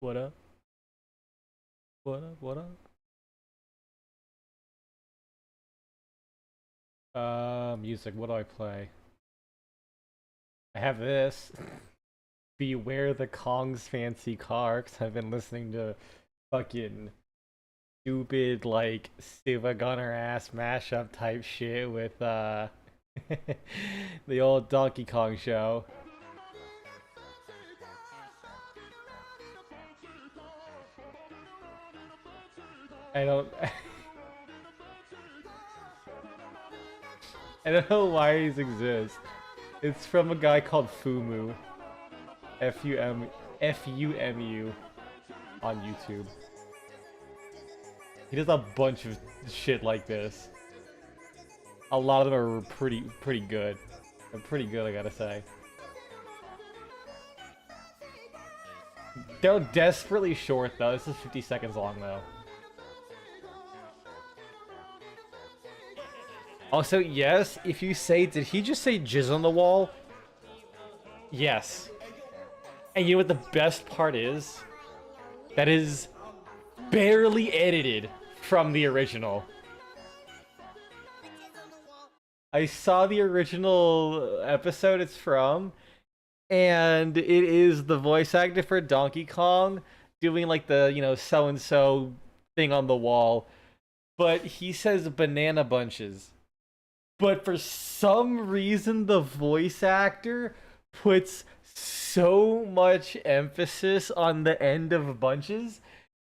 What up? What up? What up? Music. What do I play? I have this. Beware the Kong's Fancy Car, 'cause I've been listening to fucking stupid, like, Siva Gunner ass mashup type shit with, the old Donkey Kong show. I don't... I don't know why these exist. It's from a guy called Fumu. F-U-M-U on YouTube. He does a bunch of shit like this. A lot of them are pretty good. They're pretty good, I gotta say. They're desperately short though. This is 50 seconds long though. Also, yes, if you say, did he just say jizz on the wall? Yes. And you know what the best part is? That is barely edited from the original. I saw the original episode it's from, and it is the voice actor for Donkey Kong doing like the, you know, so-and-so thing on the wall. But he says banana bunches. But for some reason, the voice actor puts so much emphasis on the end of bunches,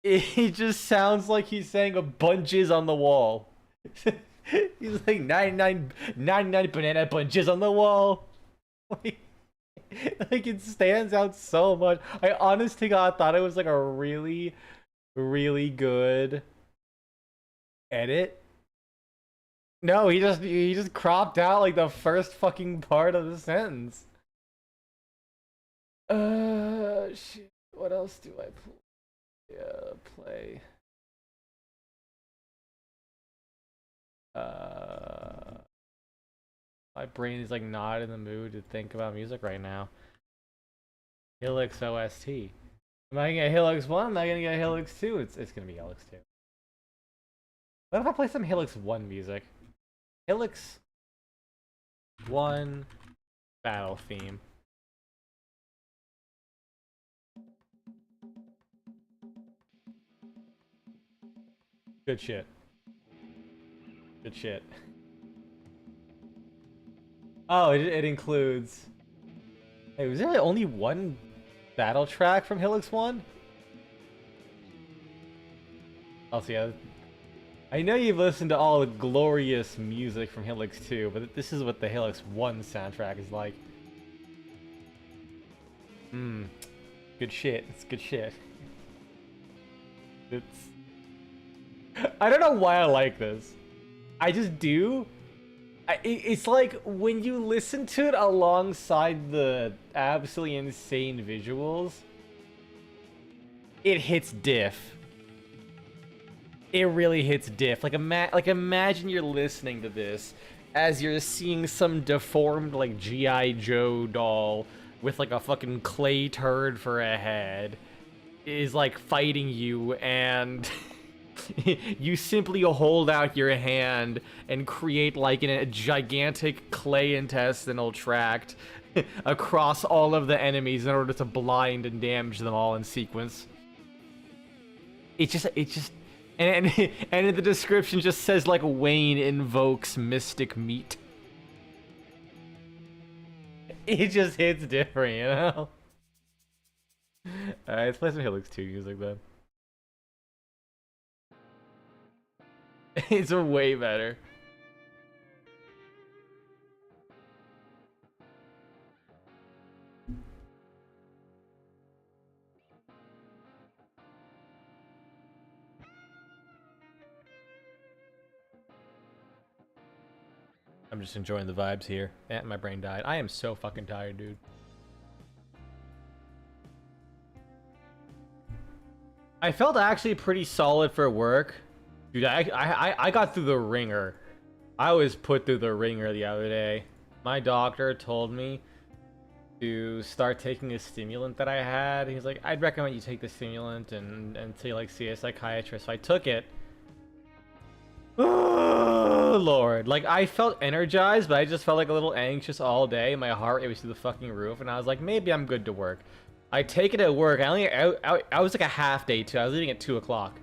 it just sounds like he's saying a bunches on the wall. He's like 99 banana bunches on the wall. Like it stands out so much. I honest to God thought it was like a really good edit. No, he just cropped out like the first fucking part of the sentence. Shit. What else do I play? My brain is like not in the mood to think about music right now. Helix OST. Am I gonna get Helix 1? Am I gonna get Helix 2? It's gonna be Helix 2. What if I play some Helix 1 music? Helix 1 battle theme. Good shit. Good shit. Oh, it includes... Hey, was there only one battle track from Helix 1? I'll see. I know you've listened to all the glorious music from Helix 2, but this is what the Helix 1 soundtrack is like. Good shit. It's good shit. It's... I don't know why I like this. I just do. It's like when you listen to it alongside the absolutely insane visuals, it hits diff. It really hits diff. Like imagine you're listening to this as you're seeing some deformed like G.I. Joe doll with like a fucking clay turd for a head is like fighting you, and you simply hold out your hand and create like a gigantic clay intestinal tract across all of the enemies in order to blind and damage them all in sequence. It just and in the description just says like Wayne invokes mystic meat. It just hits different, you know? Alright, let's play some Helix 2 music then. It's way better. I'm just enjoying the vibes here. And my brain died. I am so fucking tired, dude. I felt actually pretty solid for work. Dude, I got through the ringer. I was put through the ringer the other day. My doctor told me to start taking a stimulant that I had. He's like, I'd recommend you take the stimulant and until you like see a psychiatrist. So I took it. Oh Lord, like I felt energized, but I just felt like a little anxious all day. My heart rate was through the fucking roof, and I was like, maybe I'm good to work. I take it at work. I was like a half day too. I was leaving at 2 o'clock.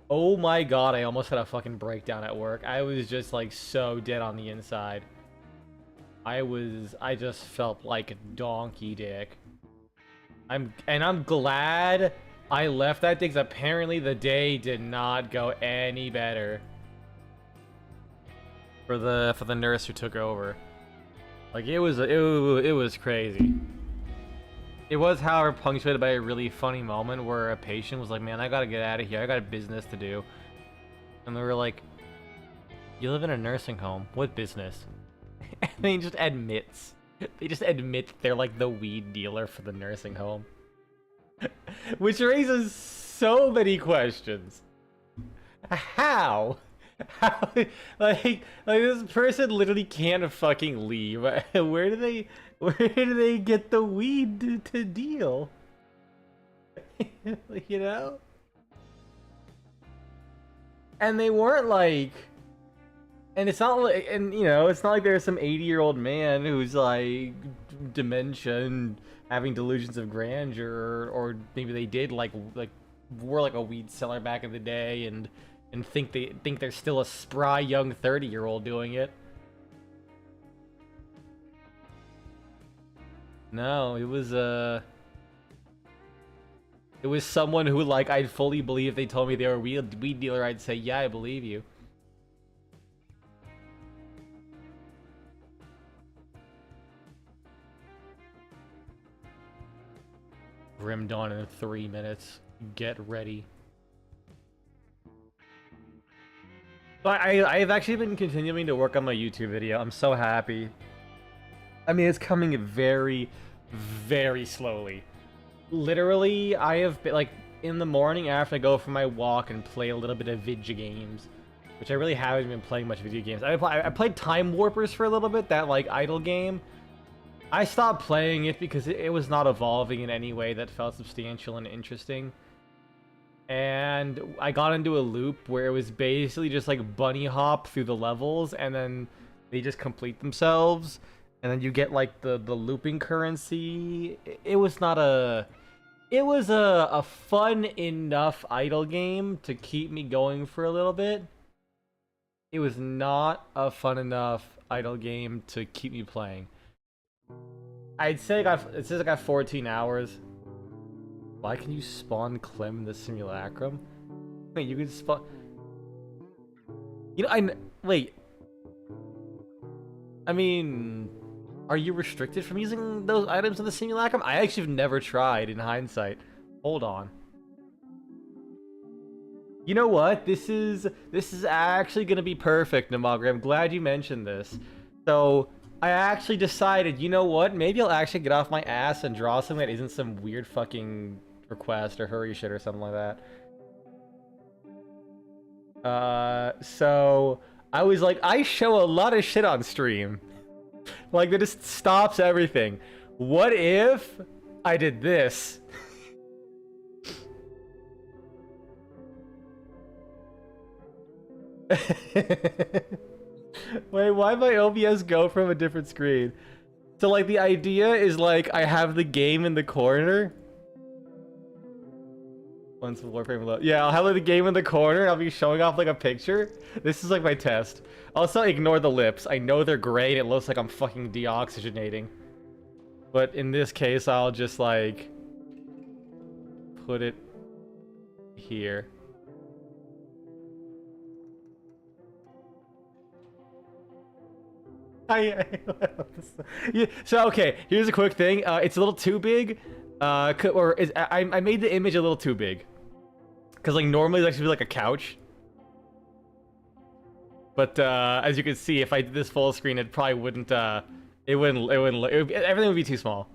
Oh my god, I almost had a fucking breakdown at work. I was just like so dead on the inside. I just felt like a donkey dick. I'm glad I left that day because apparently the day did not go any better for the nurse who took over. Like it was crazy. It was, however, punctuated by a really funny moment where a patient was like, "Man, I gotta get out of here. I got a business to do." And they were like, "You live in a nursing home. What business?" And they just admits. They just admit they're like the weed dealer for the nursing home. Which raises so many questions. How? How? Like this person literally can't fucking leave. Where do they get the weed to deal? You know? And they weren't like... And it's not like, and you know, it's not like there's some 80-year-old man who's like dementia and having delusions of grandeur, or maybe they did like were like a weed seller back in the day and think they're still a spry young 30-year-old doing it. No, it was someone who, like, I'd fully believe if they told me they were a weed dealer. I'd say, yeah, I believe you. Grim Dawn in 3 minutes. Get ready. But I've actually been continuing to work on my YouTube video. I'm so happy. I mean, it's coming very, very slowly. Literally, I have been, like, in the morning after I go for my walk and play a little bit of video games, which I really haven't been playing much video games. I played Time Warpers for a little bit, that, like, idle game. I stopped playing it because it was not evolving in any way that felt substantial and interesting. And I got into a loop where it was basically just like bunny hop through the levels and then they just complete themselves. And then you get like the looping currency. It was not a... It was a fun enough idle game to keep me going for a little bit. It was not a fun enough idle game to keep me playing. I'd say it says I got 14 hours. Why can you spawn Clem in the simulacrum? Wait, you can spawn... You know, wait. I mean... Are you restricted from using those items in the simulacrum? I actually have never tried in hindsight. Hold on. You know what? This is actually gonna be perfect, Namagri. I'm glad you mentioned this. So... I actually decided, you know what? Maybe I'll actually get off my ass and draw something that isn't some weird fucking request or hurry shit or something like that. So I was like, I show a lot of shit on stream. Like, that just stops everything. What if I did this? Wait, why did my OBS go from a different screen? So, like, the idea is, like, I have the game in the corner. Once the Warframe load. Yeah, I'll have, like, the game in the corner, and I'll be showing off, like, a picture. This is, like, my test. Also, ignore the lips. I know they're gray, and it looks like I'm fucking deoxygenating. But in this case, I'll just, like... put it... here. Yeah, so okay, here's a quick thing. It's a little too big. I made the image a little too big. Cause like normally that should be like a couch. But as you can see, if I did this full screen, it probably wouldn't. Everything would be too small.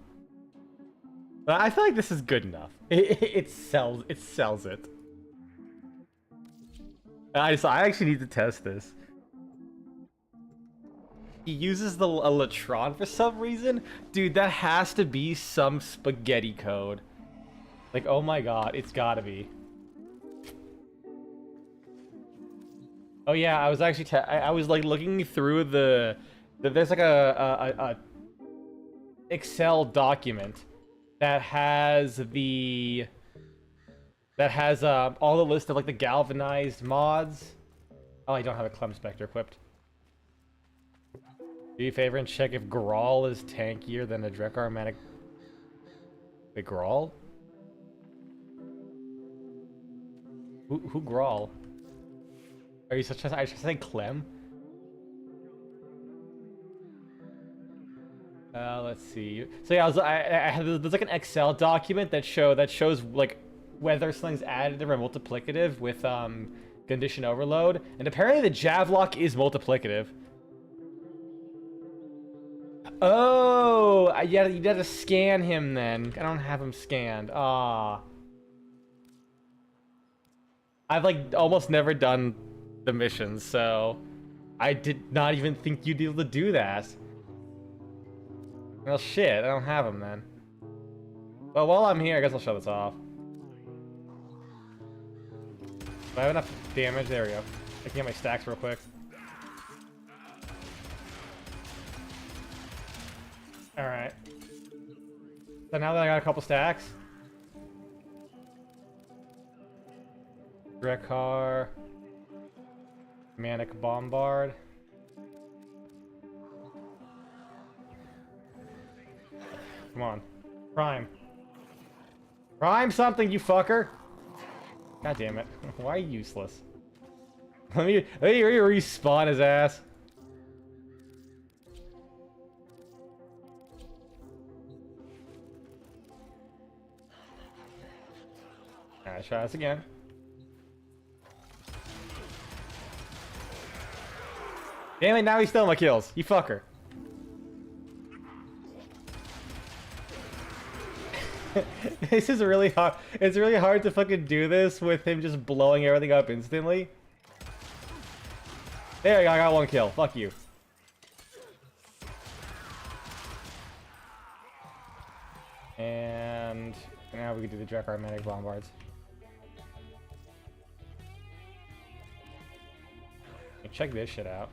But I feel like this is good enough. It sells it. I actually need to test this. He uses the Electron for some reason? Dude, that has to be some spaghetti code. Like, oh my god, it's gotta be. Oh yeah, I was actually I was like looking through there's like a Excel document that has all the list of like the galvanized mods. Oh, I don't have a Clem Spectre equipped. Do you favor and check if Grawl is tankier than a Drekar Manic? Wait, Grawl? Who Grawl? Are you such a... I should say Clem? Let's see. So yeah, I had there's like an Excel document that shows like whether something's additive or multiplicative with condition overload, and apparently the Javlock is multiplicative. Oh, yeah, you gotta scan him then. I don't have him scanned. Ah. I've like almost never done the missions, so I did not even think you'd be able to do that. Well, shit, I don't have him then. Well, while I'm here, I guess I'll shut this off. Do I have enough damage? There we go. I can get my stacks real quick. Alright. So now that I got a couple stacks. Drekar. Manic Bombard. Come on. Prime. Prime something, you fucker! God damn it. Why are you useless? Let me respawn his ass. Alright, try this again. Damn it, now he's stealing my kills. You fucker. This is really hard. It's really hard to fucking do this with him just blowing everything up instantly. There you go, I got one kill. Fuck you. And now we can do the Drekar Manic Bombards. Check this shit out.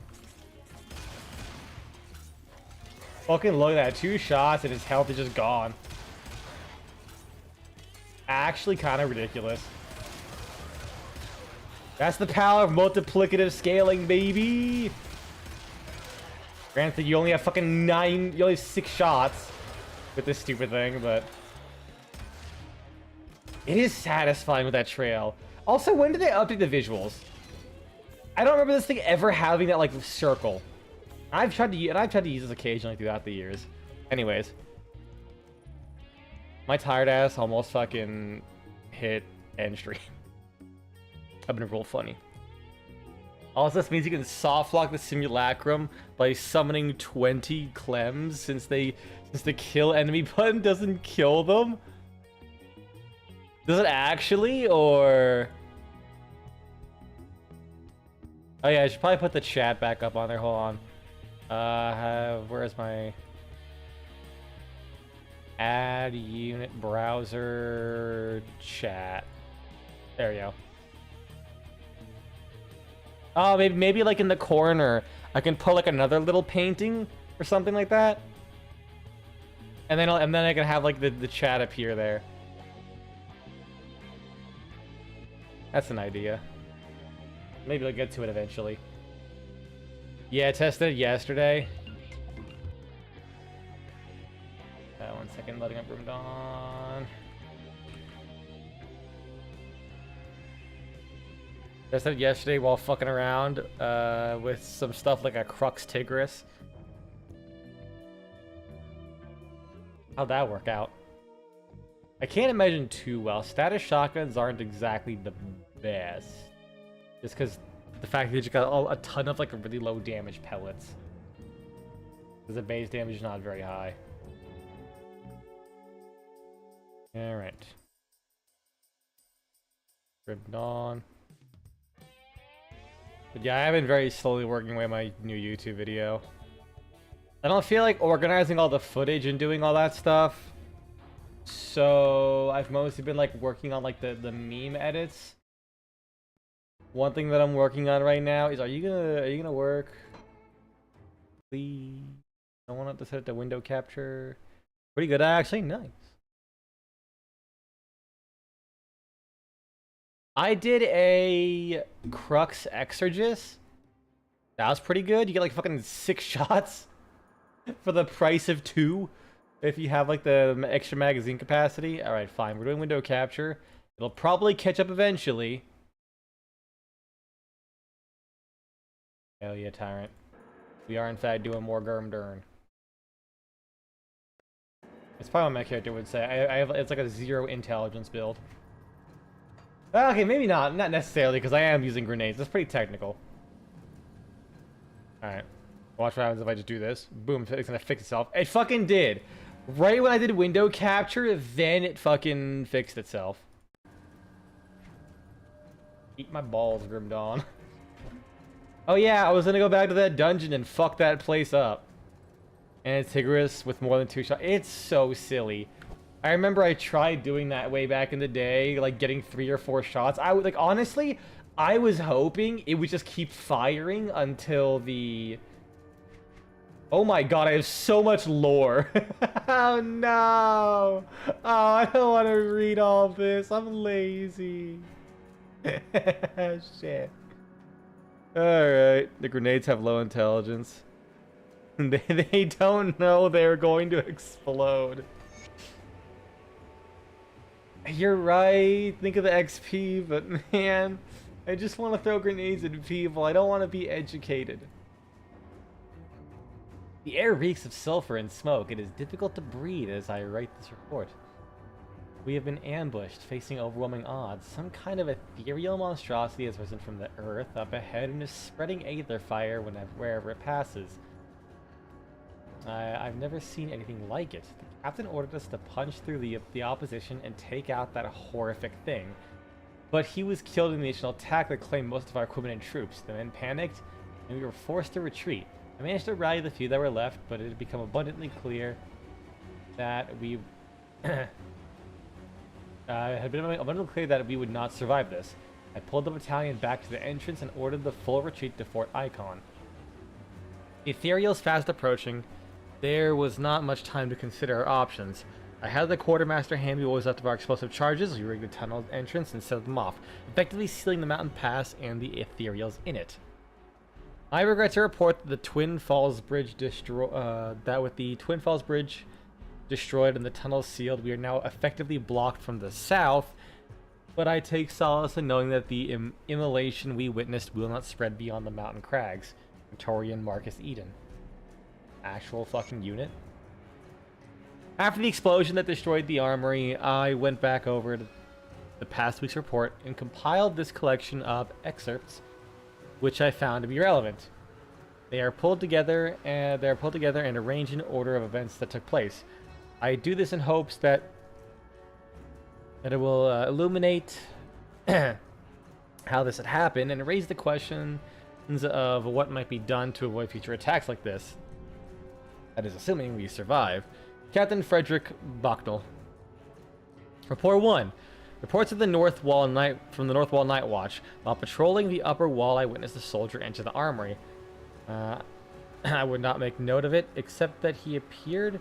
Fucking look at that. 2 shots and his health is just gone. Actually kind of ridiculous. That's the power of multiplicative scaling, baby! Granted, you only have fucking 6 shots with this stupid thing, but... it is satisfying with that trail. Also, when did they update the visuals? I don't remember this thing ever having that, like, circle. I've tried to use this occasionally throughout the years. Anyways. My tired ass almost fucking hit end stream. I've been real funny. Also, this means you can soft lock the simulacrum by summoning 20 Clems since the kill enemy button doesn't kill them. Does it actually, or... oh yeah, I should probably put the chat back up on there. Hold on. Where's my add unit browser chat? There we go. Oh, maybe like in the corner, I can put like another little painting or something like that, and then I can have like the chat appear there. That's an idea. Maybe I'll get to it eventually. Yeah, I tested it yesterday. 1 second, loading up Room Dawn. Tested it yesterday while fucking around with some stuff like a Crux Tigris. How'd that work out? I can't imagine too well. Status shotguns aren't exactly the best. Just because the fact that you got a ton of like really low damage pellets. Because the base damage is not very high. Alright. Ribbed on. But yeah, I've been very slowly working away my new YouTube video. I don't feel like organizing all the footage and doing all that stuff. So I've mostly been like working on like the meme edits. One thing that I'm working on right now is are you gonna work? Please. I want to set the window capture. Pretty good actually, nice. I did a Crux Exorgist. That was pretty good. You get like fucking 6 shots for the price of 2 if you have like the extra magazine capacity. Alright, fine. We're doing window capture. It'll probably catch up eventually. Hell yeah, Tyrant. We are in fact doing more Gurmdurn. It's probably what my character would say. I have, it's like a 0 intelligence build. Okay, maybe not necessarily, because I am using grenades. That's pretty technical. Alright. Watch what happens if I just do this. Boom, it's gonna fix itself. It fucking did! Right when I did window capture, then it fucking fixed itself. Eat my balls, Grim Dawn. Oh yeah, I was gonna go back to that dungeon and fuck that place up. And Tigris with more than 2 shots. It's so silly. I remember I tried doing that way back in the day, like getting 3 or 4 shots. I would like honestly, I was hoping it would just keep firing until the. Oh my god, I have so much lore. Oh no! Oh, I don't want to read all this. I'm lazy. Shit. Alright, the grenades have low intelligence. They don't know they're going to explode. You're right. Think of the XP, but man, I just want to throw grenades at people. I don't want to be educated. The air reeks of sulfur and smoke. It is difficult to breathe as I write this report. We have been ambushed, facing overwhelming odds. Some kind of ethereal monstrosity has risen from the earth up ahead and is spreading aether fire wherever it passes. I've never seen anything like it. The captain ordered us to punch through the opposition and take out that horrific thing. But he was killed in the initial attack that claimed most of our equipment and troops. The men panicked, and we were forced to retreat. I managed to rally the few that were left, but it had become abundantly clear that we would not survive this. I pulled the battalion back to the entrance and ordered the full retreat to Fort Icon. The ethereal's fast approaching. There was not much time to consider our options. I had the quartermaster hand me what was left of our explosive charges. We rigged the tunnel entrance and set them off, effectively sealing the mountain pass and the ethereals in it. I regret to report that the Twin Falls Bridge destroyed and the tunnels sealed, we are now effectively blocked from the south. But I take solace in knowing that the immolation we witnessed will not spread beyond the mountain crags. Victorian Marcus Eden. Actual fucking unit. After the explosion that destroyed the armory, I went back over to the past week's report and compiled this collection of excerpts, which I found to be relevant. They are pulled together and arranged in order of events that took place. I do this in hopes that it will illuminate how this had happened and raise the questions of what might be done to avoid future attacks like this. That is assuming we survive. Captain Frederick Bachtel. Report 1. Reports of the North Wall from the North Wall Night Watch. While patrolling the upper wall, I witnessed a soldier enter the armory. I would not make note of it, except that he appeared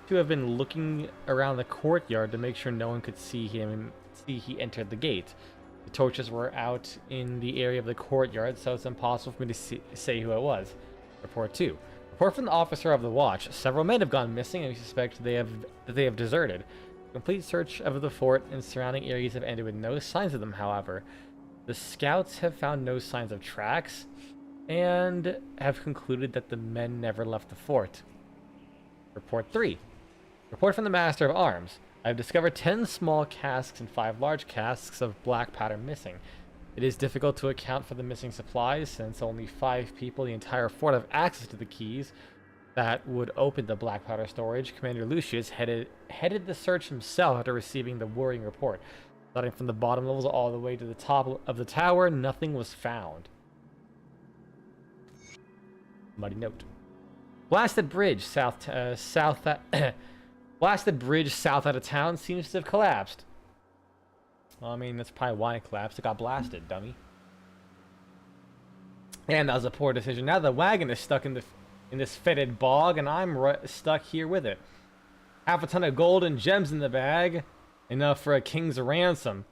to have been looking around the courtyard to make sure no one could see him. He entered the gate. The torches were out in the area of the courtyard, so it's impossible for me to say who it was. Report 2. Report from the officer of the watch. Several men have gone missing, and we suspect that they have deserted. A complete search of the fort and surrounding areas have ended with no signs of them, however. The scouts have found no signs of tracks, and have concluded that the men never left the fort. Report 3. Report from the Master of Arms. I have discovered 10 small casks and 5 large casks of black powder missing. It is difficult to account for the missing supplies, since only 5 people in the entire fort have access to the keys that would open the black powder storage. Commander Lucius headed the search himself after receiving the worrying report. Starting from the bottom levels all the way to the top of the tower, nothing was found. Muddy note. Blasted bridge blasted bridge south out of town seems to have collapsed. Well, I mean, that's probably why it collapsed. It got blasted, dummy. And that was a poor decision. Now the wagon is stuck in this fetid bog, and I'm stuck here with it. Half a ton of gold and gems in the bag, enough for a king's ransom.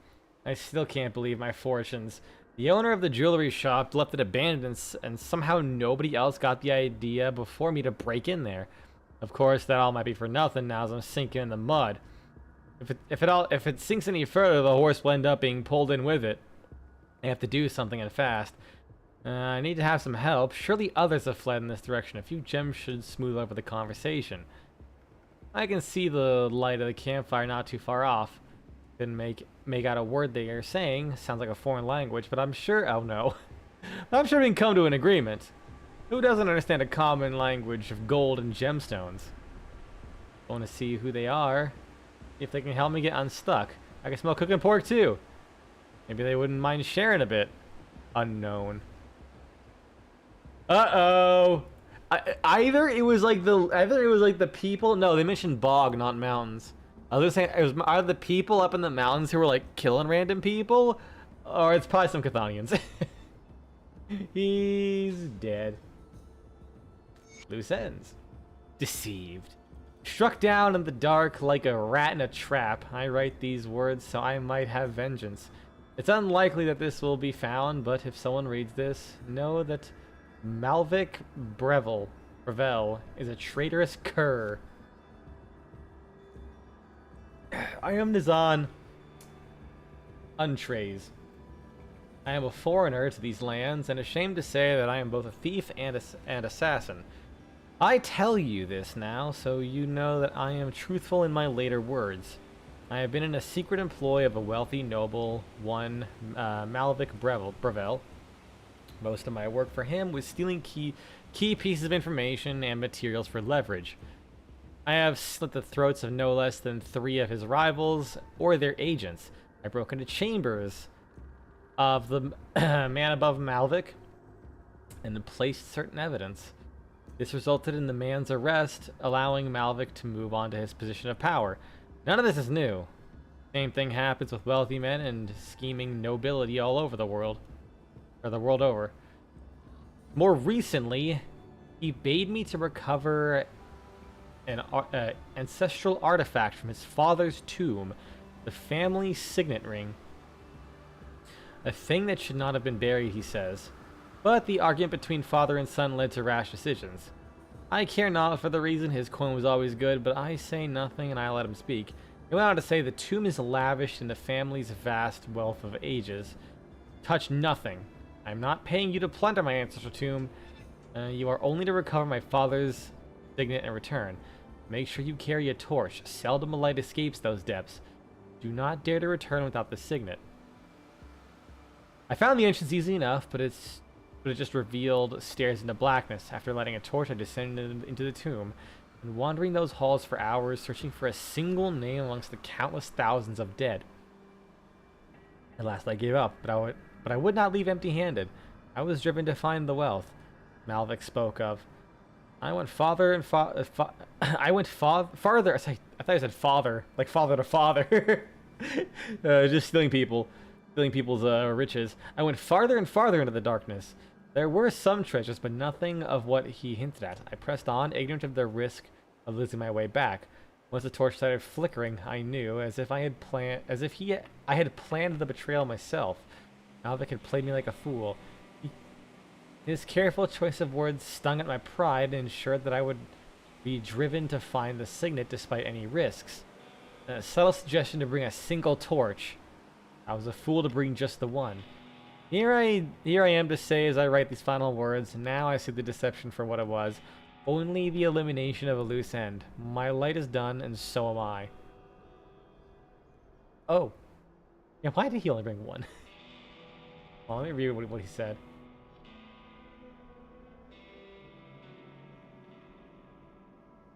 I still can't believe my fortunes. The owner of the jewelry shop left it abandoned, and somehow nobody else got the idea before me to break in there. Of course, that all might be for nothing now as I'm sinking in the mud. If it sinks any further, the horse will end up being pulled in with it. I have to do something and fast. I need to have some help. Surely others have fled in this direction. A few gems should smooth over the conversation. I can see the light of the campfire not too far off. Didn't make out a word they are saying. Sounds like a foreign language, but I'm sure... Oh no. I'm sure we can come to an agreement. Who doesn't understand a common language of gold and gemstones? I want to see who they are. If they can help me get unstuck. I can smell cooking pork too. Maybe they wouldn't mind sharing a bit. Unknown. Uh-oh. Either it was like the people. No, they mentioned bog, not mountains. I was saying it was either the people up in the mountains who were like killing random people, or it's probably some Chthonians. He's dead. Loose ends. Deceived. Struck down in the dark like a rat in a trap. I write these words so I might have vengeance. It's unlikely that this will be found, but if someone reads this, know that Malvik Brevel is a traitorous cur. I am Nizan Untrays. I am a foreigner to these lands, and ashamed to say that I am both a thief and assassin. I tell you this now, so you know that I am truthful in my later words. I have been in a secret employ of a wealthy noble, one Malvik Brevel. Most of my work for him was stealing key pieces of information and materials for leverage. I have slit the throats of no less than 3 of his rivals or their agents. I broke into chambers of the man above Malvik and placed certain evidence. This resulted in the man's arrest, allowing Malvik to move on to his position of power. None of this is new. Same thing happens with wealthy men and scheming nobility all over the world. Or the world over. More recently, he bade me to recover an ancestral artifact from his father's tomb, the family signet ring. A thing that should not have been buried, he says. But the argument between father and son led to rash decisions. I care not for the reason. His coin was always good, but I say nothing and I let him speak. He went on to say the tomb is lavished in the family's vast wealth of ages. Touch nothing. I'm not paying you to plunder my ancestral tomb. You are only to recover my father's signet in return. Make sure you carry a torch. Seldom a light escapes those depths. Do not dare to return without the signet. I found the entrance easy enough, but it just revealed stairs into blackness. After lighting a torch, I descended into the tomb, and wandering those halls for hours, searching for a single name amongst the countless thousands of dead. At last I gave up, but I would not leave empty-handed. I was driven to find the wealth Malvik spoke of. I went farther and farther. I thought I said father, like father to father. Just stealing people's riches. I went farther and farther into the darkness. There were some treasures, but nothing of what he hinted at. I pressed on, ignorant of the risk of losing my way back. Once the torch started flickering, I knew, I had planned the betrayal myself. Malvik had played me like a fool. His careful choice of words stung at my pride and ensured that I would be driven to find the signet despite any risks. A subtle suggestion to bring a single torch. I was a fool to bring just the one. Here I am to say as I write these final words. Now I see the deception for what it was. Only the elimination of a loose end. My light is done, and so am I. Oh. Yeah, why did he only bring one? Well, let me read what he said.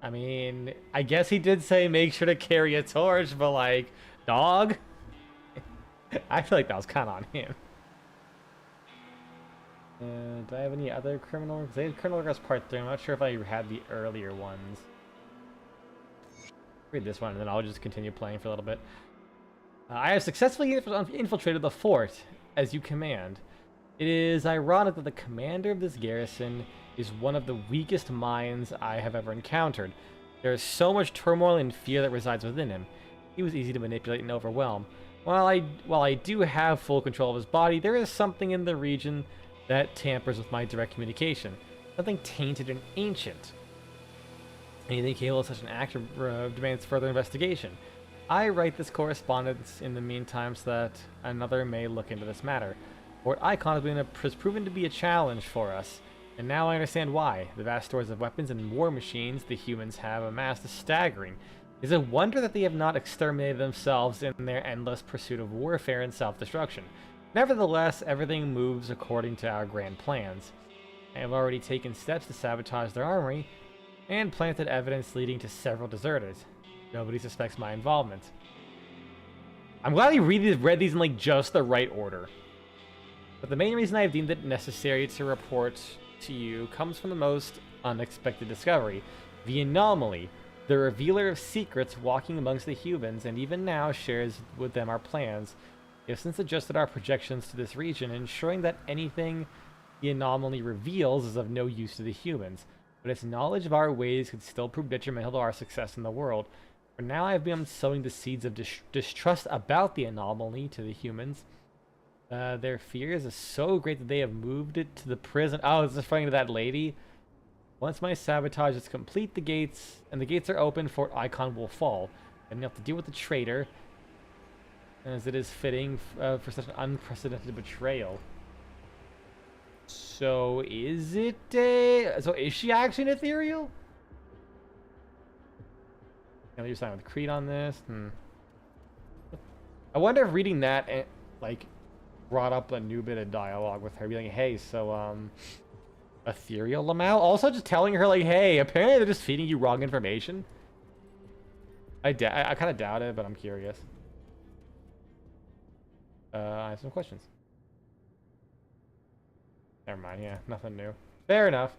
I mean, I guess he did say make sure to carry a torch, but like, dog? I feel like that was kind of on him. Do I have any other criminal workers? I had criminal workers part 3. I'm not sure if I had the earlier ones. Read this one, and then I'll just continue playing for a little bit. I have successfully infiltrated the fort, as you command. It is ironic that the commander of this garrison is one of the weakest minds I have ever encountered. There is so much turmoil and fear that resides within him. He was easy to manipulate and overwhelm. While I do have full control of his body, there is something in the region that tampers with my direct communication. Something tainted and ancient. Anything capable of such an act demands further investigation. I write this correspondence in the meantime so that another may look into this matter. Fort Icon has proven to be a challenge for us, and now I understand why. The vast stores of weapons and war machines the humans have amassed is staggering. It is a wonder that they have not exterminated themselves in their endless pursuit of warfare and self-destruction. Nevertheless, everything moves according to our grand plans. I have already taken steps to sabotage their armory, and planted evidence leading to several deserters. Nobody suspects my involvement. I'm glad I read these in like just the right order. But the main reason I have deemed it necessary to report to you comes from the most unexpected discovery. The anomaly, the revealer of secrets walking amongst the humans, and even now shares with them our plans. We have since adjusted our projections to this region, ensuring that anything the anomaly reveals is of no use to the humans. But its knowledge of our ways could still prove detrimental to our success in the world. For now, I have been sowing the seeds of distrust about the anomaly to the humans. Their fears are so great that they have moved it to the prison. Oh, it's referring to that lady. Once my sabotage is complete, the gates are open, Fort Icon will fall. And you have to deal with the traitor, as it is fitting for such an unprecedented betrayal. So is it so is she actually an ethereal? Can I leave sign with Creed on this? I wonder if reading that like brought up a new bit of dialogue with her, be like, hey, so ethereal Lamau? Also just telling her like, hey, apparently they're just feeding you wrong information. I kind of doubt it, but I'm curious. I have some questions. Never mind, yeah, nothing new. Fair enough.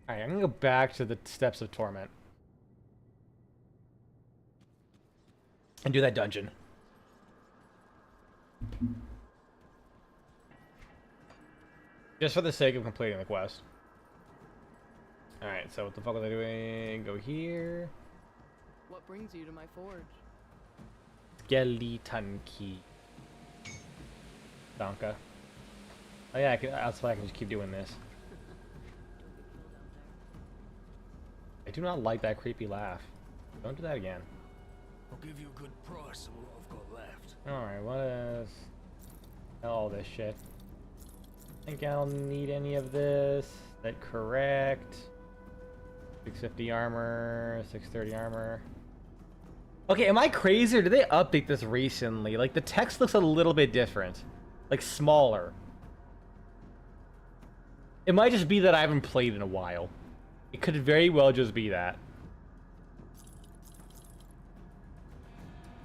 Alright, I'm gonna go back to the Steps of Torment. And do that dungeon. Just for the sake of completing the quest. Alright, so what the fuck are they doing? Go here. What brings you to my forge? Skeleton key. Donka. Oh yeah, that's why I can just keep doing this. I do not like that creepy laugh. Don't do that again. I'll give you a good price on what I've got left. Alright, what is all this shit? I think I don't need any of this. Is that correct? 650 armor, 630 armor. Okay, am I crazy or did they update this recently? Like the text looks a little bit different. Like smaller. It might just be that I haven't played in a while. It could very well just be that.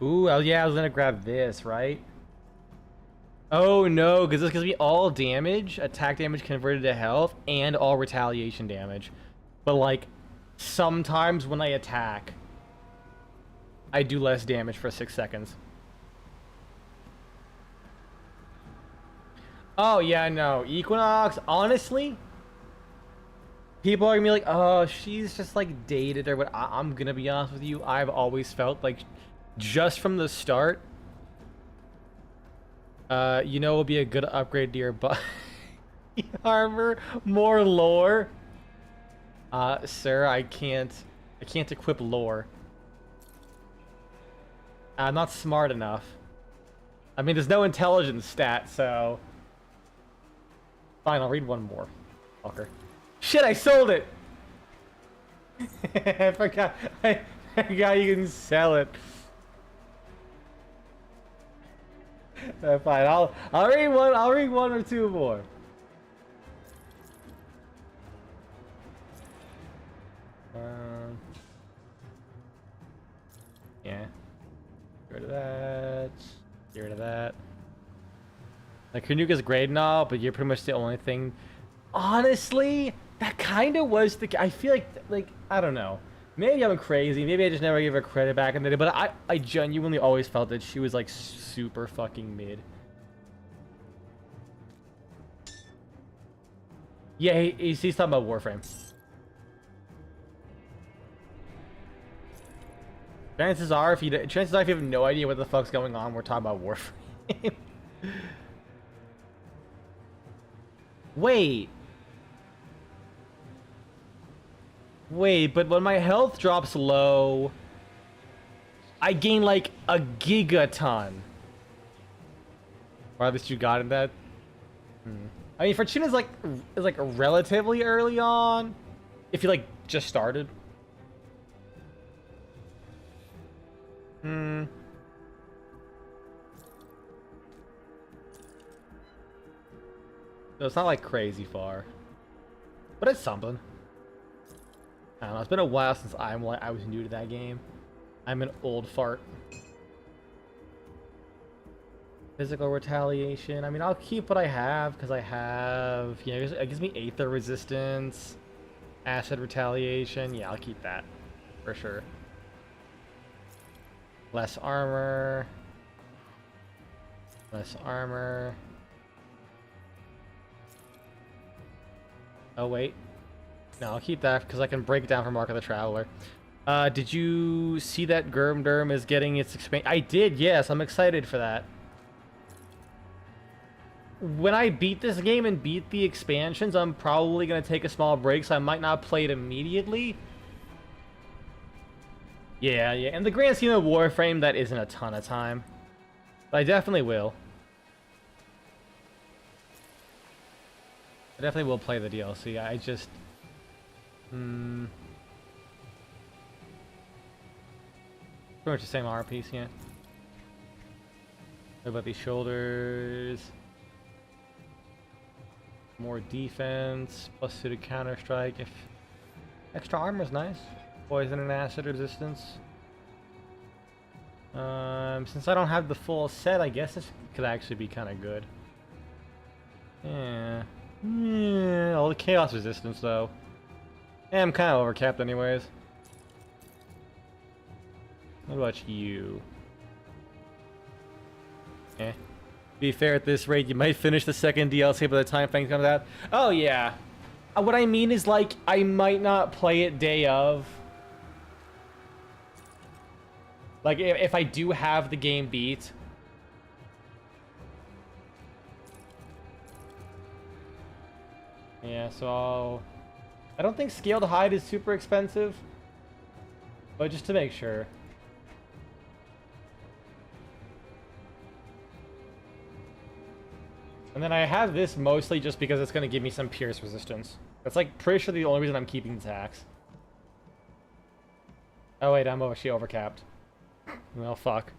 Ooh, yeah, I was gonna grab this, right? Oh no, because this gives me all damage, attack damage converted to health, and all retaliation damage. But like, sometimes when I attack, I do less damage for 6 seconds. Oh yeah, no, Equinox, honestly, people are gonna be like, oh, she's just like dated or what. I'm gonna be honest with you, I've always felt like, just from the start, you know, it would be a good upgrade to your armor, more lore. Sir, I can't equip lore. I'm not smart enough. I mean, there's no intelligence stat, so fine, I'll read one more. Fucker. Shit, I sold it! I forgot you can sell it. Fine, I'll read one or two more. Yeah. Get rid of that. Get rid of that. Like, Kanuka's great and all, but you're pretty much the only thing. Honestly, that kind of was the. I feel like, I don't know. Maybe I'm crazy. Maybe I just never gave her credit back in the day. But I genuinely always felt that she was, like, super fucking mid. Yeah, he's talking about Warframe. Chances are, if you have no idea what the fuck's going on, we're talking about Warframe. Wait. Wait, but when my health drops low, I gain like a gigaton. Or at least you got in that. I mean, Fortuna's like relatively early on. If you like just started. So it's not like crazy far. But it's something. I don't know, it's been a while since I was new to that game. I'm an old fart. Physical retaliation. I mean, I'll keep what I have because I have, you know, it gives me aether resistance, acid retaliation. Yeah, I'll keep that for sure. Less armor. Less armor. Oh wait. No, I'll keep that because I can break it down for Mark of the Traveler. Did you see that Gurmderm is getting its expansion? I did, yes. I'm excited for that. When I beat this game and beat the expansions, I'm probably going to take a small break, so I might not play it immediately. Yeah. In the grand scheme of Warframe, that isn't a ton of time. But I definitely will. I definitely will play the DLC. I just... pretty much the same armor piece, yeah. What about these shoulders? More defense, plus suited counter strike. If extra armor's nice. Poison and acid resistance. Since I don't have the full set, I guess this could actually be kind of good. Yeah. All the chaos resistance though. Yeah, I'm kind of overcapped anyways. What about you? Eh. Be fair, at this rate, you might finish the second DLC by the time things comes out. Oh, yeah. What I mean is, like, I might not play it day of. Like, if I do have the game beat. Yeah, so I don't think Scaled Hide is super expensive. But just to make sure. And then I have this mostly just because it's going to give me some pierce resistance. That's like pretty sure the only reason I'm keeping the tax. Oh wait, I'm actually overcapped. Well, fuck.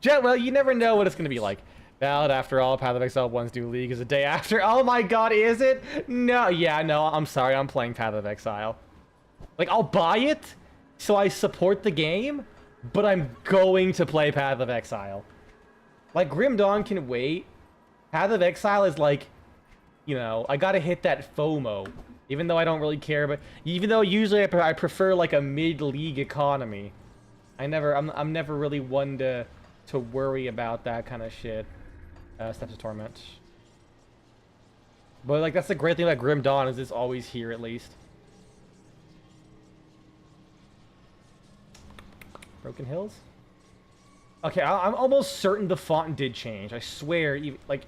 Well, you never know what it's going to be like. Valid after all, Path of Exile 1's due league is a day after. Oh my god, is it? No, yeah, no, I'm sorry, I'm playing Path of Exile. Like, I'll buy it, so I support the game, but I'm going to play Path of Exile. Like, Grim Dawn can wait. Path of Exile is like, you know, I gotta hit that FOMO. Even though I don't really care, but even though usually I prefer like a mid-league economy. I'm never really one to worry about that kind of shit. Steps of Torment. But like that's the great thing about Grim Dawn is it's always here at least. Broken Hills? Okay, I'm almost certain the font did change. I swear, like,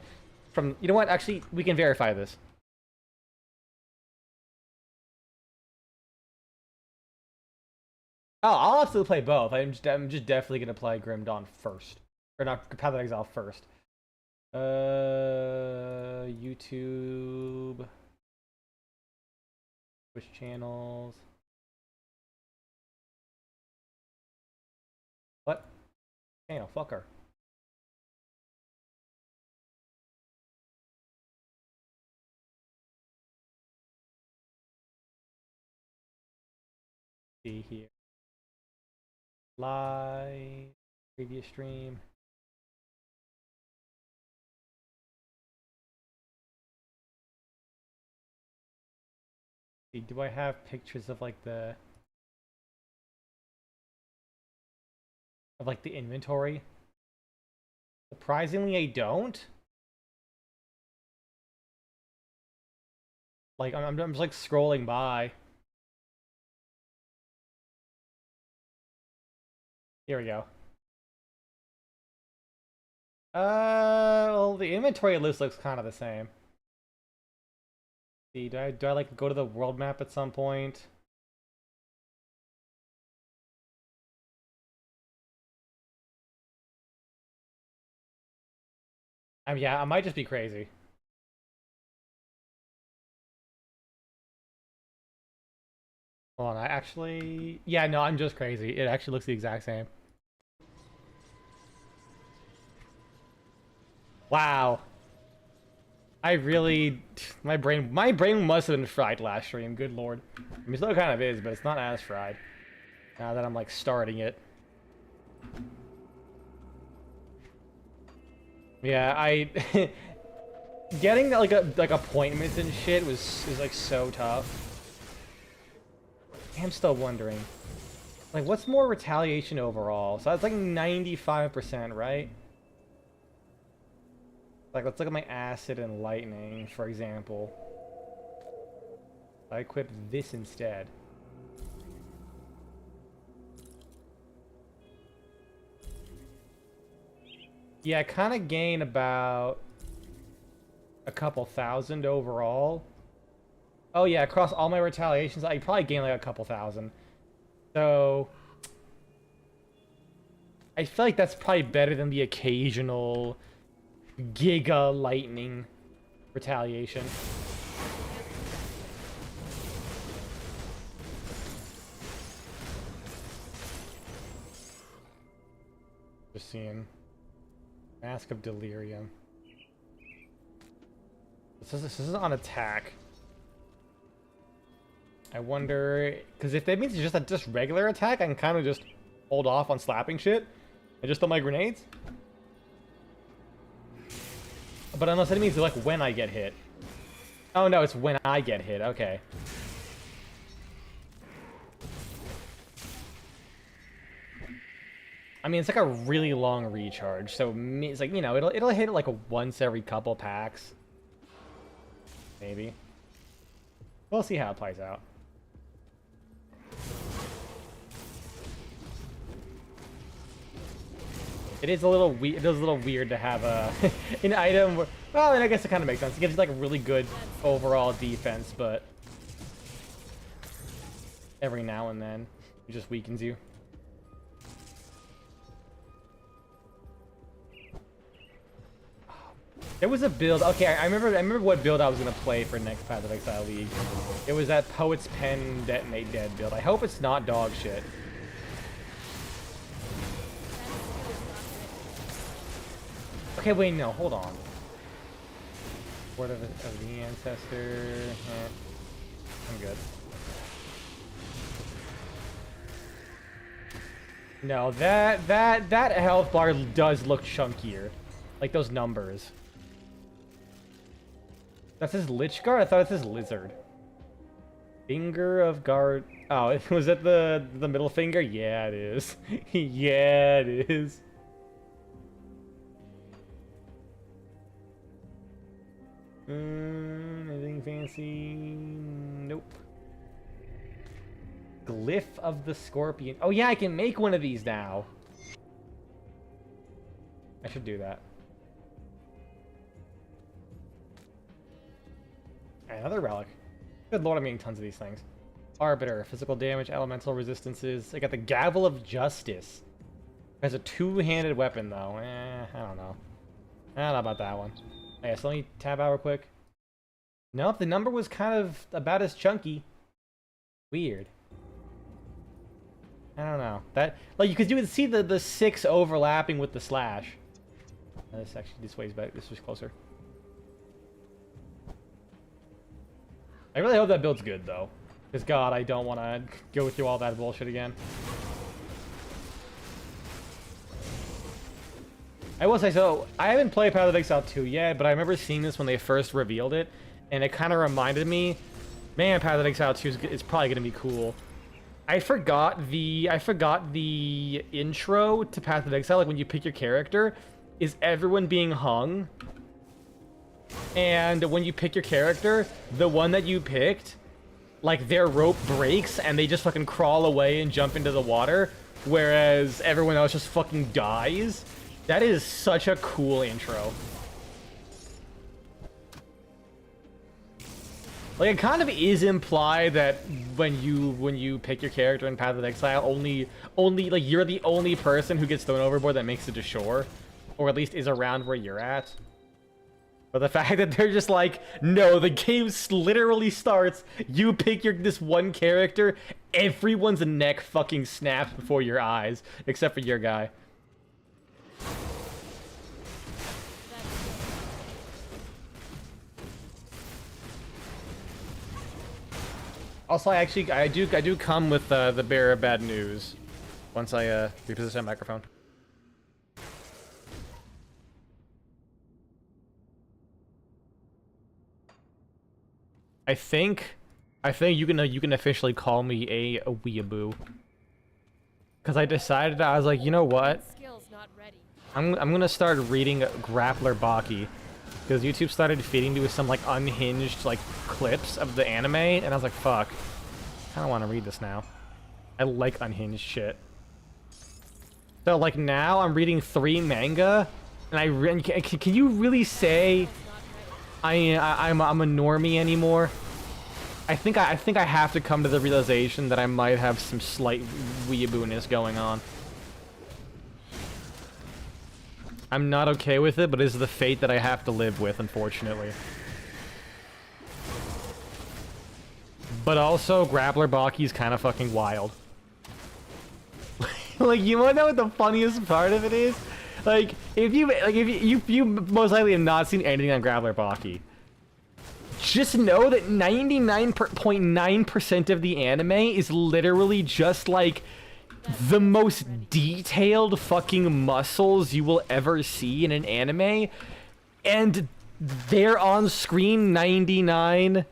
from... You know what? Actually, we can verify this. Oh, I'll absolutely play both. I'm just definitely going to play Grim Dawn first. Or not, Path of Exile first. YouTube... Twitch channels... What? Channel, fucker. See here. Live. Previous stream. Do I have pictures of like the inventory? Surprisingly, I don't. Like I'm just like scrolling by. Here we go. Well, the inventory list looks kind of the same. See, do I like go to the world map at some point? I mean, yeah, I might just be crazy. Hold on, I actually... Yeah, no, I'm just crazy. It actually looks the exact same. Wow. I really... My brain must have been fried last stream, good lord. I mean, it still kind of is, but it's not as fried. Now that I'm, like, starting it. Yeah, I... Getting, like, appointments and shit was like, so tough. I'm still wondering. Like, what's more retaliation overall? So that's like 95%, right? Like, let's look at my acid and lightning, for example. I equip this instead. Yeah, I kind of gain about a couple thousand overall. Oh yeah, across all my retaliations, I probably gain like a couple thousand. So I feel like that's probably better than the occasional Giga Lightning retaliation. Just seeing. Mask of Delirium. This is on attack. I wonder, because if that means it's just a regular attack, I can kind of just hold off on slapping shit and just throw my grenades. But unless it means like when I get hit. Oh no, it's when I get hit. Okay. I mean, it's like a really long recharge, so it's like, you know, it'll hit it like once every couple packs. Maybe. We'll see how it plays out. It is a little weird. It is a little weird to have a an item. Where, well, and I guess it kind of makes sense. It gives you like a really good overall defense, but every now and then it just weakens you. There was a build. Okay, I remember what build I was gonna play for next Path of Exile League. It was that Poet's Pen Detonate Dead build. I hope it's not dog shit. Okay, wait, no, hold on. Word of the Ancestor. I'm good. No, that health bar does look chunkier. Like those numbers. That's his Lich Guard? I thought it says Lizard. Finger of Guard. Oh, was that the middle finger? Yeah, it is. Yeah, it is. Anything fancy? Nope. Glyph of the Scorpion. Oh yeah, I can make one of these now. I should do that. Another relic. Good lord, I'm getting tons of these things. Arbiter, physical damage, elemental resistances. I got the Gavel of Justice. It has a two-handed weapon though. I don't know. I don't know about that one. Okay, so let me tab out real quick. Nope, the number was kind of about as chunky. Weird. I don't know. That, like, because you would see the 6 overlapping with the slash. This way's back. This was closer. I really hope that build's good, though. Because, God, I don't want to go through all that bullshit again. I will say, so, I haven't played Path of Exile 2 yet, but I remember seeing this when they first revealed it, and it kind of reminded me Man, Path of Exile 2 is probably gonna be cool. I forgot the intro to Path of Exile, like when you pick your character, is everyone being hung. And when you pick your character, the one that you picked, like their rope breaks and they just fucking crawl away and jump into the water, whereas everyone else just fucking dies. That is such a cool intro. Like, it kind of is implied that when you pick your character in Path of Exile, only like you're the only person who gets thrown overboard that makes it to shore, or at least is around where you're at. But the fact that they're just like, no, the game literally starts, you pick this one character, everyone's neck fucking snaps before your eyes, except for your guy. Also, I do come with the bearer of bad news once I reposition my microphone. I think you can officially call me a weeaboo. Cause I decided, I was like, you know what? I'm gonna start reading Grappler Baki. Because YouTube started feeding me some like unhinged like clips of the anime, and I was like, fuck. I kinda wanna read this now. I like unhinged shit. So like now I'm reading 3 manga, and can you really say I'm a normie anymore? I think I have to come to the realization that I might have some slight weeaboo-ness going on. I'm not okay with it, but it's the fate that I have to live with, unfortunately. But also, Grappler Baki is kind of fucking wild. Like, you wanna know what the funniest part of it is? Like, if you most likely have not seen anything on Grappler Baki, just know that 99.9% of the anime is literally just like the most detailed fucking muscles you will ever see in an anime, and they're on screen 99.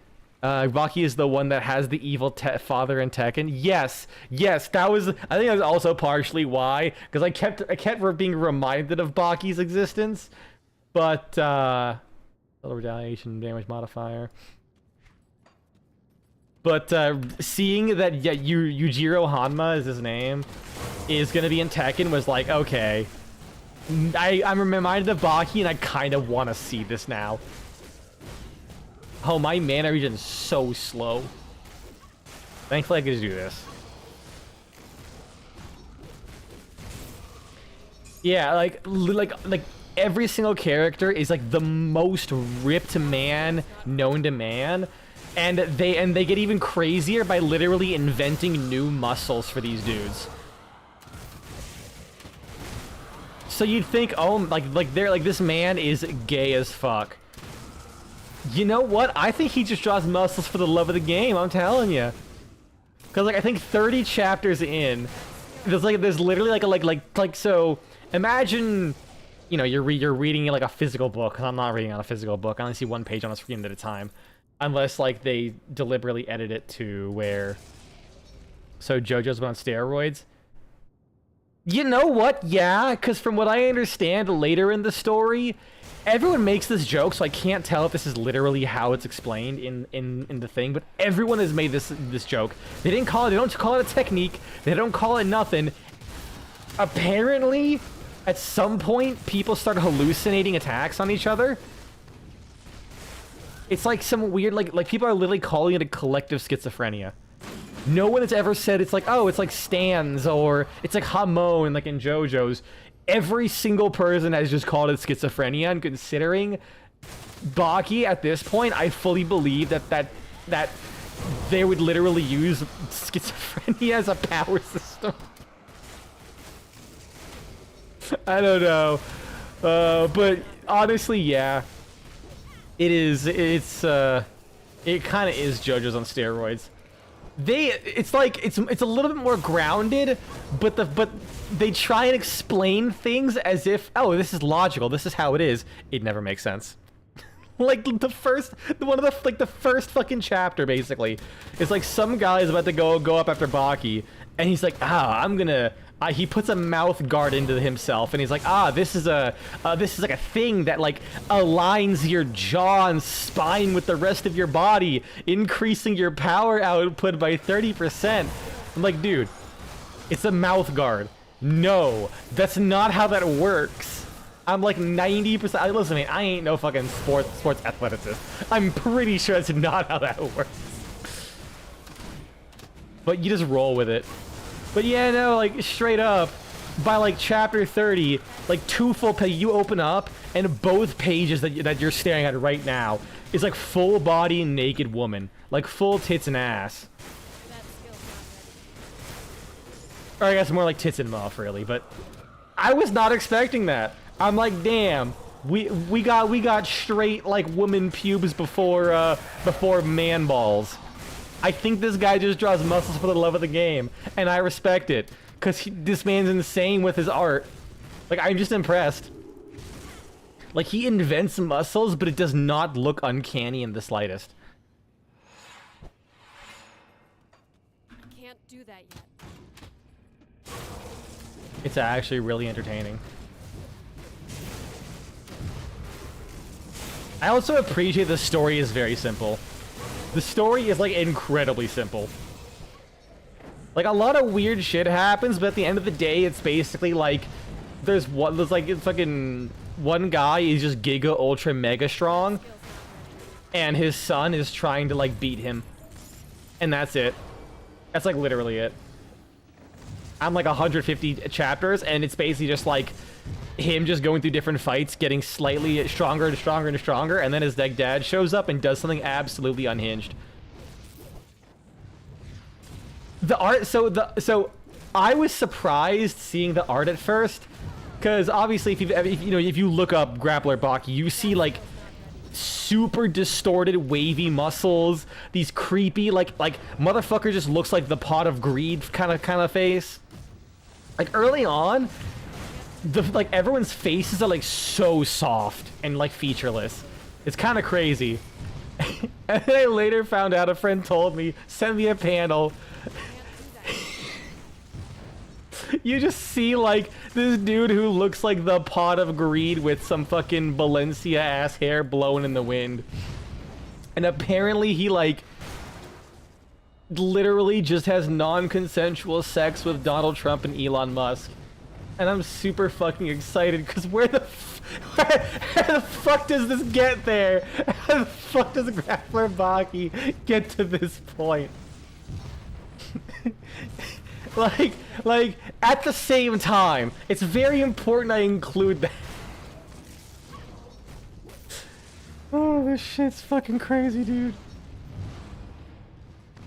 Baki is the one that has the evil father in Tekken. Yes, that was. I think that was also partially why, because I kept being reminded of Baki's existence, but little retaliation damage modifier. But seeing that Yujiro Hanma is his name, is gonna be in Tekken was like, okay. I'm reminded of Baki, and I kind of want to see this now. Oh, my mana regen is so slow. Thankfully, I can just do this. Yeah, like every single character is like the most ripped man known to man. And they get even crazier by literally inventing new muscles for these dudes. So you'd think, oh, like this man is gay as fuck. You know what? I think he just draws muscles for the love of the game. I'm telling you. Because like I think 30 chapters in, there's literally so imagine, you know, you're reading like a physical book. I'm not reading on a physical book. I only see one page on a screen at a time. Unless, like, they deliberately edit it to where... So JoJo's on steroids. You know what? Yeah, because from what I understand later in the story, everyone makes this joke, so I can't tell if this is literally how it's explained in the thing, but everyone has made this joke. They don't call it a technique. They don't call it nothing. Apparently, at some point, people started hallucinating attacks on each other. It's like some weird, like people are literally calling it a collective schizophrenia. No one has ever said it's like, oh, it's like stands or it's like Hamon, like in JoJo's. Every single person has just called it schizophrenia, and considering Baki at this point, I fully believe that they would literally use schizophrenia as a power system. I don't know. But honestly, yeah. It kind of is JoJo's on steroids. It's a little bit more grounded, but they try and explain things as if, oh, this is logical, this is how it is. It never makes sense. Like the first, one of the like the first fucking chapter basically, it's like some guy is about to go up after Baki, and he's like, I'm gonna. He puts a mouth guard into himself, and he's like, this is like a thing that like aligns your jaw and spine with the rest of your body, increasing your power output by 30%. I'm like, dude, it's a mouth guard. No, that's not how that works. I'm like 90%. Listen, man, I ain't no fucking sports athleticist. I'm pretty sure that's not how that works. But you just roll with it. But yeah, no, like straight up, by like chapter 30, like 2 full pages, you open up, and both pages that you're staring at right now is like full body naked woman, like full tits and ass. Or I guess more like tits and muff, really. But I was not expecting that. I'm like, damn, we got straight like woman pubes before man balls. I think this guy just draws muscles for the love of the game, and I respect it, because this man's insane with his art. Like, I'm just impressed. Like, he invents muscles, but it does not look uncanny in the slightest. I can't do that yet. It's actually really entertaining. I also appreciate the story is very simple. The story is, like, incredibly simple. Like, a lot of weird shit happens, but at the end of the day, it's basically, like, there's like, fucking one guy is just giga ultra mega strong, and his son is trying to, like, beat him. And that's it. That's, like, literally it. I'm, like, 150 chapters, and it's basically just, like, him just going through different fights, getting slightly stronger and stronger and stronger, and then his dad shows up and does something absolutely unhinged. The art, so I was surprised seeing the art at first, because obviously if you look up Grappler Baki, you see like super distorted wavy muscles, these creepy like motherfucker just looks like the pot of greed kind of face. Like early on, like everyone's faces are like so soft and like featureless. It's kind of crazy. And then I later found out, a friend told me, send me a panel. You just see like this dude who looks like the pot of greed with some fucking Balencia ass hair blowing in the wind. And apparently he like literally just has non-consensual sex with Donald Trump and Elon Musk. And I'm super fucking excited, because where the fuck does this get there? How the fuck does Grappler Baki get to this point? like, at the same time, it's very important I include that. Oh, this shit's fucking crazy, dude.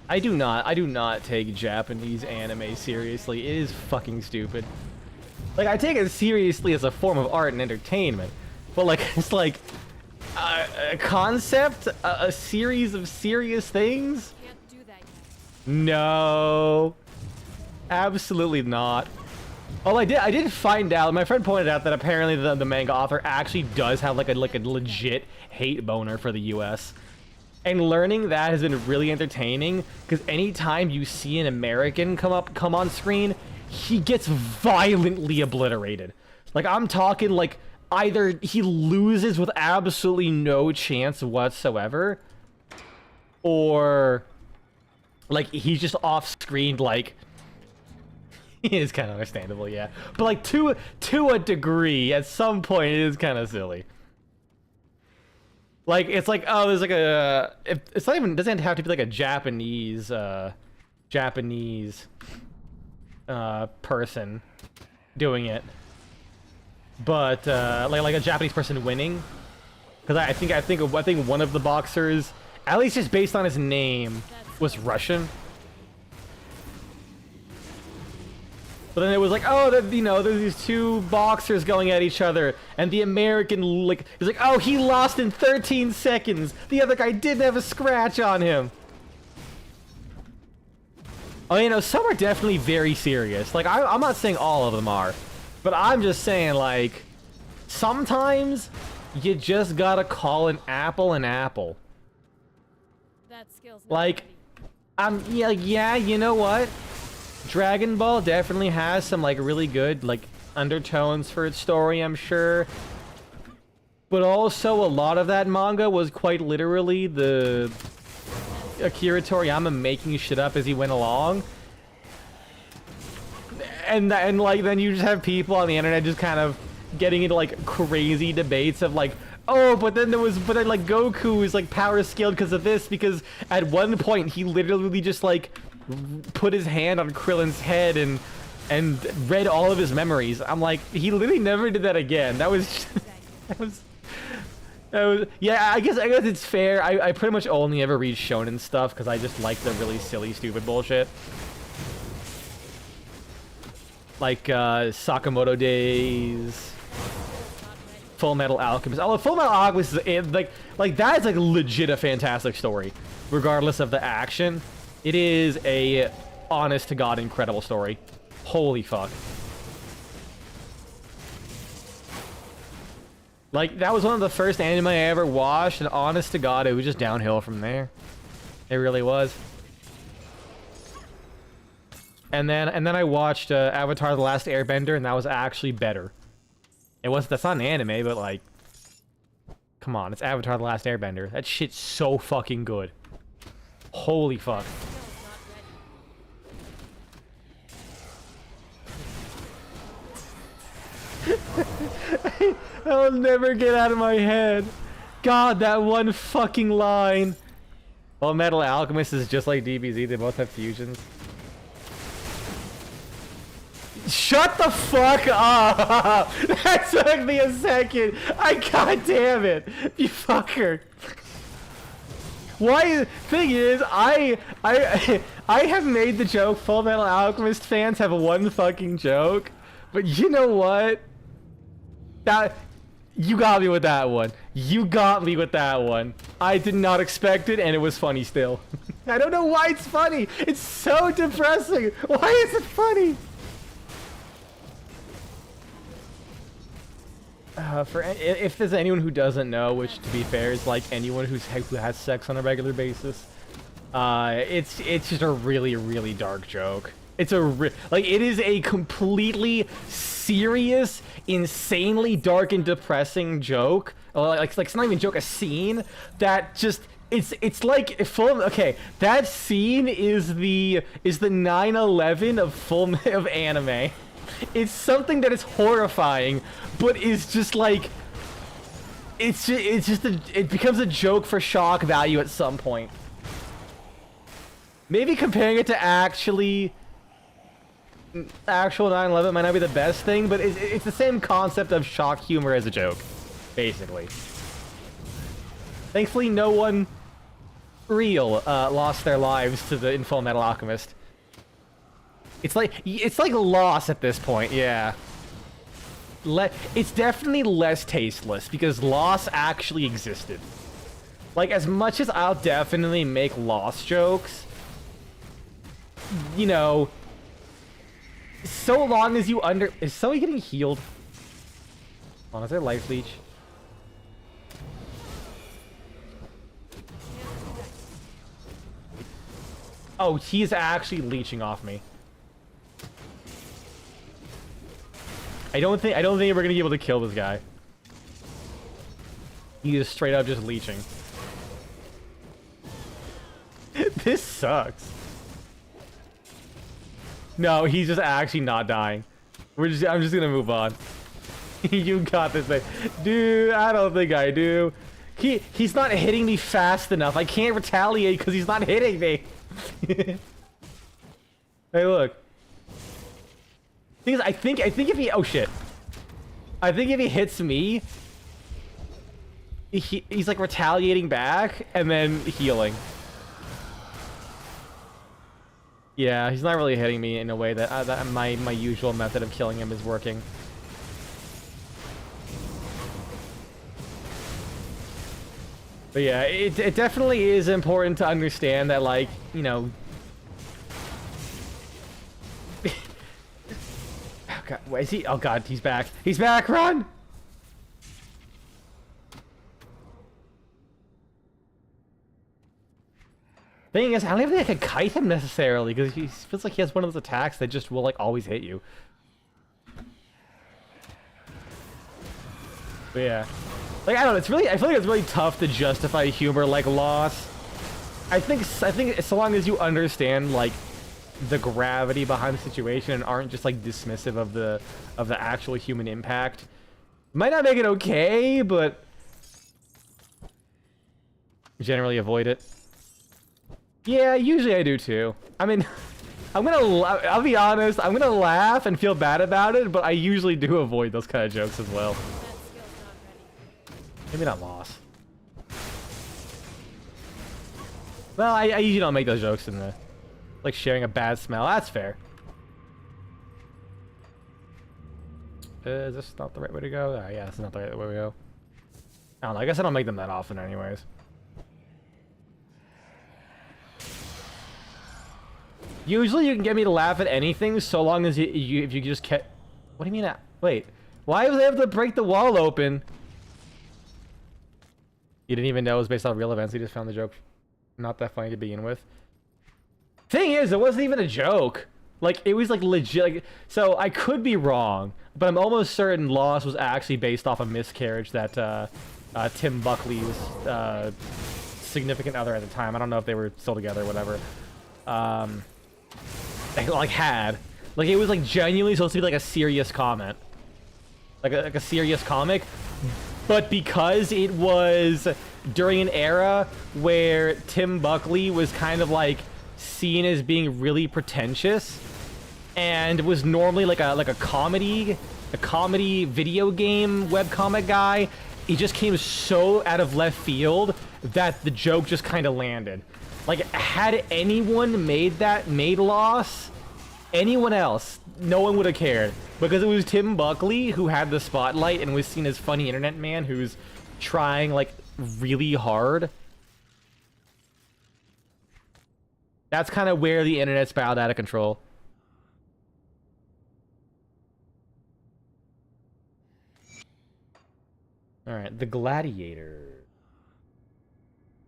I do not take Japanese anime seriously. It is fucking stupid. Like, I take it seriously as a form of art and entertainment, but like, it's like a concept, a series of serious things? Can't do that yet. No, absolutely not. Oh, I did find out, my friend pointed out that apparently the manga author actually does have like a legit hate boner for the US. And learning that has been really entertaining, because anytime you see an American come on screen, he gets violently obliterated. Like, I'm talking like either he loses with absolutely no chance whatsoever, or like he's just off screen. Like, it is kind of understandable, yeah, but like to a degree, at some point it is kind of silly. Like, it's like, oh, there's like it's not even, it doesn't have to be like a Japanese person doing it, but like a Japanese person winning, because I think one of the boxers, at least just based on his name, was Russian. But then it was like, oh, there's these two boxers going at each other, and the American is like, oh, he lost in 13 seconds. The other guy didn't have a scratch on him. Oh, some are definitely very serious. Like, I'm not saying all of them are, but I'm just saying, like, sometimes You just gotta call an apple an apple. That skill's not Like, ready. yeah, you know what? Dragon Ball definitely has some, like, really good, like, undertones for its story, I'm sure. But also, a lot of that manga was quite literally the Akira Toriyama making shit up as he went along. And like, then you just have people on the internet just kind of getting into, like, crazy debates of, like, oh, but then like, Goku is, like, power scaled because of this, because at one point he literally just, like, put his hand on Krillin's head and read all of his memories. I'm like, he literally never did that again. That was yeah, I guess it's fair. I pretty much only ever read shonen stuff because I just like the really silly, stupid bullshit. Like, Sakamoto Days, Full Metal Alchemist. Although Full Metal Alchemist is, like that is, like, legit a fantastic story. Regardless of the action, it is a honest-to-God incredible story. Holy fuck. Like, that was one of the first anime I ever watched, and honest to God, it was just downhill from there. It really was. And then I watched Avatar: The Last Airbender, and that was actually better. That's not an anime, but, like, come on, it's Avatar: The Last Airbender. That shit's so fucking good. Holy fuck. I'll never get out of my head. God, that one fucking line. Well, Metal Alchemist is just like DBZ. They both have fusions. Shut the fuck up! That took me a second. God damn it, you fucker. Thing is, I have made the joke. Full Metal Alchemist fans have one fucking joke, but you know what? You got me with that one. You got me with that one. I did not expect it, and it was funny still. I don't know why it's funny. It's so depressing. Why is it funny? If there's anyone who doesn't know, which to be fair is like anyone who has sex on a regular basis, it's just a really, really dark joke. It's it is a completely serious, insanely dark and depressing joke. Like it's not even a joke, a scene that just it's like full. Okay, that scene is the 9/11 of anime. It's something that is horrifying, but is just like it becomes a joke for shock value at some point. Maybe comparing it to actual 9/11 might not be the best thing, but it's the same concept of shock humor as a joke, basically. Thankfully, no one real lost their lives to the Full Metal Alchemist. It's like Lost at this point, yeah. It's definitely less tasteless because Lost actually existed. Like, as much as I'll definitely make Lost jokes, you know, so long as you is somebody getting healed? Oh, is there life leech? Oh, he's actually leeching off me. I don't think we're gonna be able to kill this guy. He is straight up just leeching. This sucks. No, he's just actually not dying. I'm just gonna move on. You got this thing. Dude, I don't think I do. He's not hitting me fast enough. I can't retaliate because he's not hitting me. Hey, look. Thing is, I think if he... Oh, shit. I think if he hits me, he's, like, retaliating back and then healing. Yeah, he's not really hitting me in a way that my usual method of killing him is working. But yeah, it definitely is important to understand that, like, you know... Oh god, where is he? Oh god, he's back. He's back, run! Thing is, I don't even think I could kite him necessarily, because he feels like he has one of those attacks that just will like always hit you. But yeah. Like, I don't know, it's really, I feel like it's really tough to justify humor like loss. I think so long as you understand like the gravity behind the situation and aren't just like dismissive of the actual human impact, might not make it okay, but generally avoid it. Yeah, usually I do too. I mean, I'll be honest, I'm gonna laugh and feel bad about it, but I usually do avoid those kind of jokes as well. That skill's not ready. Maybe not loss. Well, I usually don't make those jokes in the, like sharing a bad smell. That's fair. Is this not the right way to go? Oh, yeah, this is not the right way to go. I don't know. I guess I don't make them that often anyways. Usually you can get me to laugh at anything so long as if you just kept... What do you mean? Wait. Why was I able to break the wall open? You didn't even know it was based on real events. You just found the joke not that funny to begin with. Thing is, it wasn't even a joke. Like, it was like legit. Like, so I could be wrong, but I'm almost certain Lost was actually based off a miscarriage that Tim Buckley's significant other at the time, I don't know if they were still together or whatever, they, like, had. Like, it was like genuinely supposed to be like a serious comment. Like a serious comic. But because it was during an era where Tim Buckley was kind of like seen as being really pretentious and was normally like a comedy video game webcomic guy, it just came so out of left field that the joke just kind of landed. Like, had anyone made Loss, anyone else, no one would have cared. Because it was Tim Buckley who had the spotlight and was seen as funny internet man who's trying, like, really hard. That's kind of where the internet spiraled out of control. Alright, the Gladiator.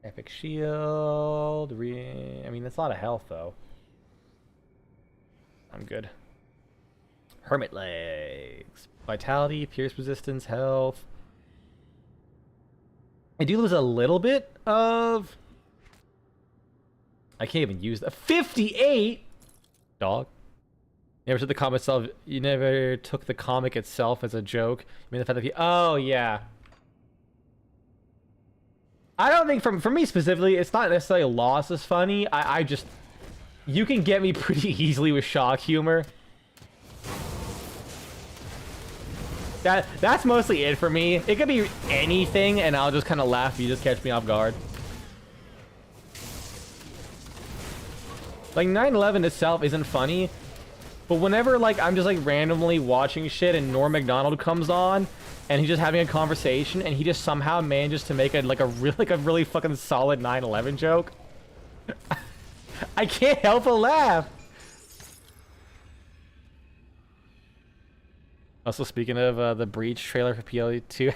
Epic Shield. I mean, that's a lot of health, though. I'm good. Hermit Legs. Vitality, Pierce Resistance, Health. I do lose a little bit of... I can't even use that. 58? Dog. You never took the comic itself. You never took the comic itself as a joke. I mean, the fact that he... Oh, yeah. I don't think, for me specifically, it's not necessarily Loss is funny. I just... You can get me pretty easily with shock humor. That's mostly it for me. It could be anything, and I'll just kind of laugh if you just catch me off guard. Like, 9/11 itself isn't funny, but whenever, like, I'm just, like, randomly watching shit and Norm Macdonald comes on, and he's just having a conversation, and he just somehow manages to make a really fucking solid 9/11 joke, I can't help but laugh. Also, speaking of the Breach trailer for PLE 2,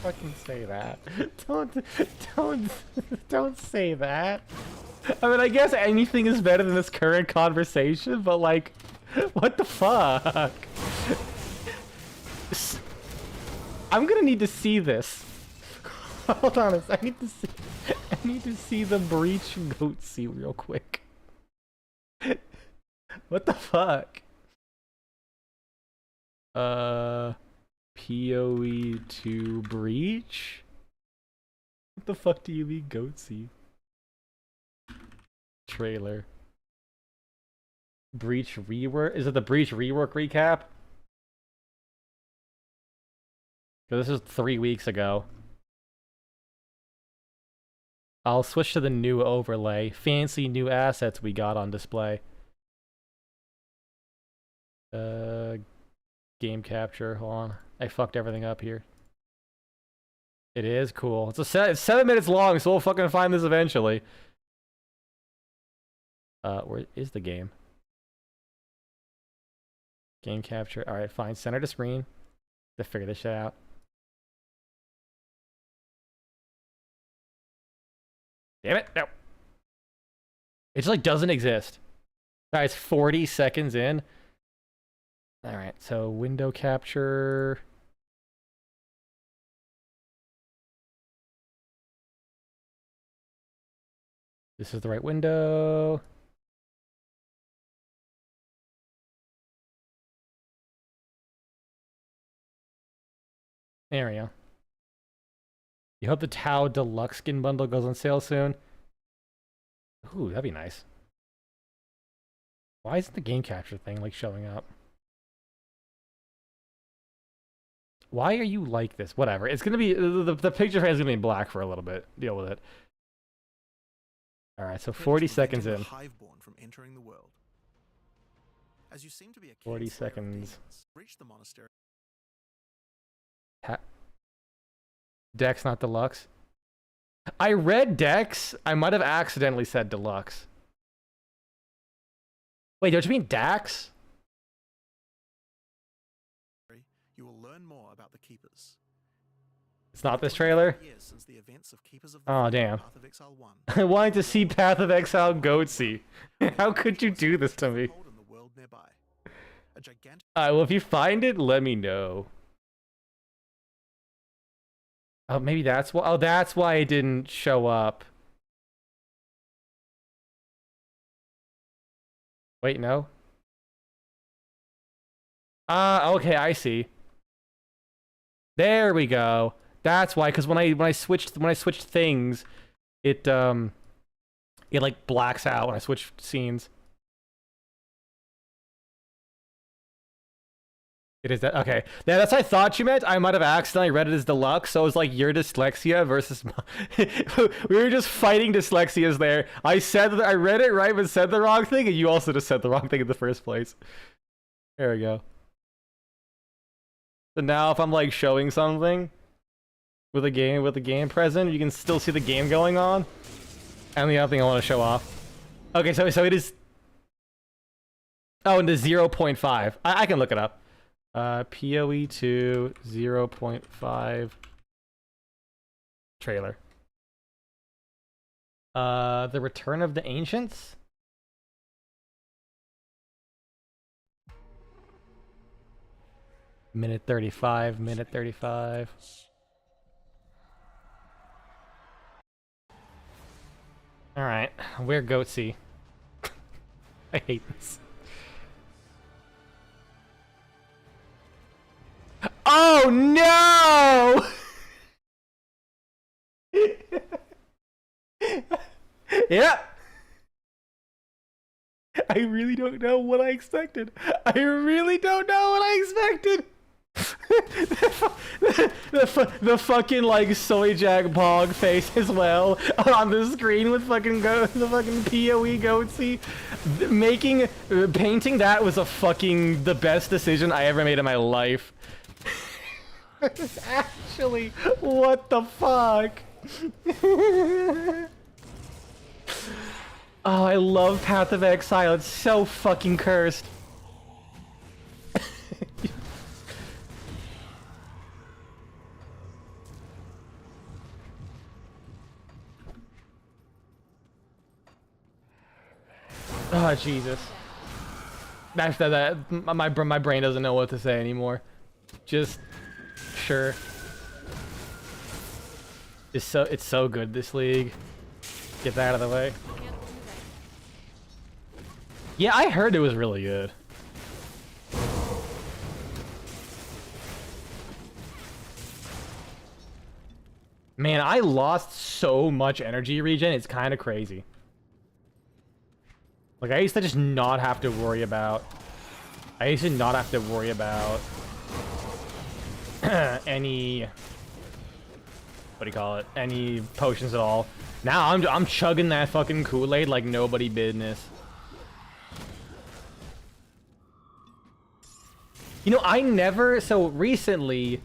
fucking say that. Don't say that. I mean, I guess anything is better than this current conversation, but like, what the fuck? I'm gonna need to see this. Hold on a second. I need to see the Breach goat see real quick. What the fuck? PoE 2 Breach? What the fuck do you mean goatsy? Trailer. Breach rework? Is it the Breach rework recap? This is 3 weeks ago. I'll switch to the new overlay. Fancy new assets we got on display. Game capture. Hold on. I fucked everything up here. It is cool. It's 7 minutes long, so we'll fucking find this eventually. Where is the game? Game capture. Alright, fine. Center to screen. To figure this shit out. Damn it. No. It just like doesn't exist. All right, it's 40 seconds in. All right, so window capture. This is the right window. There we go. You hope the Tau Deluxe skin bundle goes on sale soon. Ooh, that'd be nice. Why isn't the game capture thing like showing up? Why are you like this? Whatever. It's gonna be the picture frame is gonna be black for a little bit. Deal with it. All right, so 40 seconds in. From entering the world. As you seem to be a 40 slayer of seconds. demons, reach the monastery. Dex, not deluxe. I read Dex. I might have accidentally said deluxe. Wait, don't you mean Dax? You will learn more about the keepers. It's not this trailer? Years since the events of Keepers of the Oh, Faith damn. Path of Exile 1. I wanted to see Path of Exile Goatsy. How could you do this to me? In the world nearby. A gigantic Well, if you find it, let me know. Oh, maybe that's why. Oh, that's why it didn't show up. Wait, no. Okay, I see. There we go. That's why, because when I switched things, it like blacks out when I switch scenes. It is that okay? Yeah, that's what I thought you meant. I might have accidentally read it as deluxe, so it was like your dyslexia versus we were just fighting dyslexias there. I said that I read it right, but said the wrong thing, and you also just said the wrong thing in the first place. There we go. So now, if I'm like showing something with a game present, you can still see the game going on. And the other thing I want to show off. Okay, so it is. Oh, and the 0.5. I can look it up. PoE 2 0.5 trailer. The Return of the Ancients. Minute 35. Minute 35. All right, we're Goatsy. I hate this. Oh no! Yeah. I really don't know what I expected. I really don't know what I expected. the fucking like soy jack pog face as well on the screen with fucking the fucking PoE Goatsy. Painting that was the best decision I ever made in my life. Actually, what the fuck? Oh, I love Path of Exile. It's so fucking cursed. Oh, Jesus. My brain doesn't know what to say anymore. Just sure. It's so good, this league. Get that out of the way. Yeah, I heard it was really good. Man, I lost so much energy regen, it's kind of crazy. Like, I used to just not have to worry about... any... What do you call it? Any potions at all. Now I'm chugging that fucking Kool-Aid like nobody business. You know, so recently,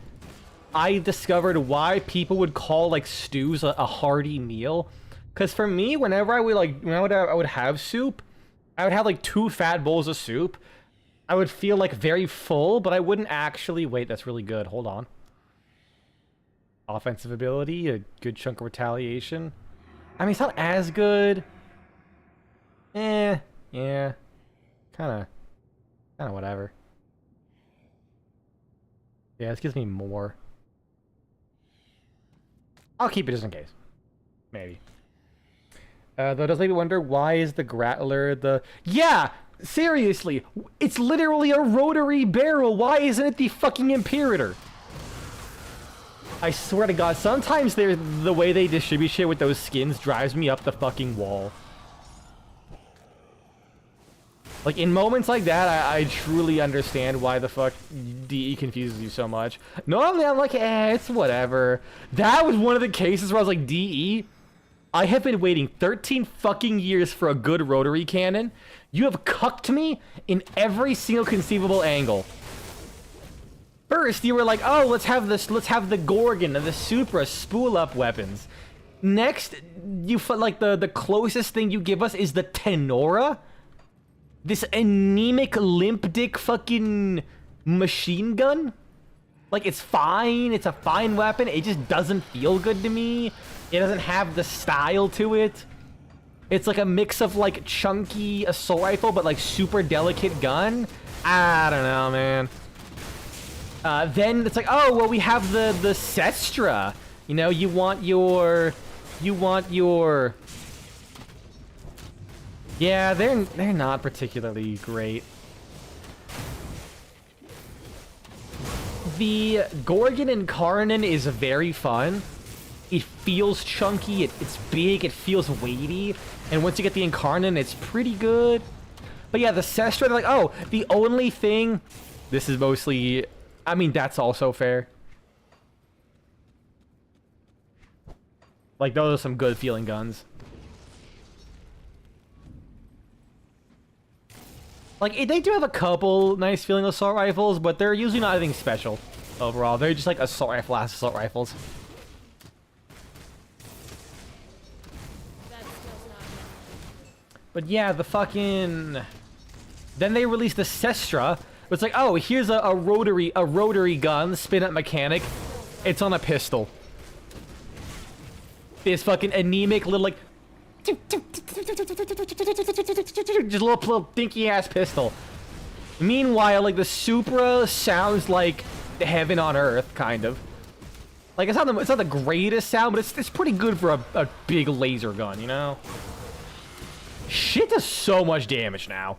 I discovered why people would call, like, stews a hearty meal. Because for me, whenever I would have soup, I would have, like, 2 fat bowls of soup. I would feel, like, very full, but I wouldn't actually... Wait, that's really good. Hold on. Offensive ability, a good chunk of retaliation. I mean, it's not as good. Yeah, kind of whatever. Yeah, this gives me more. I'll keep it just in case. Maybe. Though does maybe wonder why is the Grattler the... Yeah! Seriously! It's literally a rotary barrel! Why isn't it the fucking Imperator? I swear to God, sometimes the way they distribute shit with those skins drives me up the fucking wall. Like, in moments like that, I truly understand why the fuck DE confuses you so much. Normally, I'm like, it's whatever. That was one of the cases where I was like, DE, I have been waiting 13 fucking years for a good rotary cannon. You have cucked me in every single conceivable angle. First, you were like, oh, let's have the Gorgon and the Supra spool up weapons. Next, you felt like the closest thing you give us is the Tenora. This anemic limp dick fucking machine gun? Like, it's fine. It's a fine weapon. It just doesn't feel good to me. It doesn't have the style to it. It's like a mix of, like, chunky assault rifle, but, like, super delicate gun. I don't know, man. Then it's like, oh, well, we have the Sestra. You know, you want your... Yeah, they're not particularly great. The Gorgon Incarnon is very fun. It feels chunky, it's big, it feels weighty, and once you get the Incarnon, it's pretty good. But yeah, the Sestra, they're like, oh, the only thing... This is mostly... I mean, that's also fair. Like, those are some good feeling guns. Like, they do have a couple nice feeling assault rifles, but they're usually not anything special overall. They're just like assault rifles. But yeah, the fucking... Then they released the Sestra. It's like, oh, here's a rotary gun, spin-up mechanic. It's on a pistol. This fucking anemic little, like... Just a little dinky ass pistol. Meanwhile, like, the Supra sounds like heaven on earth, kind of. Like, it's not the greatest sound, but it's pretty good for a big laser gun, you know? Shit does so much damage now.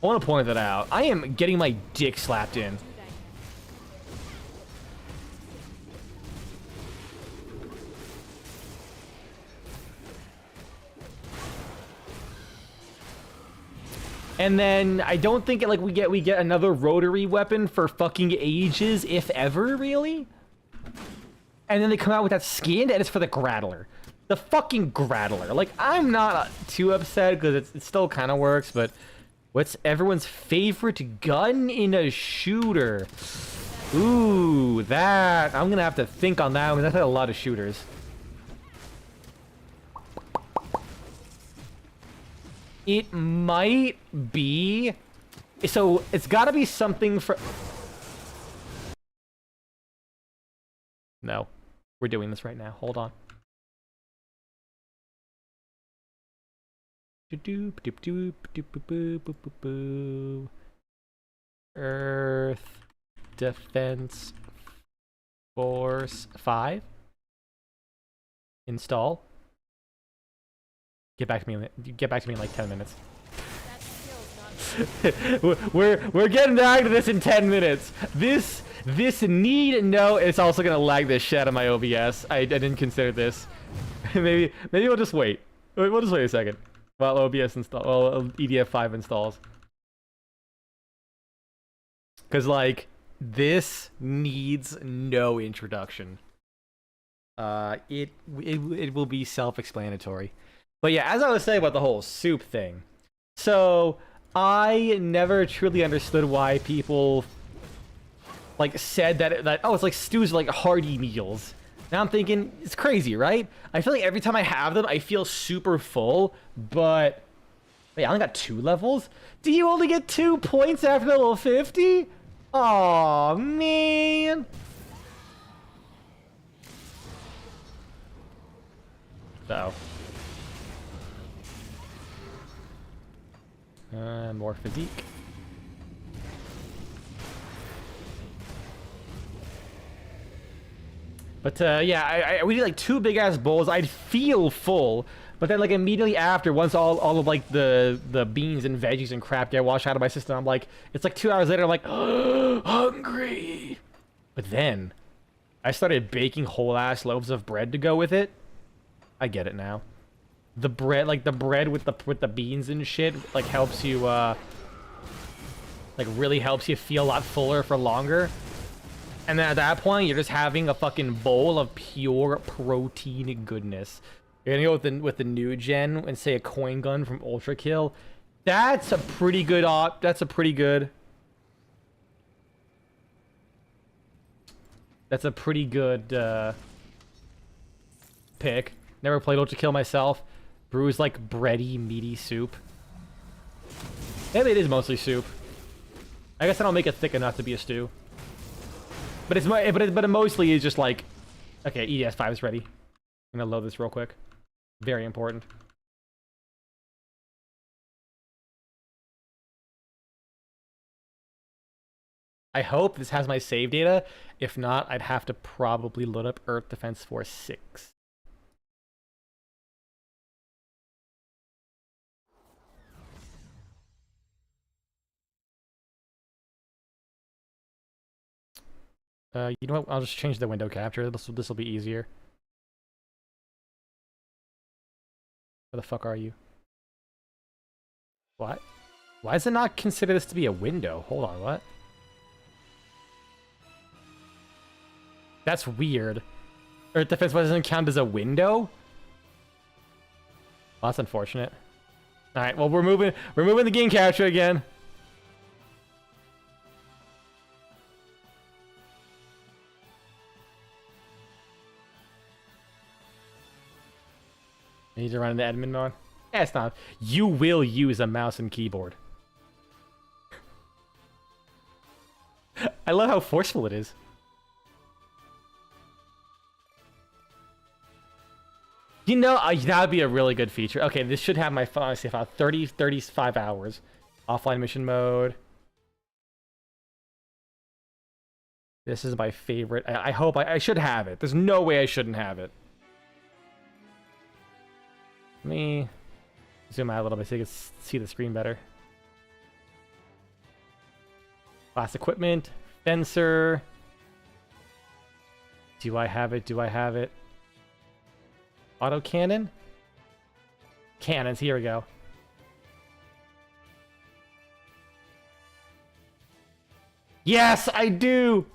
I want to point that out. I am getting my dick slapped in. And then I don't think like we get another rotary weapon for fucking ages, if ever, really. And then they come out with that skin, and it's for the Grattler. The fucking Grattler. Like, I'm not too upset because it still kind of works, but what's everyone's favorite gun in a shooter? Ooh, that I'm gonna have to think on that because I've had a lot of shooters. It might be... So, it's gotta be something for... No. We're doing this right now. Hold on. Earth Defense Force 5. Install. Get back to me in like 10 minutes. we're getting back to this in 10 minutes. This need no. It's also gonna lag the shit out of my OBS. I didn't consider this. maybe we'll just wait. We'll just wait a second while OBS EDF5 installs. Cause like this needs no introduction. It will be self-explanatory. But yeah, as I was saying about the whole soup thing, so I never truly understood why people like said that oh, it's like stews are like hearty meals. Now I'm thinking it's crazy, right? I feel like every time I have them, I feel super full. But wait, I only got 2 levels. Do you only get 2 points after level 50? Aw, man. So. More physique. But yeah, we did like 2 big ass bowls. I'd feel full, but then like immediately after, once all of like the beans and veggies and crap get washed out of my system, I'm like, it's like 2 hours later, I'm like, hungry. But then I started baking whole ass loaves of bread to go with it. I get it now. The bread, like the bread with the beans and shit, like helps you like really helps you feel a lot fuller for longer. And then at that point, you're just having a fucking bowl of pure protein goodness. You're gonna go with the new gen and say a coin gun from Ultra Kill. That's a pretty good That's a pretty good pick. Never played Ultra Kill myself. Brews like bready, meaty soup. Maybe it is mostly soup. I guess I don't make it thick enough to be a stew. But it mostly is just like, okay, EDS5 is ready. I'm gonna load this real quick. Very important. I hope this has my save data. If not, I'd have to probably load up Earth Defense Force 6. You know what? I'll just change the window capture. This will be easier. Where the fuck are you? What? Why does it not consider this to be a window? Hold on, what? That's weird. Earth Defense doesn't count as a window? Well, that's unfortunate. Alright, well we're moving the game capture again. I need to run into admin mode. Yeah, it's not. You will use a mouse and keyboard. I love how forceful it is. You know, that would be a really good feature. Okay, this should have my phone. I see about 35 hours. Offline mission mode. This is my favorite. I hope I should have it. There's no way I shouldn't have it. Let me zoom out a little bit so you can see the screen better. Class equipment, fencer. Do I have it? Do I have it? Auto cannon? Cannons, here we go. Yes, I do!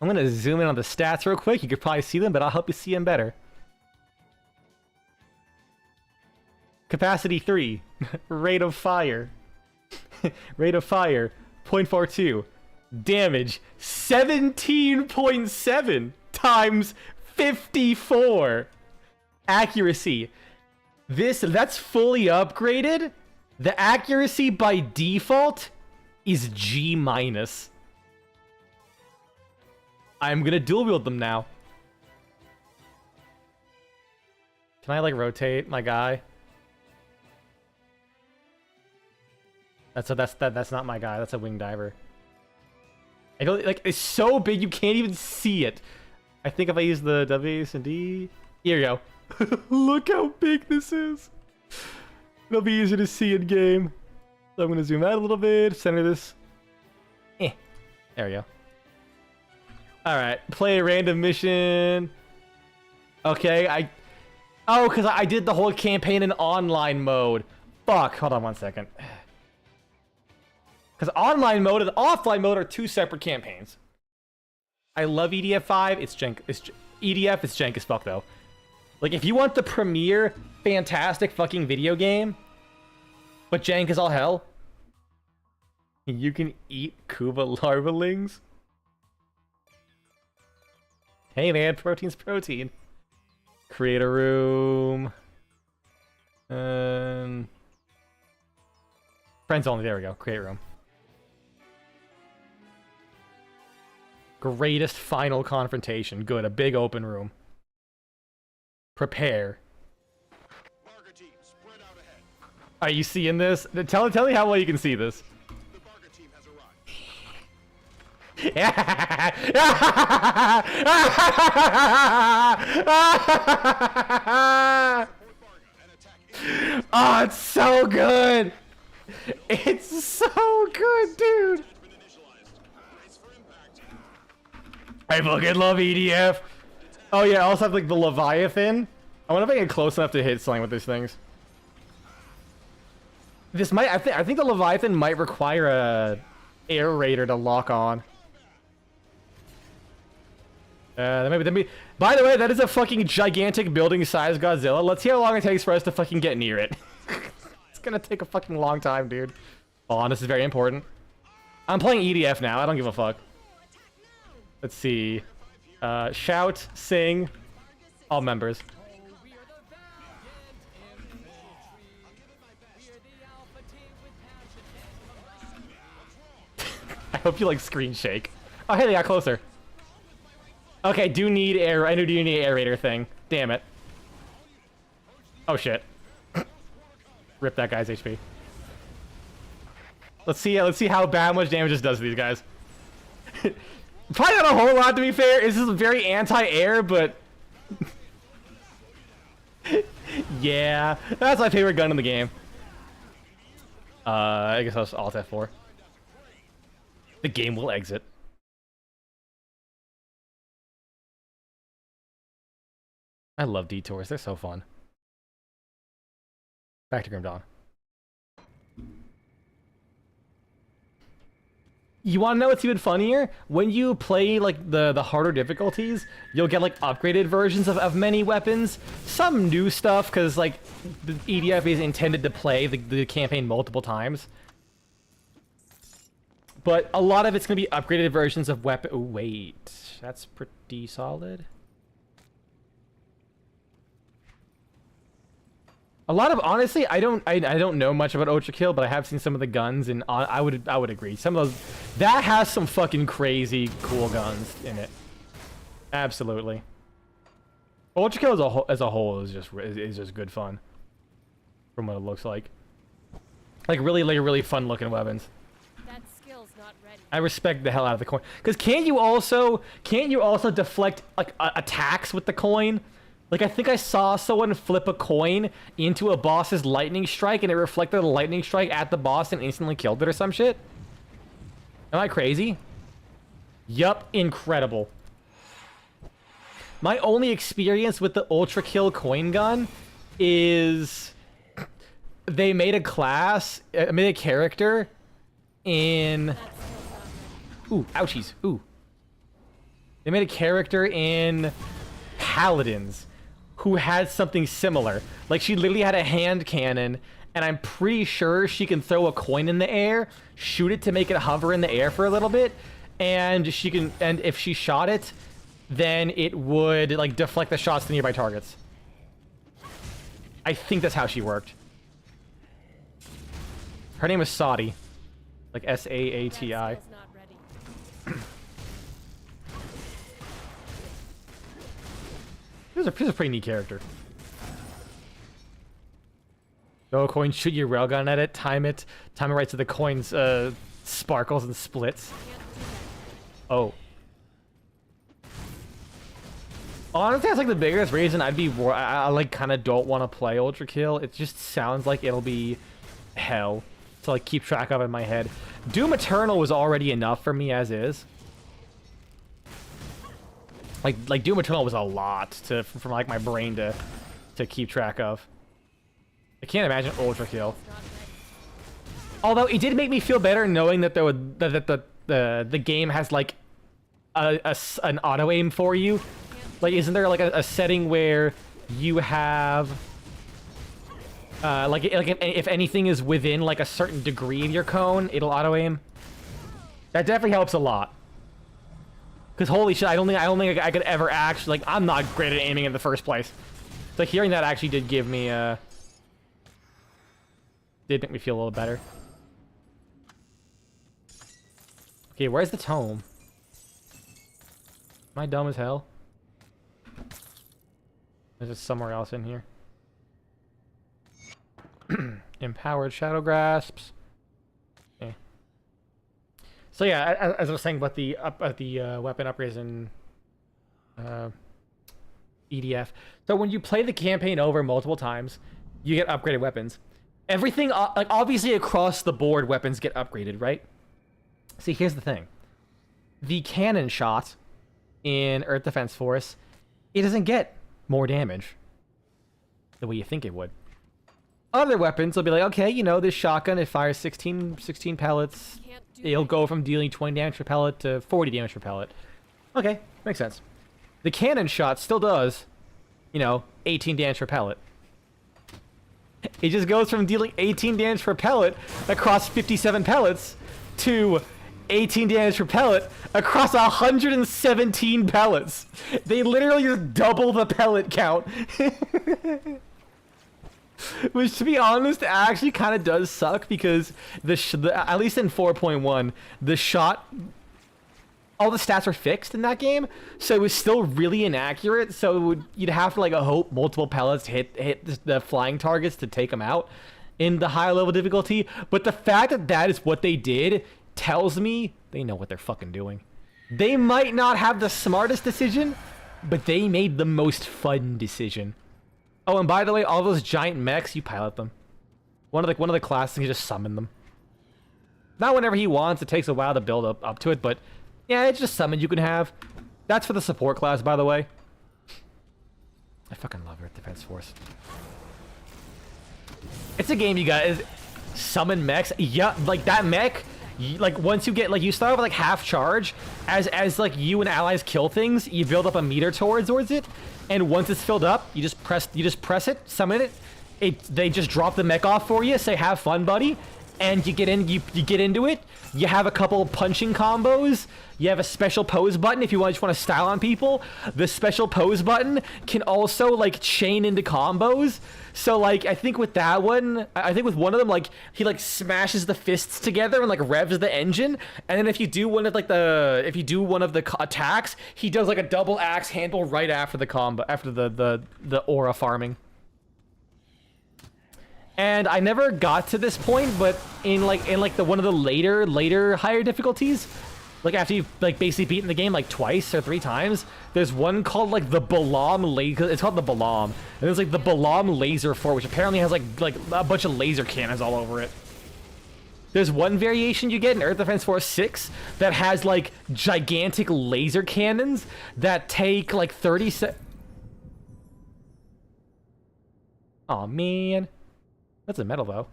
I'm gonna zoom in on the stats real quick. You could probably see them, but I'll help you see them better. Capacity 3. Rate of fire. Rate of fire. 0.42. Damage. 17.7 times 54. Accuracy. That's fully upgraded. The accuracy by default is G-. I'm gonna dual wield them now. Can I like rotate my guy? That's not my guy. That's a wing diver. I don't like. It's so big you can't even see it. I think if I use the W and D, here we go. Look how big this is. It'll be easier to see in game. So I'm gonna zoom out a little bit. Center this. There we go. All right. Play a random mission. Okay. Because I did the whole campaign in online mode. Fuck. Hold on one second. Because online mode and offline mode are 2 separate campaigns. I love EDF5. EDF is jank as fuck, though. Like, if you want the premier, fantastic fucking video game, but jank is all hell, you can eat Kuba larvalings. Hey, man, protein's protein. Create a room. Friends only. There we go. Create room. Greatest final confrontation. Good. A big open room. Prepare. Marker team, spread out ahead. Are you seeing this? Tell me how well you can see this. The Barker team has arrived. Oh, it's so good. It's so good, dude. I fucking love EDF. Oh yeah, I also have like the Leviathan. I wonder if I get close enough to hit something with these things. This might, I think the Leviathan might require a air raider to lock on. By the way, that is a fucking gigantic building-sized Godzilla. Let's see how long it takes for us to fucking get near it. It's gonna take a fucking long time, dude. Hold on, this is very important. I'm playing EDF now. I don't give a fuck. Let's see. Shout, sing, all members. I hope you like screen shake. Oh, hey, they got closer. Okay, do need air. I do need air raider thing. Damn it. Oh shit. Rip that guy's HP. Let's see how bad much damage this does to these guys. Probably not a whole lot, to be fair. This is very anti-air, but yeah, that's my favorite gun in the game. I guess I was Alt F4. The game will exit. I love detours. They're so fun. Back to Grim Dawn. You want to know what's even funnier? When you play like the harder difficulties, you'll get like upgraded versions of many weapons. Some new stuff, because like the EDF is intended to play the campaign multiple times. But a lot of it's going to be upgraded versions of weapon. Oh, wait. That's pretty solid. A lot of, honestly, I don't know much about Ultra Kill, but I have seen some of the guns, and I would agree. Some of those, that has some fucking crazy cool guns in it. Absolutely. Ultra Kill as a whole is just good fun, from what it looks like. Like really fun looking weapons. That skill's not ready. I respect the hell out of the coin, because can't you also deflect like attacks with the coin? Like, I think I saw someone flip a coin into a boss's lightning strike, and it reflected a lightning strike at the boss and instantly killed it or some shit. Am I crazy? Yup, incredible. My only experience with the Ultra Kill coin gun is they made a class, made a character in... Ooh, ouchies, ooh. They made a character in Paladins who had something similar. Like, she literally had a hand cannon, and I'm pretty sure she can throw a coin in the air, shoot it to make it hover in the air for a little bit, and if she shot it, then it would like deflect the shots to nearby targets. I think that's how she worked. Her name is Saati. Like S-A-A-T-I. She's a pretty neat character. Throw a coin, shoot your railgun at it, time it right so the coins sparkles and splits. Oh. Honestly, that's like the biggest reason I like kind of don't want to play Ultra Kill. It just sounds like it'll be hell to like keep track of in my head. Doom Eternal was already enough for me as is. Like Doom Eternal was a lot for like my brain to keep track of. I can't imagine Ultra Kill. Although it did make me feel better knowing that the game has like an auto aim for you. Like, isn't there like a setting where you have like if anything is within like a certain degree of your cone, it'll auto aim? That definitely helps a lot. Because holy shit, I don't think I could ever actually, like, I'm not great at aiming in the first place. So hearing that actually did give me did make me feel a little better. Okay, where's the tome? Am I dumb as hell? There's just somewhere else in here. Empowered shadow grasps. Okay. So yeah, as I was saying about the weapon upgrades in EDF. So when you play the campaign over multiple times, you get upgraded weapons. Everything, like obviously across the board, weapons get upgraded, right? See, here's the thing. The cannon shot in Earth Defense Force, it doesn't get more damage the way you think it would. Other weapons will be like, okay, you know, this shotgun, it fires 16 pellets. It'll go from dealing 20 damage per pellet to 40 damage per pellet. Okay, makes sense. The cannon shot still does, you know, 18 damage per pellet. It just goes from dealing 18 damage per pellet across 57 pellets to 18 damage per pellet across 117 pellets. They literally just double the pellet count. Which, to be honest, actually kind of does suck because at least in 4.1, the shot, all the stats were fixed in that game, so it was still really inaccurate. So you'd have to like hope multiple pellets hit the flying targets to take them out in the higher level difficulty. But the fact that that is what they did tells me they know what they're fucking doing. They might not have the smartest decision, but they made the most fun decision. Oh, and by the way, all those giant mechs, you pilot them. One of the classes, you just summon them. Not whenever he wants. It takes a while to build up to it, but yeah, it's just summon you can have. That's for the support class, by the way. I fucking love Earth Defense Force. It's a game you guys summon mechs. Yeah, like that mech. Like once you get like you start with like half charge, as like you and allies kill things, you build up a meter towards it, and once it's filled up, you just press it, summon it. They just drop the mech off for you, say have fun, buddy, and you get into it. You have a couple punching combos. You have a special pose button if you just want to style on people. The special pose button can also like chain into combos. So like I think with that one, I think with one of them, like he like smashes the fists together and like revs the engine. And then if you do one of the attacks, he does like a double axe handle right after the combo, after the aura farming. And I never got to this point, but in one of the later higher difficulties, like after you've like basically beaten the game like twice or 3 times, there's one called like the Balam laser. It's called the Balam, and there's like the Balam laser fort, which apparently has like a bunch of laser cannons all over it. There's one variation you get in Earth Defense Force 6 that has like gigantic laser cannons that take like 30 seconds. Oh man. That's a metal, though.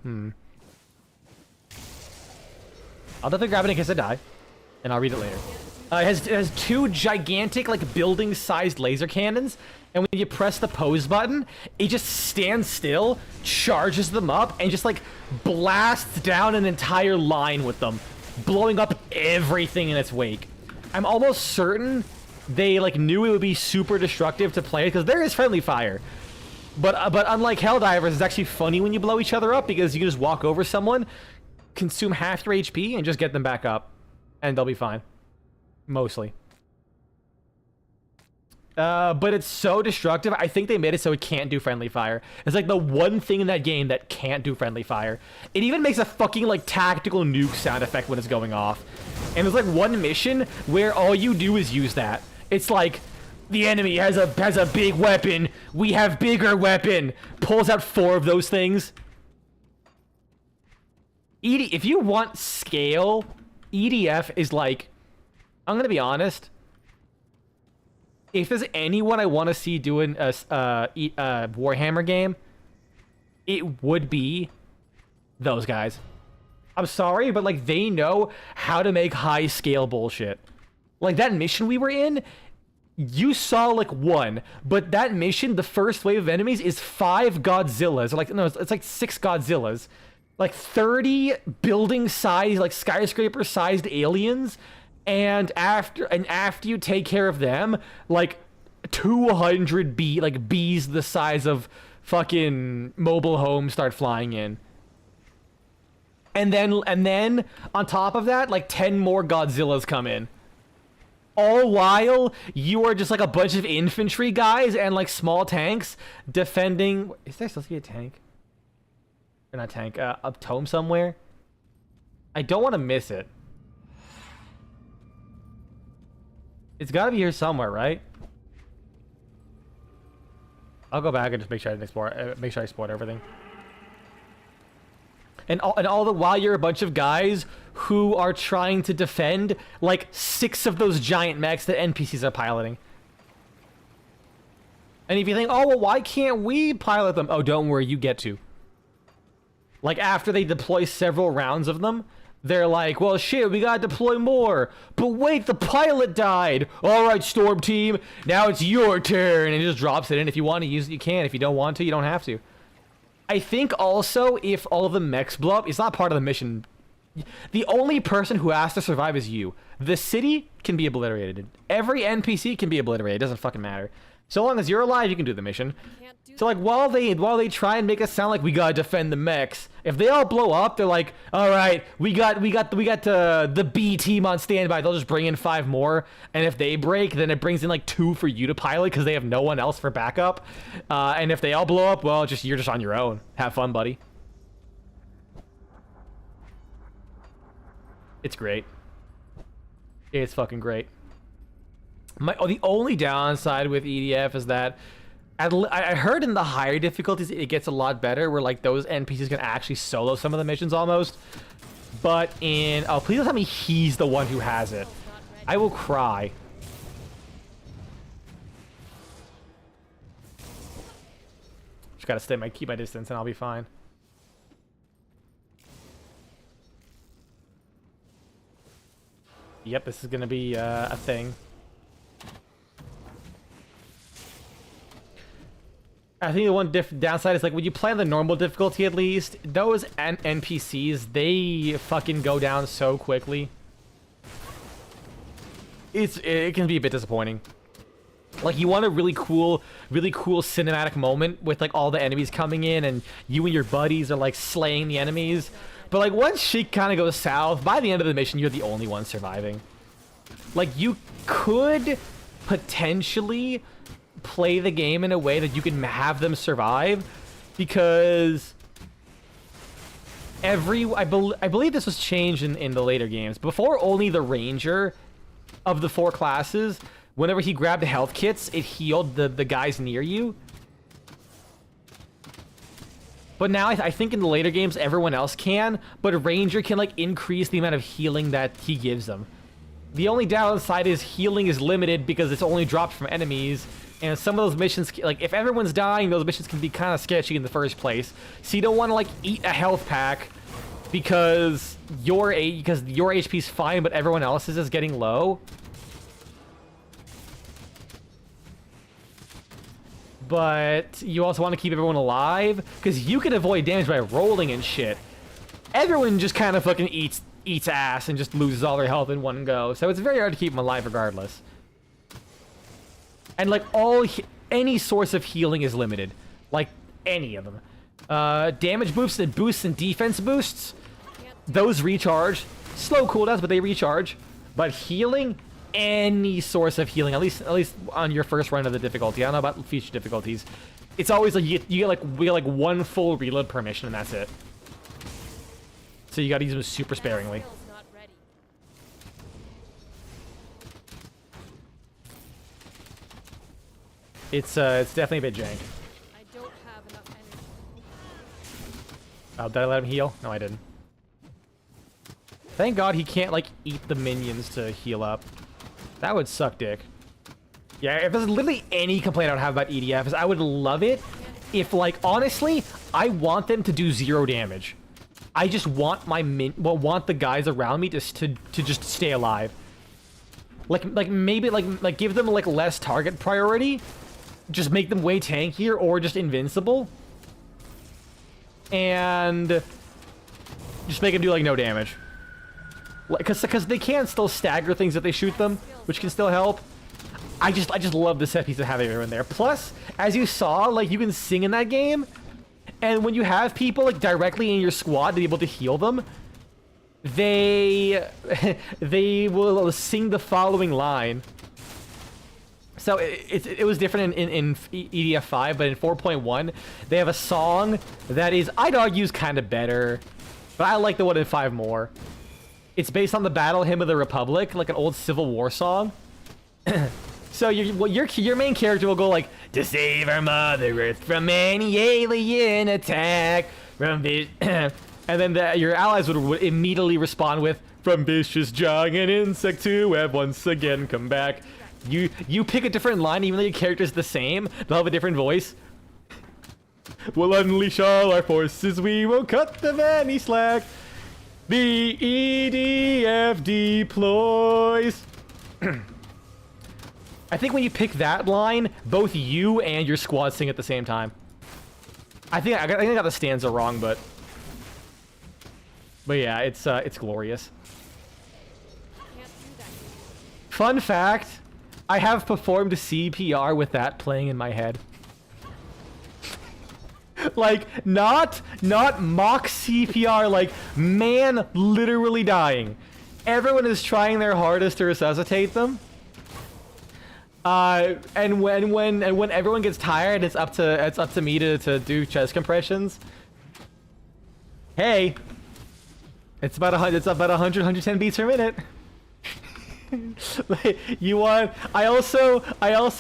I'll definitely grab it in case I die, and I'll read it later. It has 2 gigantic, like, building-sized laser cannons, and when you press the pose button, it just stands still, charges them up, and just, like, blasts down an entire line with them, blowing up everything in its wake. I'm almost certain they, like, knew it would be super destructive to play, because there is friendly fire. But unlike Helldivers, it's actually funny when you blow each other up because you can just walk over someone, consume half your HP, and just get them back up. And they'll be fine. Mostly. But it's so destructive, I think they made it so it can't do friendly fire. It's like the one thing in that game that can't do friendly fire. It even makes a fucking like tactical nuke sound effect when it's going off. And there's like one mission where all you do is use that. It's like, the enemy has a big weapon. We have bigger weapon. Pulls out 4 of those things. If you want scale, EDF is like, I'm gonna be honest. If there's anyone I want to see doing a Warhammer game, it would be those guys. I'm sorry, but like they know how to make high scale bullshit. Like that mission we were in. You saw like 1, but that mission, the first wave of enemies is 5 Godzillas. Or like no, it's like 6 Godzillas, like 30 building size, like skyscraper sized aliens, and after you take care of them, like 200 bees the size of fucking mobile homes start flying in. And then on top of that, like 10 more Godzillas come in. All while you are just like a bunch of infantry guys and like small tanks defending. Is there supposed to be a tank? Or not tank, a tome somewhere. I don't want to miss it. It's got to be here somewhere, right? I'll go back and just make sure I didn't explore. Make sure I explored everything. And all the while you're a bunch of guys who are trying to defend like 6 of those giant mechs that NPCs are piloting. And if you think, oh well, why can't we pilot them? Oh, don't worry, you get to. Like after they deploy several rounds of them, they're like, well shit, we gotta deploy more. But wait, the pilot died. All right, Storm Team, now it's your turn. And it just drops it in. If you want to use it, you can. If you don't want to, you don't have to. I think also if all of the mechs blow up, it's not part of the mission. The only person who has to survive is you. The city can be obliterated. Every NPC can be obliterated. It doesn't fucking matter. So long as you're alive, you can do the mission. So like while they try and make us sound like we gotta defend the mechs, if they all blow up, they're like, all right, we got the B team on standby. They'll just bring in 5 more, and if they break, then it brings in like 2 for you to pilot because they have no one else for backup. And if they all blow up, well, you're just on your own. Have fun, buddy. It's great. It's fucking great. The only downside with EDF is that I heard in the higher difficulties it gets a lot better, where like those NPCs can actually solo some of the missions almost. But in please don't tell me he's the one who has it. I will cry. Just gotta keep my distance and I'll be fine. Yep, this is gonna be a thing. I think the one downside is like when you play on the normal difficulty, at least those NPCs, they fucking go down so quickly. It can be a bit disappointing. Like you want a really cool cinematic moment with like all the enemies coming in and you and your buddies are like slaying the enemies. But like once shit kind of goes south, by the end of the mission, you're the only one surviving. Like you could potentially play the game in a way that you can have them survive, because I believe this was changed in the later games. Before, only the ranger of the 4 classes, whenever he grabbed health kits, it healed the guys near you. But now I think in the later games everyone else can, but a ranger can like increase the amount of healing that he gives them. The only downside is healing is limited because it's only dropped from enemies. And some of those missions, like if everyone's dying, those missions can be kind of sketchy in the first place. So you don't want to like eat a health pack because your HP's fine, but everyone else's is getting low. But you also want to keep everyone alive because you can avoid damage by rolling and shit. Everyone just kind of fucking eats ass and just loses all their health in one go. So it's very hard to keep them alive regardless. And like any source of healing is limited, like any of them. Damage boosts and defense boosts, those recharge. Slow cooldowns, but they recharge. But healing, any source of healing, at least on your first run of the difficulty. I don't know about future difficulties. It's always like you get like 1 full reload per mission, and that's it. So you gotta use them super sparingly. It's definitely a bit jank. I don't have enough energy. Oh, did I let him heal? No, I didn't. Thank God he can't like eat the minions to heal up. That would suck dick. Yeah, if there's literally any complaint I would have about EDF is I would love it if like honestly I want them to do 0 damage. I just want want the guys around me to just stay alive. Like maybe like give them like less target priority. Just make them way tankier or just invincible. And just make them do like no damage. Because they can still stagger things if they shoot them, which can still help. I just love the set piece of having everyone there. Plus, as you saw, like you can sing in that game. And when you have people like directly in your squad to be able to heal them, they will sing the following line. So it was different in EDF 5, but in 4.1, they have a song that is, I'd argue, is kind of better, but I like the one in 5 more. It's based on the Battle Hymn of the Republic, like an old Civil War song. So your main character will go like, to save our Mother Earth from any alien attack, from and then your allies would immediately respond with, from vicious giant insect to have once again come back. You pick a different line, even though your character's the same. They'll have a different voice. We'll unleash all our forces. We will cut them any slack. The EDF deploys. I think when you pick that line, both you and your squad sing at the same time. I think I got the stanza wrong, but yeah, it's glorious. Fun fact. I have performed CPR with that playing in my head. Like, not mock CPR, like, man literally dying. Everyone is trying their hardest to resuscitate them. And when everyone gets tired, it's up to me to do chest compressions. Hey, it's about 110 beats per minute. You want? I also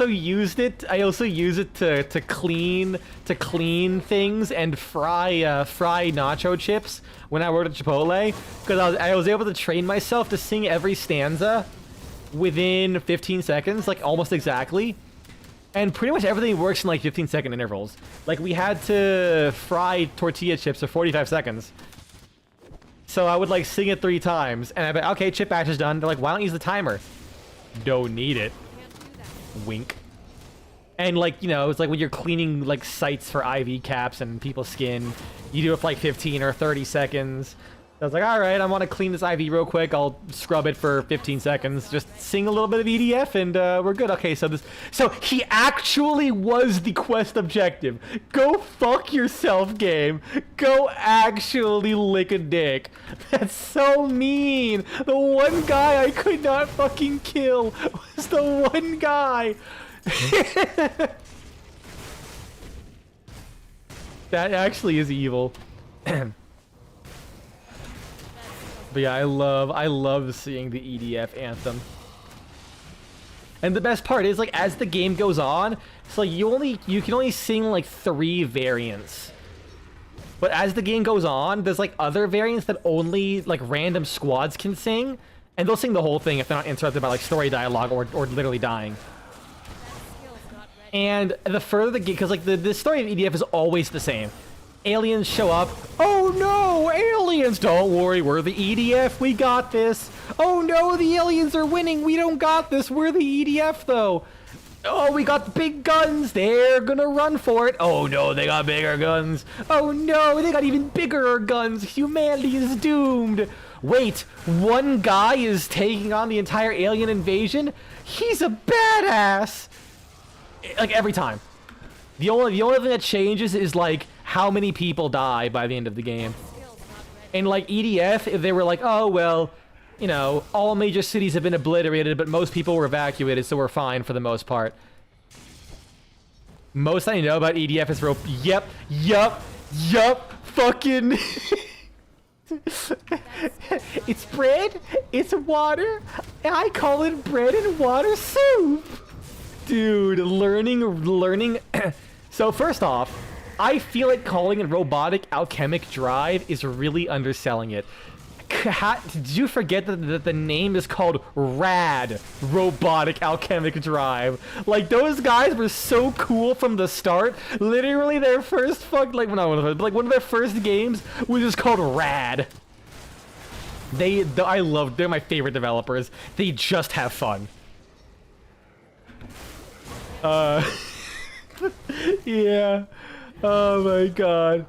used it to clean things and fry nacho chips when I worked at Chipotle, because I was able to train myself to sing every stanza within 15 seconds, like almost exactly. And pretty much everything works in like 15-second intervals. Like, we had to fry tortilla chips for 45 seconds. So I would like sing it 3 times, and I'd be like, okay, chip batch is done. They're like, why don't you use the timer? Don't need it. Wink. And like, you know, it's like when you're cleaning like sites for IV caps and people's skin, you do it for like 15 or 30 seconds. I was like, all right, I want to clean this IV real quick. I'll scrub it for 15 seconds. Just sing a little bit of EDF and we're good. Okay, so he actually was the quest objective. Go fuck yourself, game. Go actually lick a dick. That's so mean. The one guy I could not fucking kill was the one guy. That actually is evil. But yeah, I love seeing the EDF anthem. And the best part is, like, as the game goes on, it's like you can only sing like 3 variants. But as the game goes on, there's like other variants that only like random squads can sing, and they'll sing the whole thing if they're not interrupted by like story dialogue or literally dying. And the further the game, because like the story of EDF is always the same. Aliens show up. Oh no, aliens! Don't worry, we're the EDF. We got this. Oh no, the aliens are winning. We don't got this. We're the EDF though. Oh, we got big guns. They're gonna run for it. Oh no, they got bigger guns. Oh no, they got even bigger guns. Humanity is doomed. Wait, one guy is taking on the entire alien invasion? He's a badass. Like every time. The only thing that changes is like how many people die by the end of the game. And like EDF, if they were like, oh well, you know, all major cities have been obliterated, but most people were evacuated, so we're fine for the most part. Most I know about EDF is rope. Yup, fucking. It's bread, it's water, and I call it bread and water soup. Dude, learning. So first off, I feel like calling it robotic alchemic drive is really underselling it. Did you forget that the name is called Rad Robotic Alchemic Drive? Like, those guys were so cool from the start. Literally, their first one of their first games was just called Rad. They're my favorite developers. They just have fun. Yeah. Oh my god.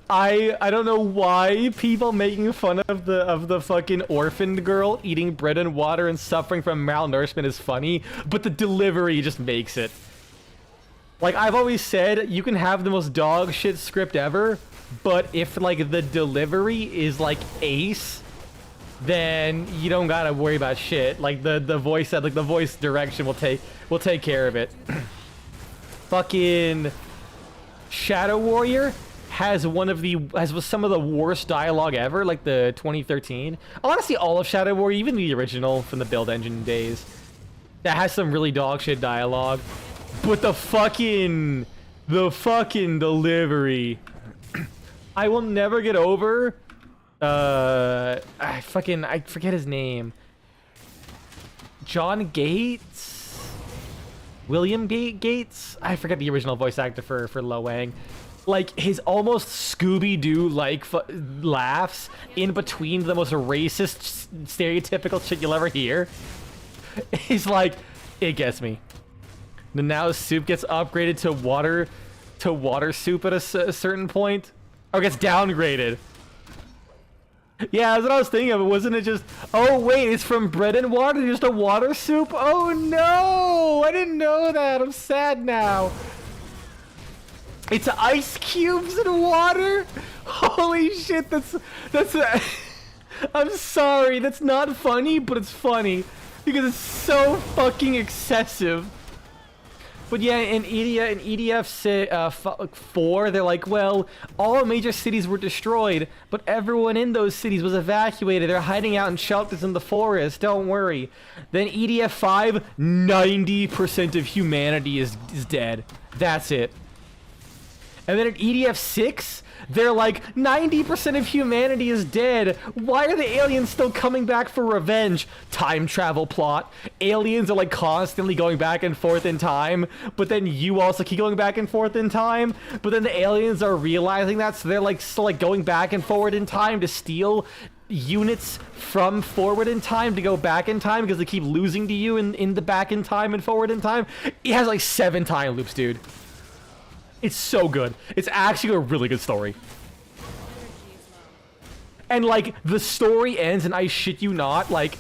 I don't know why people making fun of the fucking orphaned girl eating bread and water and suffering from malnourishment is funny, but the delivery just makes it. Like, I've always said, you can have the most dog shit script ever, but if like the delivery is like ace, then you don't gotta worry about shit. Like the voice direction will take care of it. Fucking Shadow Warrior has some of the worst dialogue ever, like the 2013. Honestly, all of Shadow Warrior, even the original from the build engine days, that has some really dog shit dialogue. But the fucking delivery, I will never get over. I forget his name. John Gates? William Gates? I forget the original voice actor for Lo Wang. Like, his almost Scooby-Doo-like laughs in between the most racist, stereotypical shit you'll ever hear. He's like, it gets me. And now soup gets upgraded to water soup at a certain point. Or gets downgraded. Yeah, that's what I was thinking of. Wasn't it just, oh wait, it's from bread and water to just a water soup? Oh no! I didn't know that. I'm sad now. It's ice cubes and water? Holy shit, that's I'm sorry, that's not funny, but it's funny. Because it's so fucking excessive. But yeah, in EDF 4, they're like, well, all major cities were destroyed, but everyone in those cities was evacuated. They're hiding out in shelters in the forest. Don't worry. Then EDF 5, 90% of humanity is dead. That's it. And then at EDF 6, they're like, 90% of humanity is dead. Why are the aliens still coming back for revenge? Time travel plot. Aliens are like constantly going back and forth in time, but then you also keep going back and forth in time. But then the aliens are realizing that, so they're like still like going back and forward in time to steal units from forward in time to go back in time because they keep losing to you in the back in time and forward in time. It has like 7 time loops, dude. It's so good. It's actually a really good story. And like the story ends, and I shit you not, like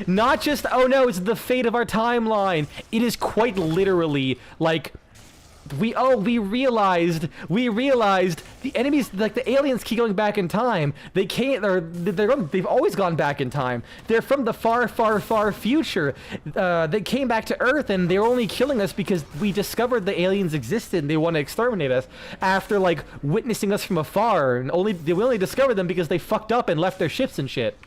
not just, oh no, it's the fate of our timeline. It is quite literally like we realized the enemies, like the aliens, keep going back in time. They can't. They've always gone back in time. They're from the far, far, far future. They came back to Earth, and they're only killing us because we discovered the aliens existed. And they want to exterminate us after like witnessing us from afar. And we only discovered them because they fucked up and left their ships and shit.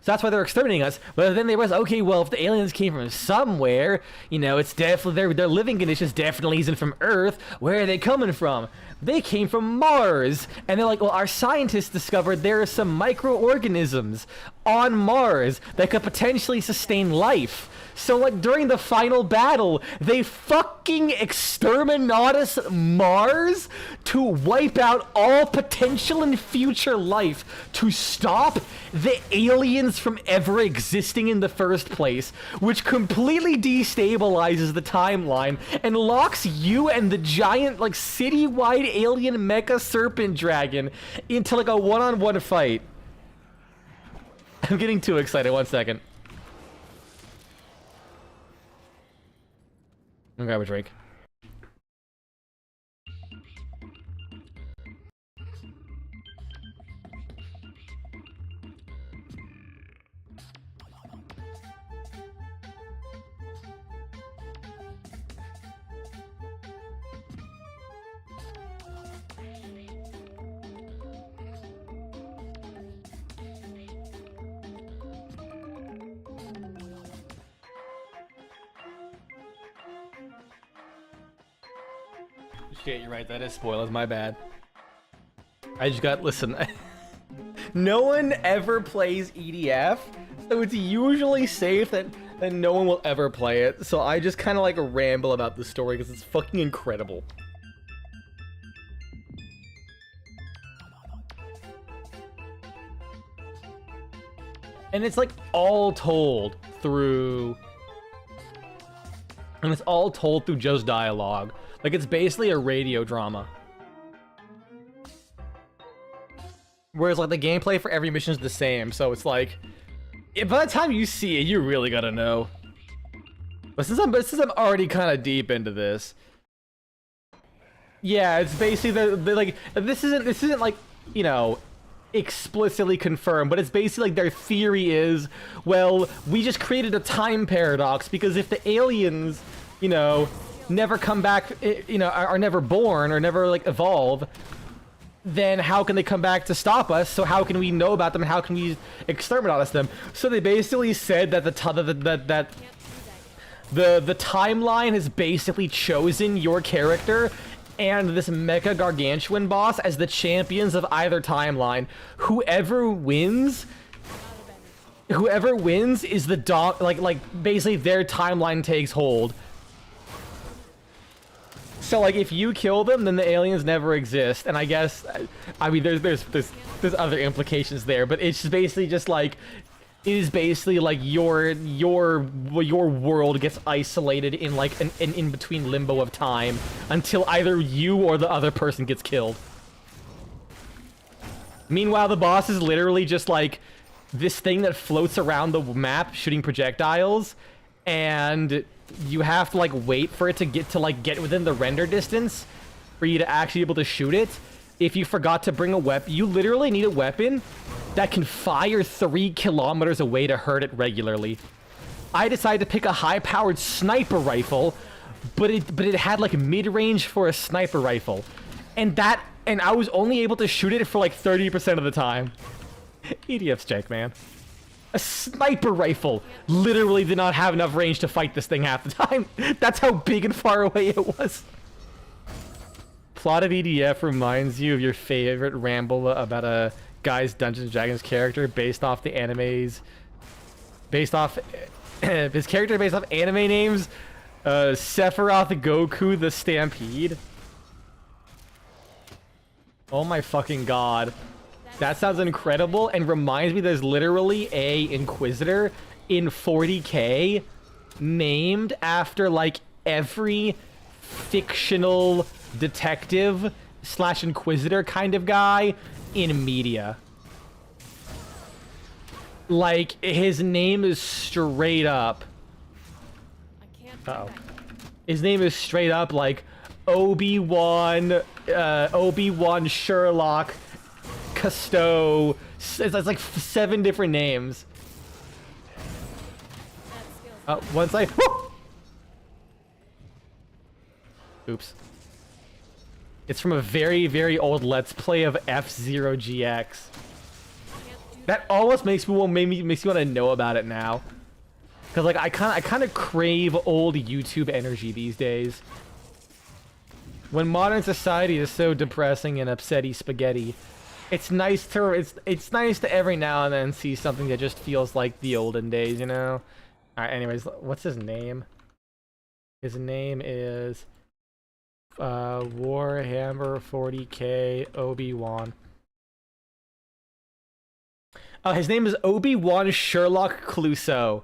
So that's why they're exterminating us. But then they realize, okay, well, if the aliens came from somewhere, you know, it's definitely their living conditions definitely isn't from Earth. Where are they coming from? They came from Mars. And they're like, well, our scientists discovered there are some microorganisms on Mars that could potentially sustain life. So, like, during the final battle, they fucking exterminatus Mars to wipe out all potential and future life to stop the aliens from ever existing in the first place, which completely destabilizes the timeline and locks you and the giant, like, city-wide alien mecha serpent dragon into, like, a one-on-one fight. I'm getting too excited. 1 second. I'm gonna grab a drink. Shit, you're right, that is spoilers, my bad. I just got, listen, no one ever plays EDF, so it's usually safe that no one will ever play it, so I just kind of like ramble about the story because it's fucking incredible. And it's like all told through, just dialogue. Like, it's basically a radio drama. Whereas, like, the gameplay for every mission is the same, so it's like, by the time you see it, you really gotta know. But since I'm already kind of deep into this, yeah, it's basically like this isn't like, you know, explicitly confirmed, but it's basically like their theory is, well, we just created a time paradox because if the aliens, you know, never come back, you know, are never born or never like evolve, then how can they come back to stop us? So how can we know about them and how can we exterminate them? So they basically said that the timeline has basically chosen your character and this mecha gargantuan boss as the champions of either timeline. Whoever wins is the like basically their timeline takes hold. So like if you kill them, then the aliens never exist. And I guess, I mean, there's other implications there, but it's just basically just like, it is basically like your world gets isolated in like an in-between limbo of time until either you or the other person gets killed. Meanwhile, the boss is literally just like this thing that floats around the map shooting projectiles, and you have to like wait for it to get within the render distance for you to actually be able to shoot it. If you forgot to bring a weapon, you literally need a weapon that can fire 3 kilometers away to hurt it regularly. I decided to pick a high-powered sniper rifle, but it had like mid-range for a sniper rifle, and I was only able to shoot it for like 30% of the time. EDF's jank, man. A sniper rifle literally did not have enough range to fight this thing half the time. That's how big and far away it was. Plot of EDF reminds you of your favorite ramble about a guy's Dungeons & Dragons character based off the animes. Based off... his character based off anime names. Sephiroth Goku the Stampede. Oh my fucking god. That sounds incredible and reminds me there's literally a Inquisitor in 40k named after like every fictional detective / Inquisitor kind of guy in media. Like, his name is straight up... Uh-oh. His name is straight up like Obi-Wan, Sherlock, Cousteau. It's like 7 different names. Once I... Woo! Oops. It's from a very, very old Let's Play of F-Zero GX. That almost makes me want to know about it now. Cause like I kind of crave old YouTube energy these days. When modern society is so depressing and upsetty spaghetti, it's nice to every now and then see something that just feels like the olden days, you know? Alright, anyways, what's his name? His name is Warhammer 40k Obi-Wan. Oh, his name is Obi-Wan Sherlock Clouseau.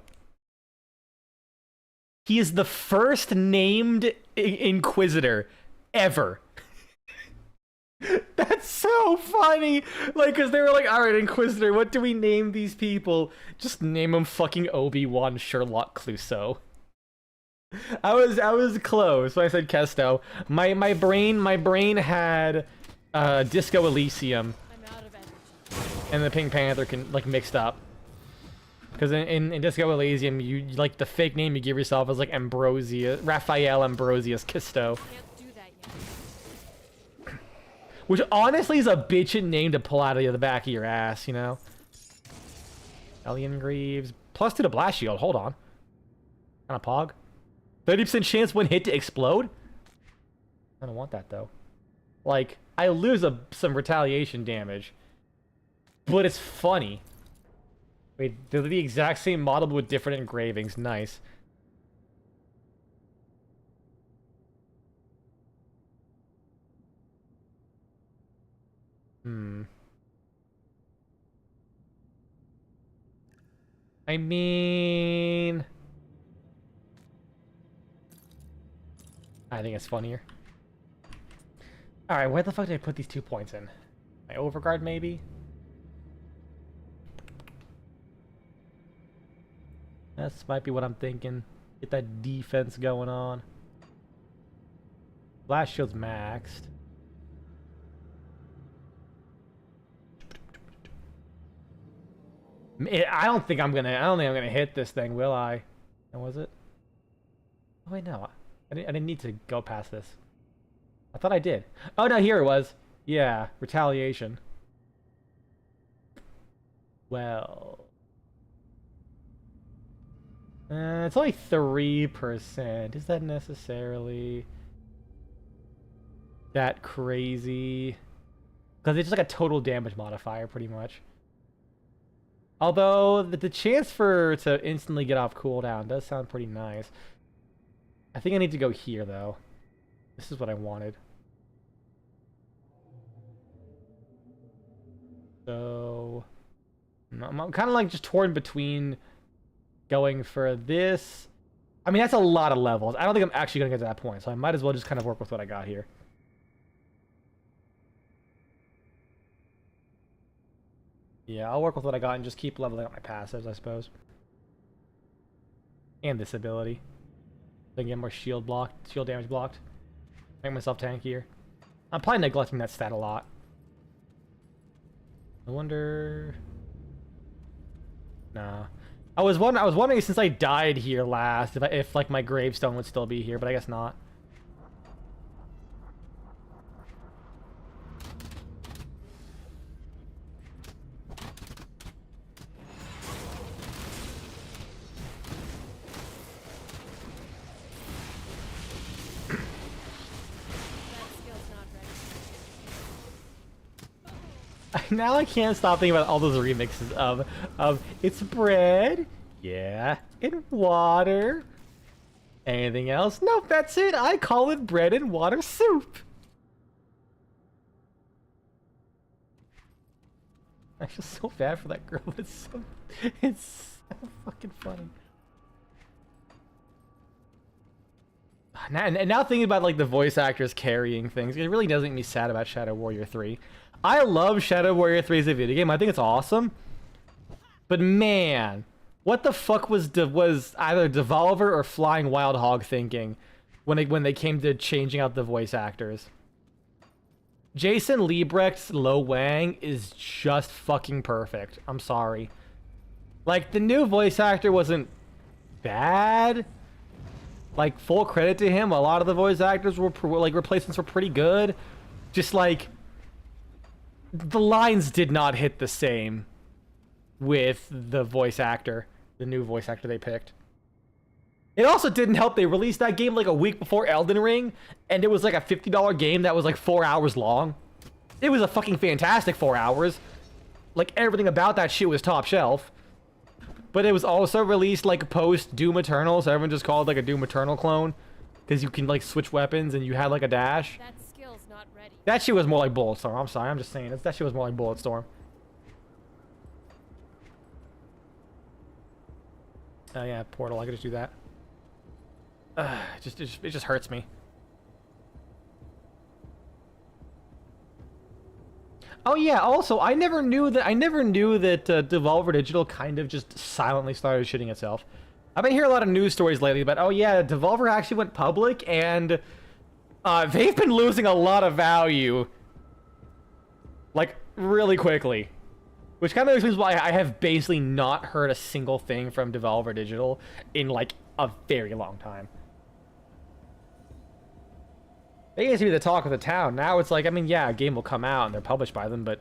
He is the first named Inquisitor ever. That's so funny. Like, cause they were like, all right, Inquisitor, what do we name these people? Just name him fucking Obi-Wan Sherlock Clouseau. I was close when I said Kesto. My brain had Disco Elysium and the Pink Panther mixed up. Because in Disco Elysium, you like the fake name you give yourself is like Raphael Ambrosius Kisto. Which honestly is a bitchin' name to pull out of the back of your ass, you know? Alien Greaves. +2 to Blast Shield, hold on. Kinda pog. 30% chance when hit to explode? I don't want that though. Like, I lose some retaliation damage. But it's funny. Wait, they're the exact same model with different engravings. Nice. I mean... I think it's funnier. Alright, where the fuck did I put these 2 points in? My overguard, maybe? This might be what I'm thinking. Get that defense going on. Blast shield's maxed. I don't think I'm gonna hit this thing, will I? And was it? Oh wait, no. I didn't need to go past this. I thought I did. Oh no, here it was. Yeah, retaliation. Well, it's only 3%. Is that necessarily that crazy? Because it's just like a total damage modifier, pretty much. Although the chance to instantly get off cooldown does sound pretty nice. I think I need to go here though. This is what I wanted. So I'm kind of like just torn between going for this. I mean, that's a lot of levels. I don't think I'm actually going to get to that point, so I might as well just kind of work with what I got here. Yeah, I'll work with what I got and just keep leveling up my passives, I suppose. And this ability. Then get more shield damage blocked. Make myself tankier. I'm probably neglecting that stat a lot. I wonder... Nah. I was wondering since I died here last if like my gravestone would still be here, but I guess not. Now I can't stop thinking about all those remixes of it's bread, yeah, and water. Anything else? Nope, that's it. I call it bread and water soup. I feel so bad for that girl, but it's so fucking funny. And now thinking about like the voice actors carrying things, it really does make me sad about Shadow Warrior 3. I love Shadow Warrior 3 as a video game. I think it's awesome. But man, what the fuck was either Devolver or Flying Wild Hog thinking when they came to changing out the voice actors? Jason Liebrecht's Lo Wang is just fucking perfect. I'm sorry. Like, the new voice actor wasn't bad. Like, full credit to him. A lot of the voice actors were, like, replacements were pretty good. Just, like... the lines did not hit the same with the voice actor, the new voice actor they picked. It also didn't help they released that game like a week before Elden Ring, and it was like a $50 game that was like 4 hours long. It was a fucking fantastic 4 hours. Like, everything about that shit was top shelf. But it was also released like post Doom Eternal, so everyone just called it like a Doom Eternal clone. Because you can like switch weapons and you had like a dash. That skill's not ready. That shit was more like Bulletstorm. I'm sorry, I'm just saying. That shit was more like Bulletstorm. Oh yeah, Portal. I could just do that. It just hurts me. Oh yeah. Also, I never knew that Devolver Digital kind of just silently started shitting itself. I've been hearing a lot of news stories lately about, oh yeah, Devolver actually went public and they've been losing a lot of value, like, really quickly. Which kind of explains why I have basically not heard a single thing from Devolver Digital in, like, a very long time. They used to be the talk of the town. Now it's like, I mean, yeah, a game will come out and they're published by them, but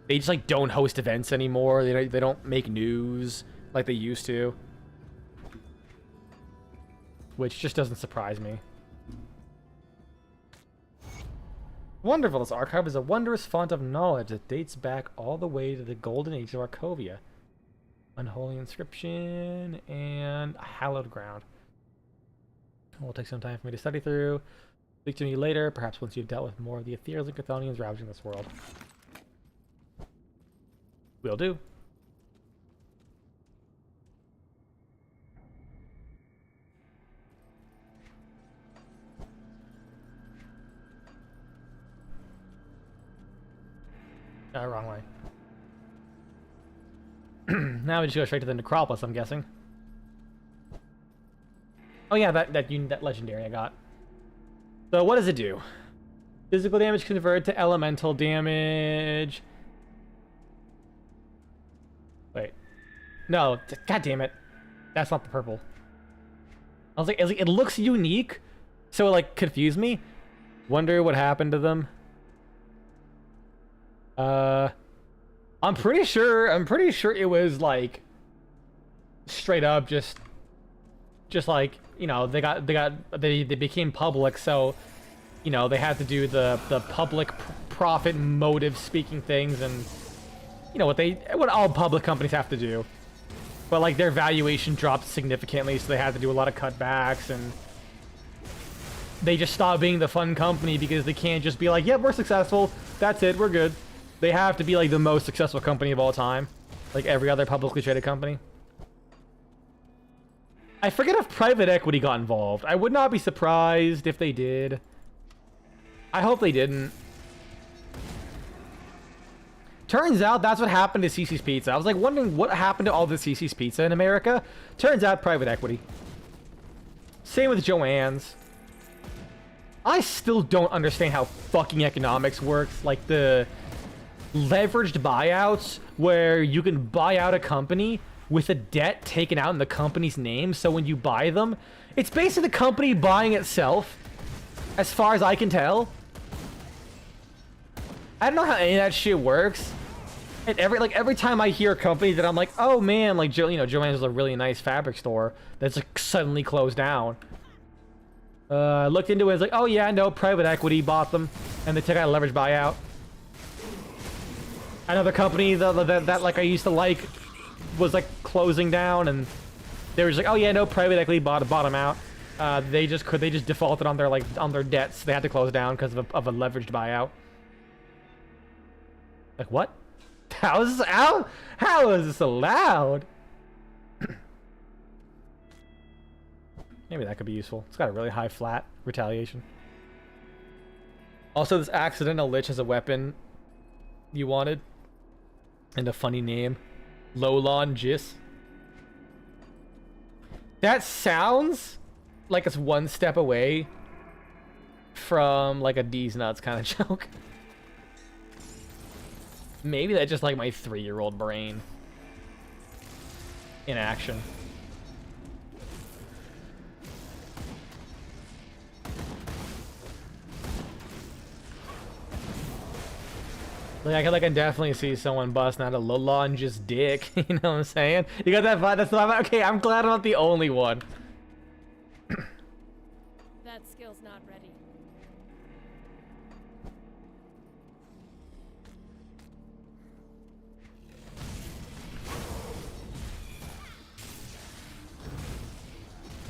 they just, like, don't host events anymore. They don't make news like they used to. Which just doesn't surprise me. Wonderful, this archive is a wondrous font of knowledge that dates back all the way to the golden age of Arcovia. Unholy inscription and hallowed ground. It will take some time for me to study through. Speak to me later, perhaps once you've dealt with more of the ethereals and Chthonians ravaging this world. Will do. Wrong way. Now we just go straight to the necropolis, I'm guessing. Oh yeah, that legendary I got. So what does it do? Physical damage converted to elemental damage. Wait. No, god damn it. That's not the purple. I was like, it looks unique, so it like confused me. Wonder what happened to them. I'm pretty sure it was like straight up just like, you know, they became public, so you know, they had to do the public profit motive speaking things, and you know what all public companies have to do. But like their valuation dropped significantly, so they had to do a lot of cutbacks, and they just stopped being the fun company because they can't just be like, yep, we're successful, that's it, we're good. They have to be like the most successful company of all time, like every other publicly traded company. I forget if private equity got involved. I would not be surprised if they did. I hope they didn't. Turns out that's what happened to CiCi's Pizza. I was like wondering what happened to all the CiCi's Pizza in America. Turns out private equity. Same with Joann's. I still don't understand how fucking economics works. Like the leveraged buyouts where you can buy out a company with a debt taken out in the company's name. So when you buy them, it's basically the company buying itself, as far as I can tell. I don't know how any of that shit works. And every time I hear a company that I'm like, oh man, like Joann's is a really nice fabric store that's like suddenly closed down. I looked into it. It's like, oh yeah, no, private equity bought them, and they took out a leveraged buyout. Another company that like I used to like was like closing down, and they were just like, oh yeah, no, private equity bought them out. They just defaulted on their debts. They had to close down because of a leveraged buyout. Like what? How is this allowed? Maybe that could be useful. It's got a really high flat retaliation. Also, this accidental lich has a weapon you wanted. And a funny name. Lolon Jis. That sounds like it's one step away from like a D's nuts kind of joke. Maybe that's just like my 3-year-old brain in action. Like I can definitely see someone busting out a Lolonge's dick. You know what I'm saying? You got that vibe? That's not okay. I'm glad I'm not the only one. That skill's not ready.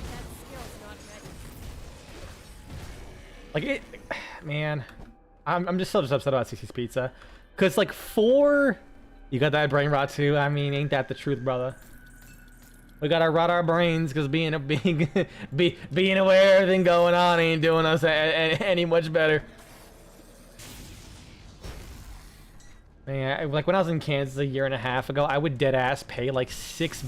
That skill's not ready. Like it, man. I'm just so upset about CiCi's Pizza. Cause like 4, you got that brain rot too. I mean, ain't that the truth, brother? We gotta rot our brains because being aware of everything going on ain't doing us any much better. Man, like when I was in Kansas a year and a half ago, I would dead ass pay like $6,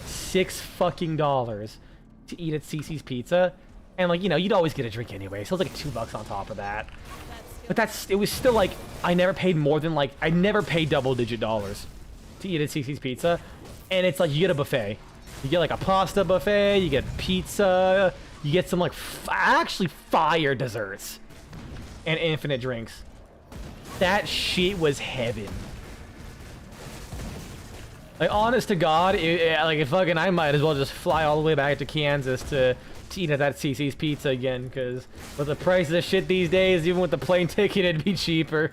$6 fucking dollars to eat at CiCi's Pizza, and like you'd always get a drink anyway, so it was like $2 on top of that. But it was still like, I never paid more than like, I never paid double-digit dollars to eat at CiCi's Pizza. And it's like, you get a buffet. You get like a pasta buffet, you get pizza, you get some like, actually fire desserts. And infinite drinks. That shit was heaven. Like, honest to God, I might as well just fly all the way back to Kansas to eat at that CiCi's Pizza again, because with the price of the shit these days, even with the plane ticket, it'd be cheaper.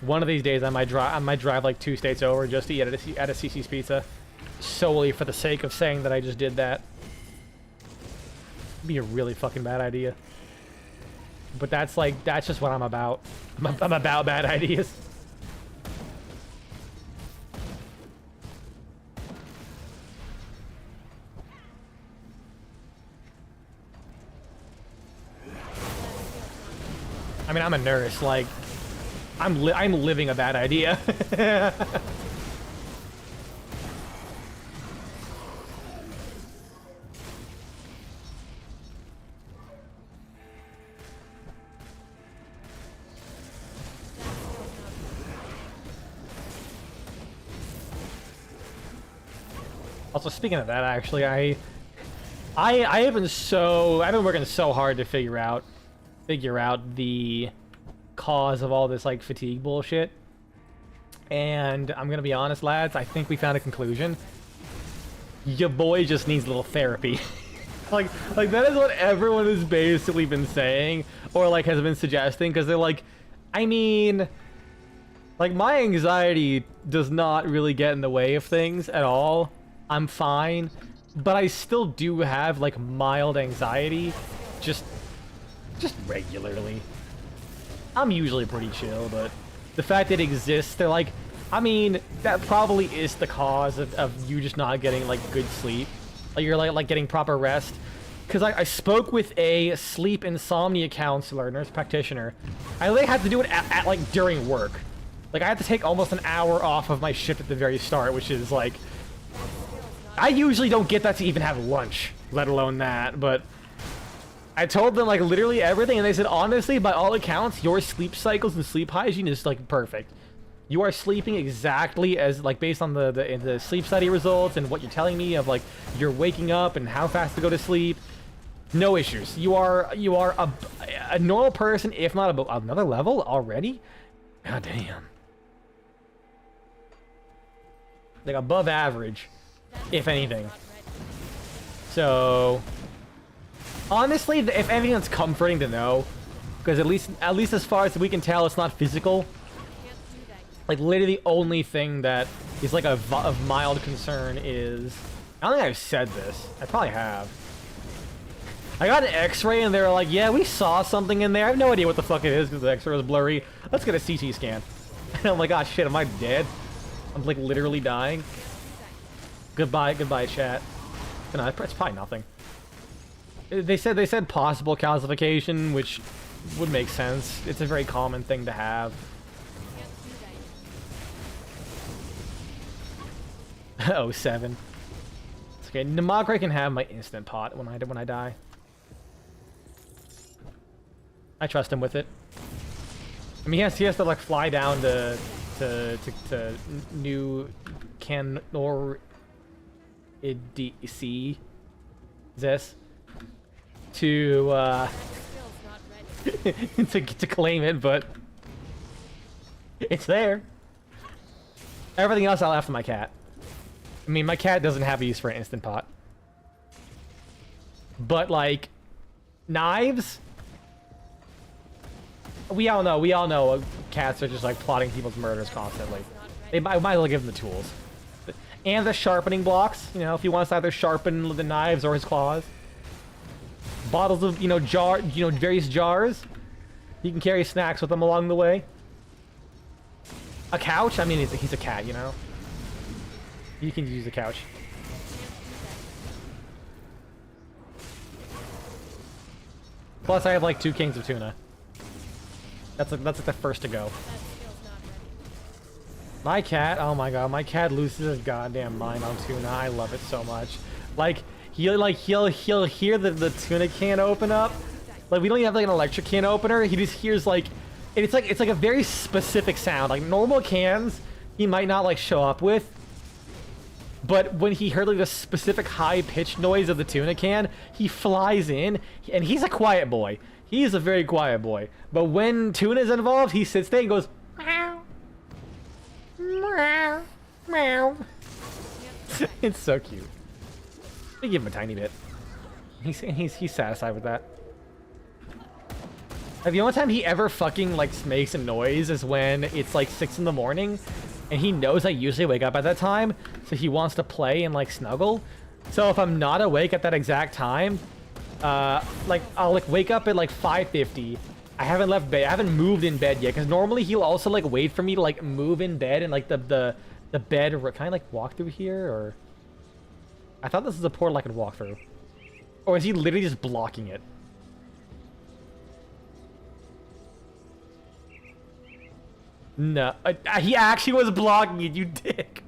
One of these days, I might drive like 2 states over just to eat at a CiCi's Pizza, solely for the sake of saying that I just did that. It'd be a really fucking bad idea. But that's just what I'm about. I'm about bad ideas. I mean, I'm a nurse. Like, I'm living a bad idea. Also, speaking of that, actually, I've been working so hard to figure out the cause of all this like fatigue bullshit. And I'm gonna be honest, lads, I think we found a conclusion. Your boy just needs a little therapy. like that is what everyone has basically been saying, or like has been suggesting, because they're like, I mean, like my anxiety does not really get in the way of things at all. I'm fine, but I still do have like mild anxiety, just regularly. I'm usually pretty chill, but the fact that it exists, they're like, I mean, that probably is the cause of you just not getting like good sleep. Like you're like getting proper rest. Because I spoke with a sleep insomnia counselor, nurse practitioner. I literally had to do it at like during work. Like I had to take almost an hour off of my shift at the very start, which is like, I usually don't get that to even have lunch, let alone that, but I told them like literally everything, and they said, honestly, by all accounts, your sleep cycles and sleep hygiene is like perfect. You are sleeping exactly as like based on the sleep study results and what you're telling me of like you're waking up and how fast to go to sleep. No issues. You are a normal person, if not another level already. God damn. Like above average, if anything. So honestly, if anything, that's comforting to know, because at least as far as we can tell, it's not physical. Like literally the only thing that is like of mild concern is, I don't think I've said this. I probably have. I got an X-ray and they were like, yeah, we saw something in there. I have no idea what the fuck it is because the X-ray was blurry. Let's get a CT scan. And I'm like, oh shit, am I dead? I'm like literally dying. Goodbye, chat. No, it's probably nothing. They said possible calcification, which would make sense. It's a very common thing to have. Oh, 7. It's okay. Namagre can have my instant pot when I die. I trust him with it. I mean, he has to like fly down to New Canor IDC this to to claim it, but it's there. Everything else I'll have for my cat. I mean, my cat doesn't have a use for an instant pot. But like knives, we all know cats are just like plotting people's murders constantly. They might as well give them the tools. And the sharpening blocks, you know, if he wants to either sharpen the knives or his claws. Bottles of, various jars. He can carry snacks with him along the way. A couch? I mean, he's a cat, you know? You can use a couch. Plus, I have like 2 cans of tuna. That's like the first to go. My cat, oh my god, my cat loses his goddamn mind on tuna. I love it so much. Like he'll hear the tuna can open up. Like we don't even have like an electric can opener. He just hears like it's like a very specific sound. Like normal cans, he might not like show up with. But when he heard like the specific high-pitched noise of the tuna can, he flies in, and he's a quiet boy. He is a very quiet boy. But when tuna is involved, he sits there and goes, meow, meow, meow. It's so cute. I give him a tiny bit. He's satisfied with that. Like, the only time he ever fucking like makes a noise is when it's like 6 in the morning. And he knows I usually wake up at that time, so he wants to play and like snuggle. So if I'm not awake at that exact time, like I'll like wake up at like 5:50. I haven't left bed. I haven't moved in bed yet, because normally he'll also like wait for me to like move in bed and like the bed. Can I like walk through here, or? I thought this was a portal I could walk through. Or is he literally just blocking it? No, he actually was blocking it, you dick.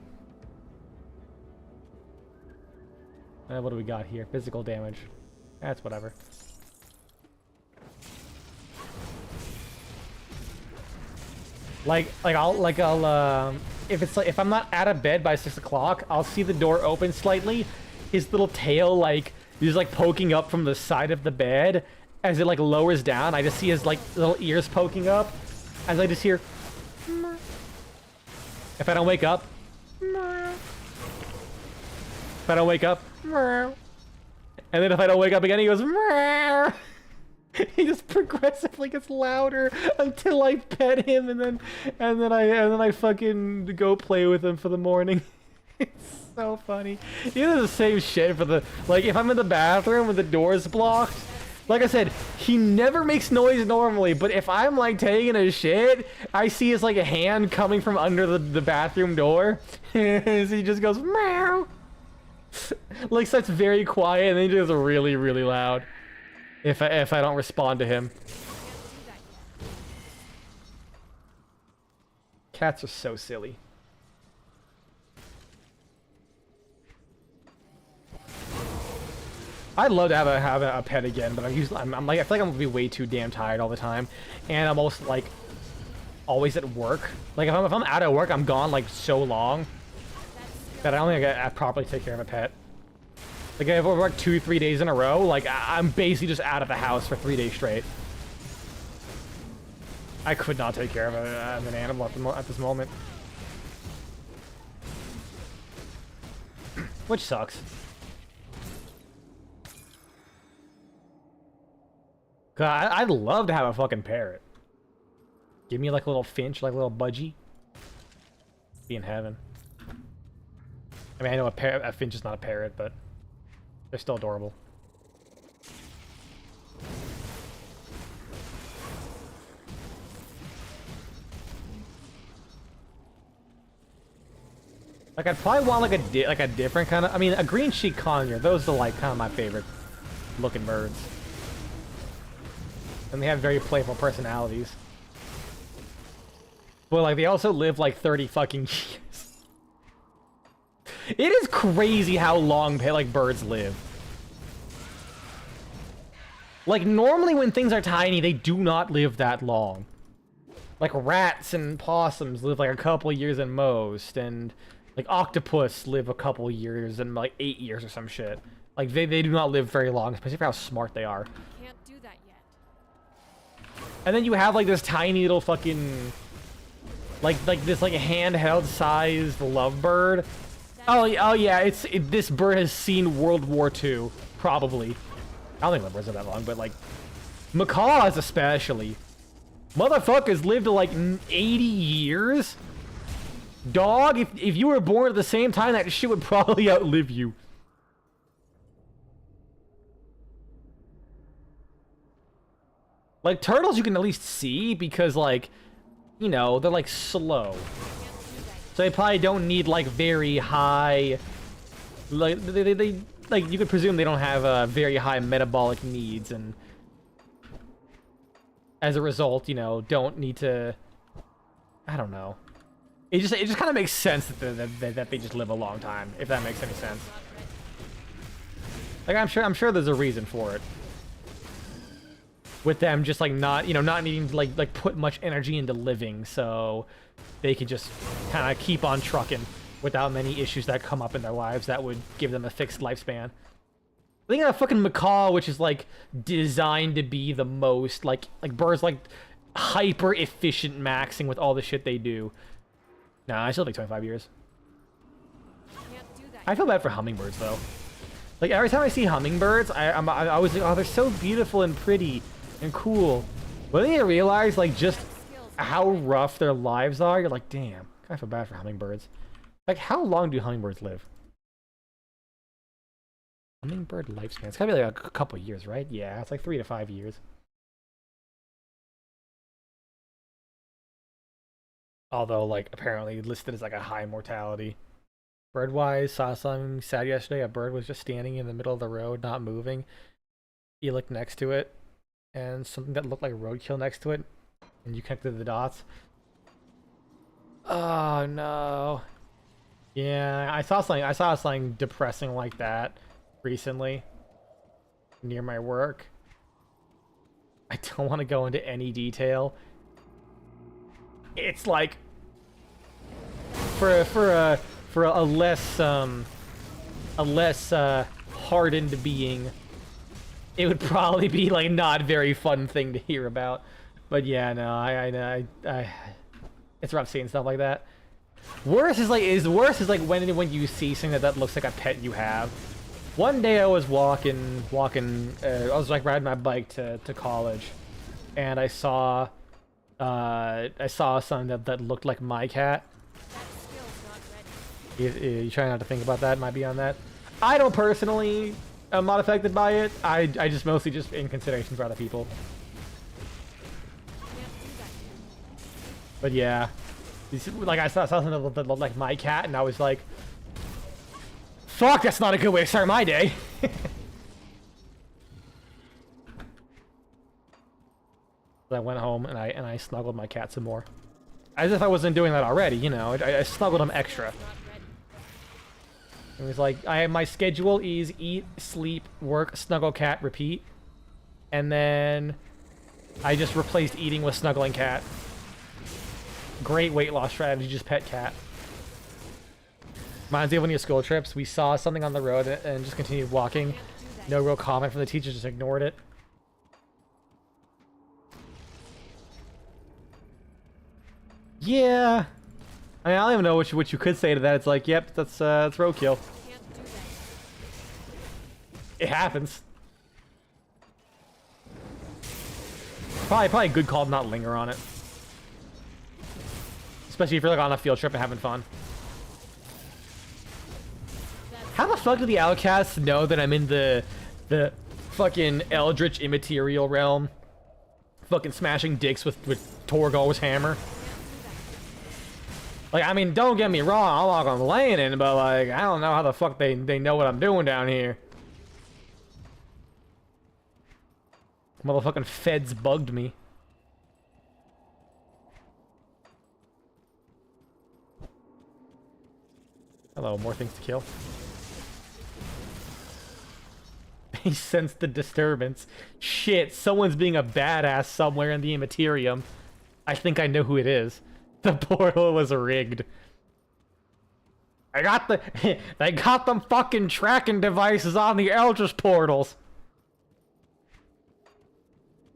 What do we got here? Physical damage. That's whatever. Like I'll if I'm not out of bed by 6 o'clock, I'll see the door open slightly, his little tail like is like poking up from the side of the bed as it like lowers down. I just see his like little ears poking up as I just hear. If I don't wake up, if I don't wake up, and then if I don't wake up again, he goes. He just progressively gets louder until I pet him, and then I fucking go play with him for the morning. It's so funny. He does the same shit for the like if I'm in the bathroom and the door's blocked. Like I said, he never makes noise normally, but if I'm like taking a shit, I see his like a hand coming from under the bathroom door. So he just goes meow. Like starts very quiet and then he just really, really loud. If I don't respond to him. Cats are so silly. I'd love to have a pet again, but I'm like I feel like I'm gonna be way too damn tired all the time, and I'm also like always at work. Like if I'm out of work, I'm gone like so long that I don't think I properly take care of a pet. Like if I work 2-3 days in a row, like I'm basically just out of the house for 3 days straight. I could not take care of an animal at this moment, which sucks. God, I'd love to have a fucking parrot. Give me like a little finch, like a little budgie. Be in heaven. I mean, I know a finch is not a parrot, but they're still adorable. Like I'd probably want like a different kind of. I mean, a green cheek conure. Those are like kind of my favorite looking birds. And they have very playful personalities. But like they also live like 30 fucking years. It is crazy how long like birds live. Like normally when things are tiny, they do not live that long. Like rats and possums live like a couple years at most, and like octopus live a couple years and like 8 years or some shit. Like they do not live very long, especially for how smart they are. Can't do that yet. And then you have like this tiny little fucking like this like handheld sized lovebird. Oh yeah, this bird has seen World War II, probably. I don't think lovebirds are that long, but like macaws especially. Motherfuckers live to like 80 years. Dog, if you were born at the same time, that shit would probably outlive you. Like turtles you can at least see because like, you know, they're like slow. So they probably don't need like very high, like they like you could presume they don't have very high metabolic needs, and as a result, you know, don't need to. I don't know. It just kind of makes sense that they just live a long time, if that makes any sense. Like I'm sure there's a reason for it. With them just like not needing to like put much energy into living, so they can just kind of keep on trucking without many issues that come up in their lives that would give them a fixed lifespan. I think a fucking macaw, which is like designed to be the most like birds like hyper efficient maxing with all the shit they do. Nah, I still think 25 years. I feel bad for hummingbirds though. Like every time I see hummingbirds, I always think, oh, they're so beautiful and pretty and cool. But then you realize like just how rough their lives are. You're like, damn, I feel bad for hummingbirds. Like, how long do hummingbirds live? Hummingbird lifespan. It's gotta be like a couple years, right? Yeah, it's like 3 to 5 years. Although, like, apparently listed as like a high mortality. Bird-wise, saw something sad yesterday. A bird was just standing in the middle of the road, not moving. You looked next to it, and something that looked like roadkill next to it, and you connected the dots. Oh no. Yeah, I saw something depressing like that recently near my work. I don't want to go into any detail. It's like for a less hardened being, it would probably be like not a very fun thing to hear about. But yeah, no, I it's rough seeing stuff like that. Worse is like when you see something that looks like a pet you have. One day I was walking, I was like riding my bike to college, and I saw something that looked like my cat. You try not to think about that, might be on that. I don't personally am not affected by it. I just mostly just in consideration for other people. But yeah, like I saw something that looked like my cat, and I was like, fuck, that's not a good way to start my day. I went home and I snuggled my cat some more. As if I wasn't doing that already, you know. I snuggled him extra. It was like, my schedule is eat, sleep, work, snuggle cat, repeat. And then I just replaced eating with snuggling cat. Great weight loss strategy, just pet cat. Reminds me of one of your school trips. We saw something on the road and just continued walking. No real comment from the teacher, just ignored it. Yeah. I mean, I don't even know what you could say to that. It's like, yep, that's roadkill. It happens. Probably a good call to not linger on it. Especially if you're like on a field trip and having fun. How the fuck do the outcasts know that I'm in the fucking eldritch immaterial realm? Fucking smashing dicks with Torgor's hammer. Like, I mean, don't get me wrong, I'm not complaining, but like, I don't know how the fuck they know what I'm doing down here. Motherfucking feds bugged me. Hello, more things to kill. He sensed the disturbance. Shit, someone's being a badass somewhere in the Immaterium. I think I know who it is. The portal was rigged. They got them fucking tracking devices on the Eldritch portals.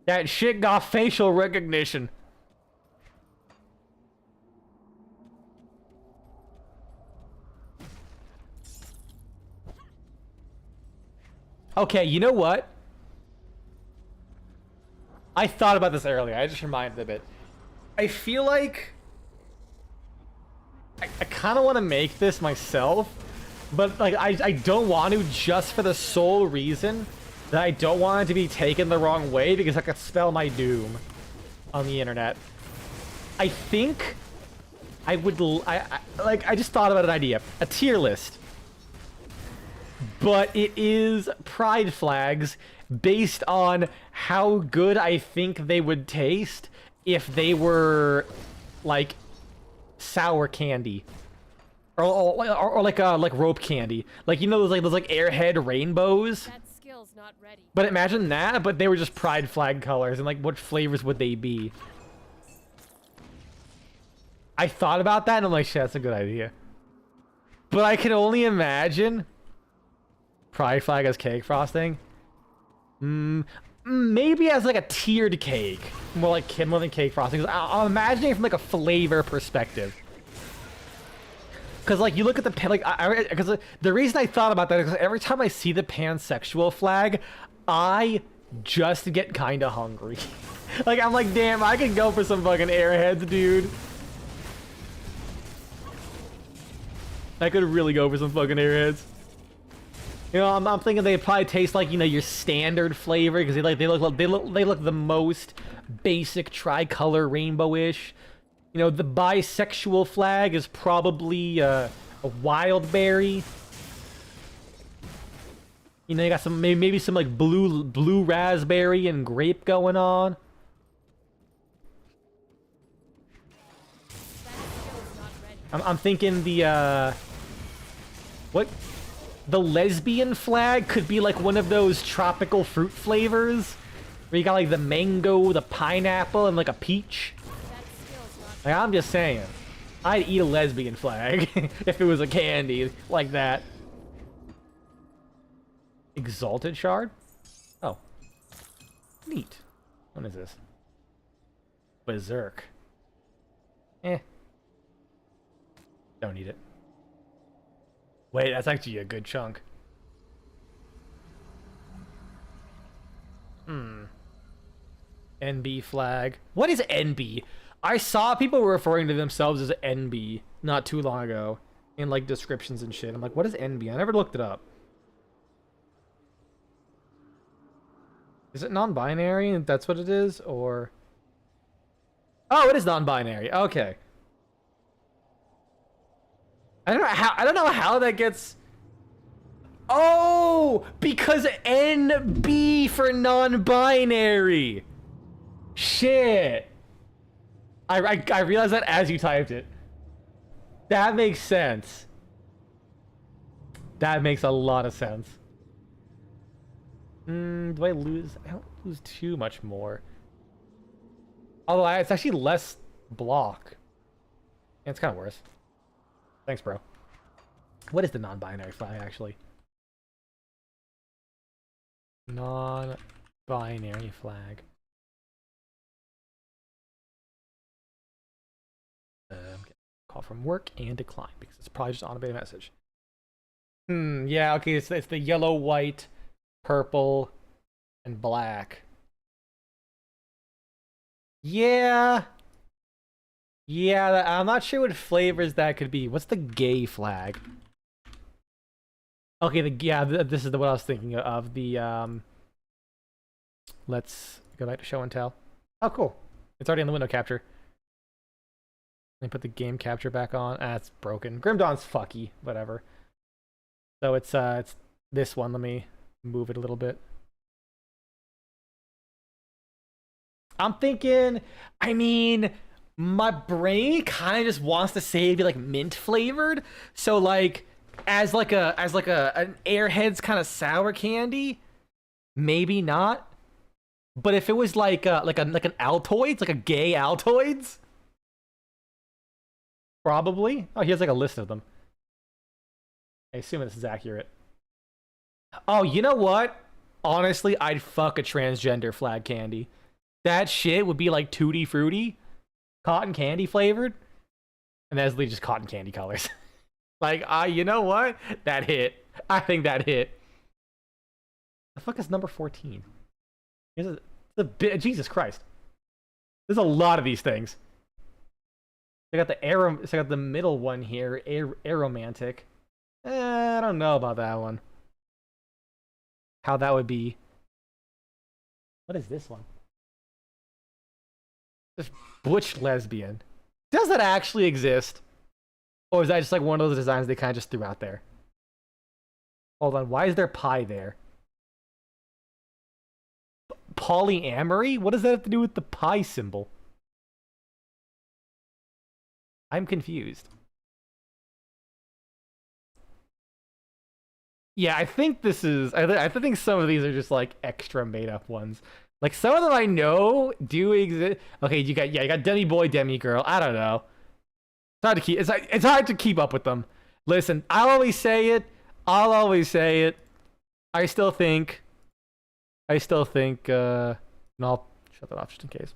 That shit got facial recognition. Okay, you know what? I thought about this earlier. I just reminded of it. I feel like I kind of want to make this myself, but like I don't want to, just for the sole reason that I don't want it to be taken the wrong way, because I could spell my doom on the internet. I think I would I just thought about an idea, a tier list, but it is pride flags based on how good I think they would taste if they were like sour candy, or like rope candy, like, you know, those airhead rainbows. That skill's not ready. But imagine that, but they were just pride flag colors, and like, what flavors would they be? I thought about that and I'm like, shit, that's a good idea. But I can only imagine pride flag as cake frosting. Maybe as like a tiered cake, more than cake frosting. I'm imagining it from like a flavor perspective. Cause like, you look at the because the reason I thought about that is because every time I see the pansexual flag, I just get kind of hungry. Like, I'm like, damn, I could go for some fucking airheads, dude. I could really go for some fucking airheads. You know, I'm thinking they probably taste like, you know, your standard flavor, because they look the most basic tricolor rainbowish. You know, the bisexual flag is probably a wild berry. You know, you got some maybe some like blue raspberry and grape going on. I'm thinking the the lesbian flag could be like one of those tropical fruit flavors, where you got like the mango, the pineapple, and like a peach. Like, I'm just saying. I'd eat a lesbian flag if it was a candy like that. Exalted shard? Oh. Neat. What is this? Berserk. Eh. Don't need it. Wait, that's actually a good chunk. NB flag. What is NB? I saw people referring to themselves as NB not too long ago in like descriptions and shit. I'm like, what is NB? I never looked it up. Is it non-binary? That's what it is, or? Oh, it is non-binary. Okay. I don't know how that gets. Oh, because NB for non-binary. Shit. I realized that as you typed it. That makes sense. That makes a lot of sense. Do I lose? I don't lose too much more. Although it's actually less block. Yeah, it's kind of worse. Thanks, bro. What is the non-binary flag, actually? Non-binary flag. I'm getting a call from work and decline because it's probably just an automated message. Yeah, okay, it's the yellow, white, purple, and black. Yeah. Yeah, I'm not sure what flavors that could be. What's the gay flag? Okay, this is what I was thinking of. The let's go back to show and tell. Oh, cool. It's already on the window capture. Let me put the game capture back on. Ah, it's broken. Grim Dawn's fucky. Whatever. So it's this one. Let me move it a little bit. I'm thinking, I mean, my brain kind of just wants to say it'd be like mint flavored. So like as like an Airheads kind of sour candy, maybe not. But if it was like an Altoids, like a gay Altoids, probably. Oh, he has like a list of them. I assume this is accurate. Oh, you know what? Honestly, I'd fuck a transgender flag candy. That shit would be like Tutti Frutti, cotton candy flavored, and that's literally just cotton candy colors. Like, you know what? That hit. I think that hit. The fuck is number 14? Here's a bit. Jesus Christ. There's a lot of these things. I got the arrow. So I got the middle one here. Aromantic. I don't know about that one. How that would be. What is this one? This butch lesbian. Does that actually exist? Or is that just like one of those designs they kind of just threw out there? Hold on. Why is there pie there? Polyamory? What does that have to do with the pie symbol? I'm confused. Yeah, I think this is. I think some of these are just like extra made up ones. Like some of them I know do exist. Okay, you got Demi Boy, Demi Girl. I don't know. It's hard to keep. It's hard to keep up with them. Listen, I'll always say it. I still think. No, I'll shut that off just in case.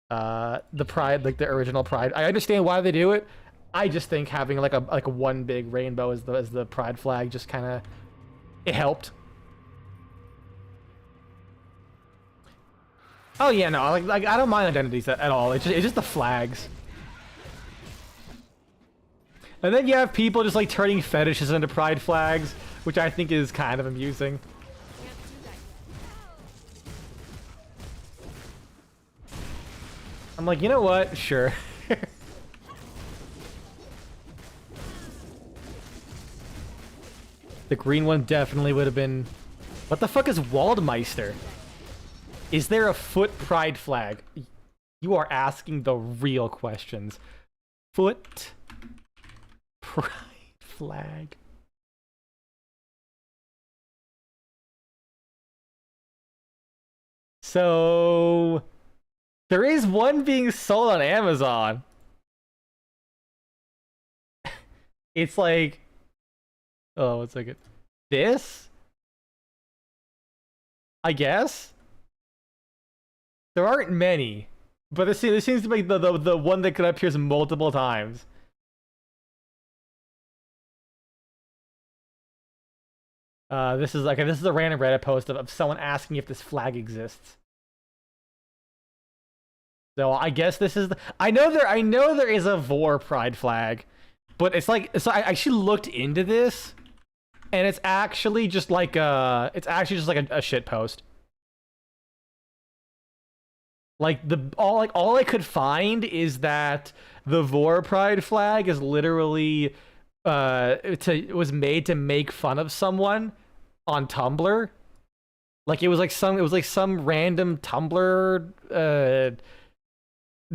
The Pride, like the original Pride. I understand why they do it. I just think having like a one big rainbow as the Pride flag just kind of it helped. Oh yeah, no, like I don't mind identities at all. It's just the flags. And then you have people just like turning fetishes into Pride flags, which I think is kind of amusing. I'm like, you know what? Sure. The green one definitely would have been... What the fuck is Waldmeister? Is there a foot Pride flag? You are asking the real questions. Foot Pride flag. So... There is one being sold on Amazon. It's like, oh, 1 second. This? I guess? There aren't many. But this seems to be the one that could appear multiple times. This is a random Reddit post of someone asking if this flag exists. So I guess this is I know there is a Vor pride flag, but it's like, so I actually looked into this, and it's actually just like a shit post. Like all I could find is that the Vor pride flag is literally it was made to make fun of someone on Tumblr. Like it was like some random Tumblr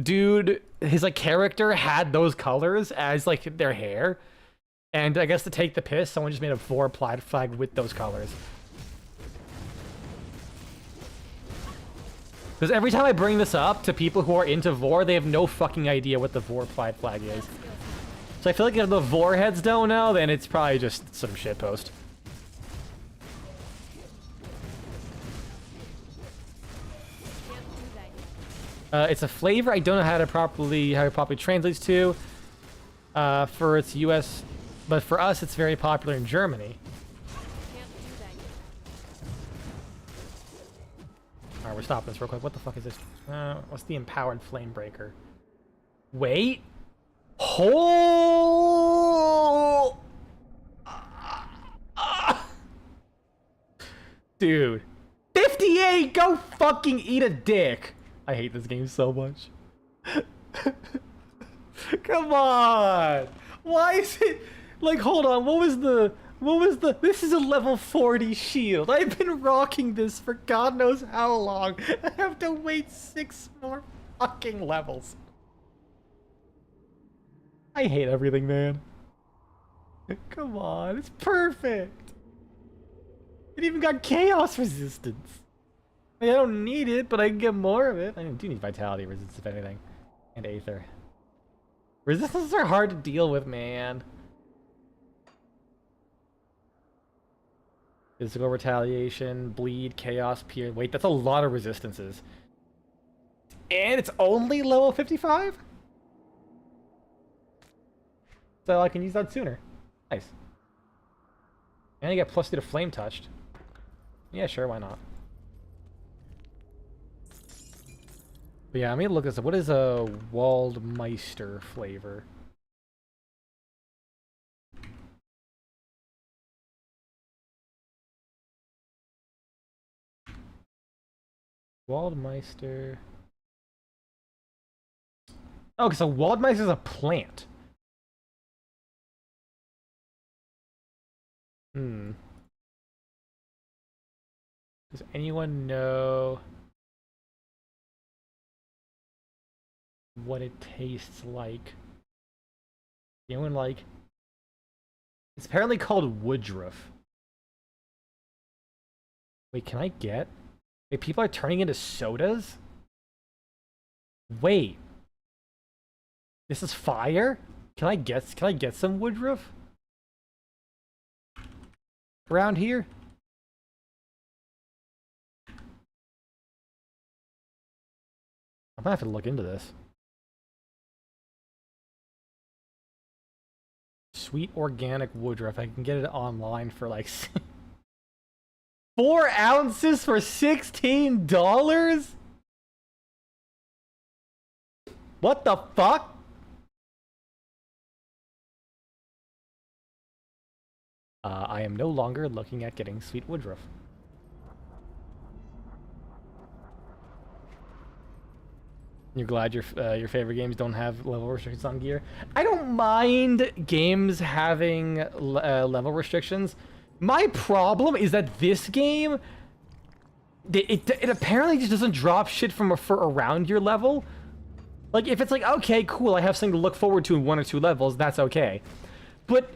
dude, his like character had those colors as like their hair, and I guess to take the piss, someone just made a Vor pride flag with those colors. Because every time I bring this up to people who are into Vor, they have no fucking idea what the Vor pride flag is. So I feel like if the Vor heads don't know, then it's probably just some shitpost. It's a flavor I don't know how it properly translates to. For its US, but for us, it's very popular in Germany. Alright, we're stopping this real quick. What the fuck is this? What's the empowered flame breaker? Wait. Oh! Dude. 58! Go fucking eat a dick! I hate this game so much. Come on! Why is it... Like, hold on, what was the... This is a level 40 shield. I've been rocking this for God knows how long. I have to wait 6 more fucking levels. I hate everything, man. Come on, it's perfect. It even got chaos resistance. I don't need it, but I can get more of it. I do need vitality resistance, if anything. And aether. Resistances are hard to deal with, man. Physical retaliation, bleed, chaos, pierce. Wait, that's a lot of resistances. And it's only level 55? So I can use that sooner. Nice. And I get +2 to flame touched. Yeah, sure, why not? But yeah, let me look this up. What is a Waldmeister flavor? Waldmeister. Oh, so Waldmeister is a plant. Does anyone know what it tastes like? Anyone like? It's apparently called woodruff. Wait, can I get? Wait, people are turning into sodas? Wait. This is fire? Can I get some woodruff? Around here? I'm gonna have to look into this. Sweet organic woodruff. I can get it online for like 4 ounces for $16? What the fuck? I am no longer looking at getting sweet woodruff. You're glad your favorite games don't have level restrictions on gear? I don't mind games having level restrictions. My problem is that this game, it apparently just doesn't drop shit for around your level. Like, if it's like, okay, cool, I have something to look forward to in 1 or 2 levels, that's okay. But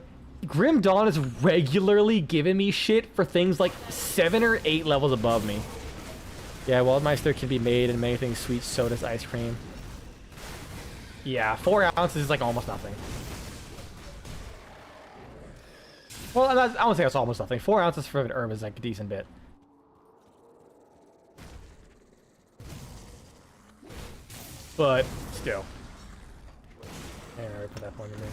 Grim Dawn is regularly giving me shit for things like 7 or 8 levels above me. Yeah, Waldmeister can be made in many things, sweet sodas, ice cream. Yeah, 4 ounces is like almost nothing. Well, I won't say that's almost nothing. 4 ounces for an herb is like a decent bit. But still. There, I put that point in there.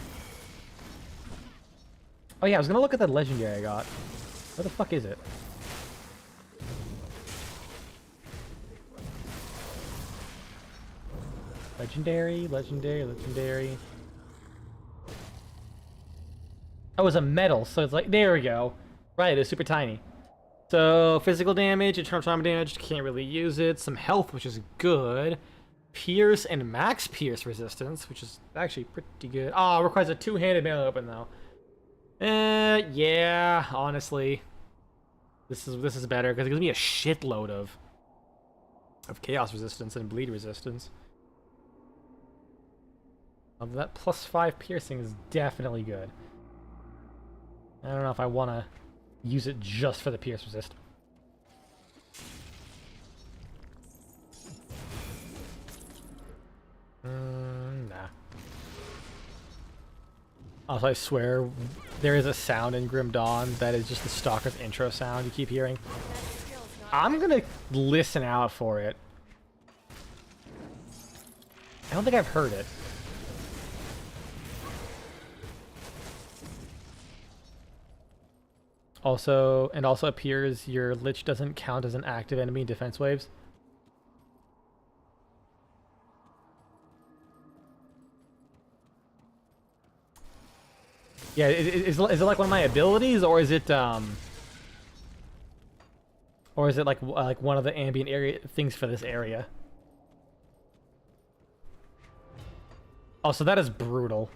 Oh yeah, I was gonna look at that legendary I got. Where the fuck is it? Legendary, legendary, legendary. Oh, it's a metal, so it's like, there we go. Right, it's super tiny. So, physical damage, internal trauma damage, can't really use it. Some health, which is good. Pierce and max pierce resistance, which is actually pretty good. Oh, requires a two-handed melee weapon, though. Yeah, honestly. This is better, because it gives me a shitload of chaos resistance and bleed resistance. That +5 piercing is definitely good. I don't know if I want to use it just for the pierce resist. Nah. Also, I swear, there is a sound in Grim Dawn that is just the Stalker's intro sound you keep hearing. I'm gonna listen out for it. I don't think I've heard it. Also appears your Lich doesn't count as an active enemy in defense waves. Yeah, is it like one of my abilities, or is it like one of the ambient area things for this area? Oh, so that is brutal.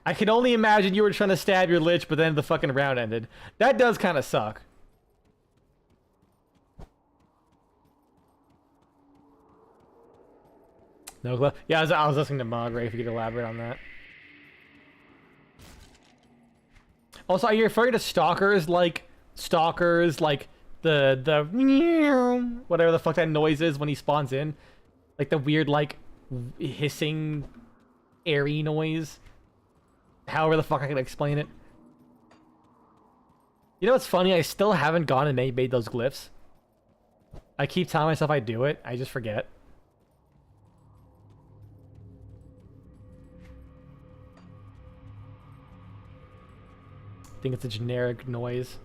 I can only imagine you were trying to stab your Lich, but then the fucking round ended. That does kind of suck. No clue. Yeah, I was listening to Mogray, if you could elaborate on that. Also, are you referring to stalkers like the whatever the fuck that noise is when he spawns in? Like the weird, like, hissing, airy noise? However the fuck I can explain it. You know what's funny? I still haven't gone and made those glyphs. I keep telling myself I do it. I just forget. I think it's a generic noise.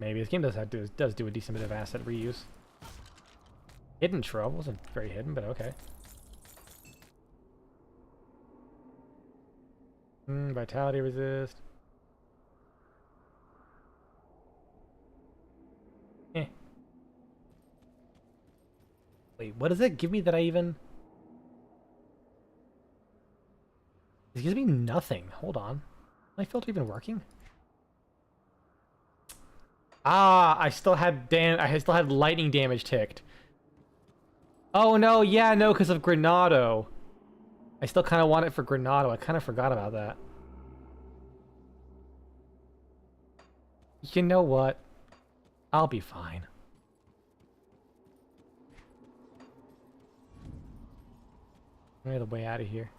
Maybe this game does do a decent bit of asset reuse. Hidden Trove wasn't very hidden, but okay. Vitality resist. Eh. Wait, what does it give me that I even... It gives me nothing. Hold on. Is my filter even working? Ah, I still had lightning damage ticked. Oh no, yeah, no, because of Granado. I still kind of want it for Granado. I kind of forgot about that. You know what? I'll be fine. Where's the way out of here?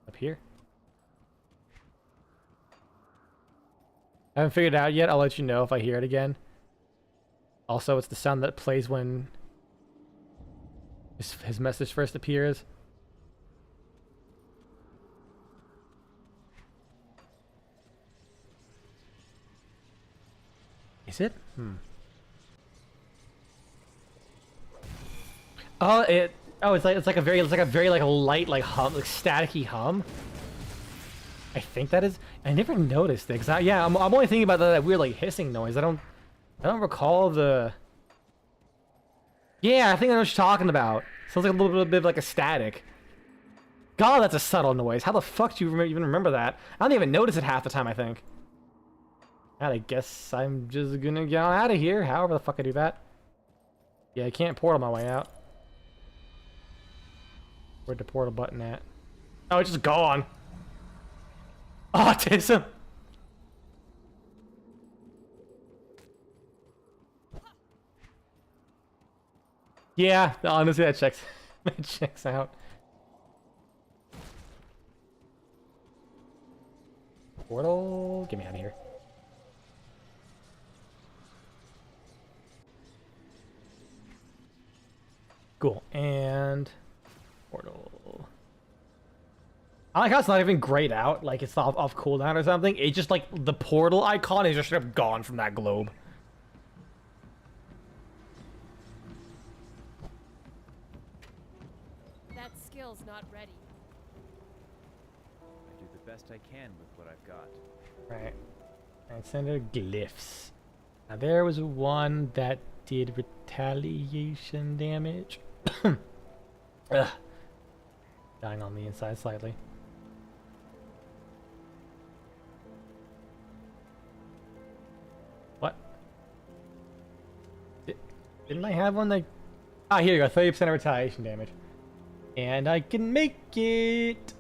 Up here? I haven't figured it out yet. I'll let you know if I hear it again. Also, it's the sound that plays when his message first appears. Is it? Oh, it's like a very like light like hum, like staticky hum. I think that is. I never noticed it. I'm only thinking about that weird like hissing noise. I don't recall the. Yeah, I think I know what you're talking about. Sounds like a little bit of like a static. God, that's a subtle noise. How the fuck do you even remember that? I don't even notice it half the time, I think. And I guess I'm just gonna get out of here, however the fuck I do that. Yeah, I can't portal my way out. Where'd the portal button at? Oh, it's just gone. Autism! Yeah, honestly, that checks out. Portal, get me out of here. Cool, and portal. I like how it's not even grayed out, like it's not off cooldown or something. It's just like the portal icon is just gone from that globe. That skill's not ready. I do the best I can with what I've got. Right. And center glyphs. Now there was one that did retaliation damage. Ugh. Dying on the inside slightly. What? Didn't I have one that... Ah, here you go. 30% retaliation damage. And I can make it!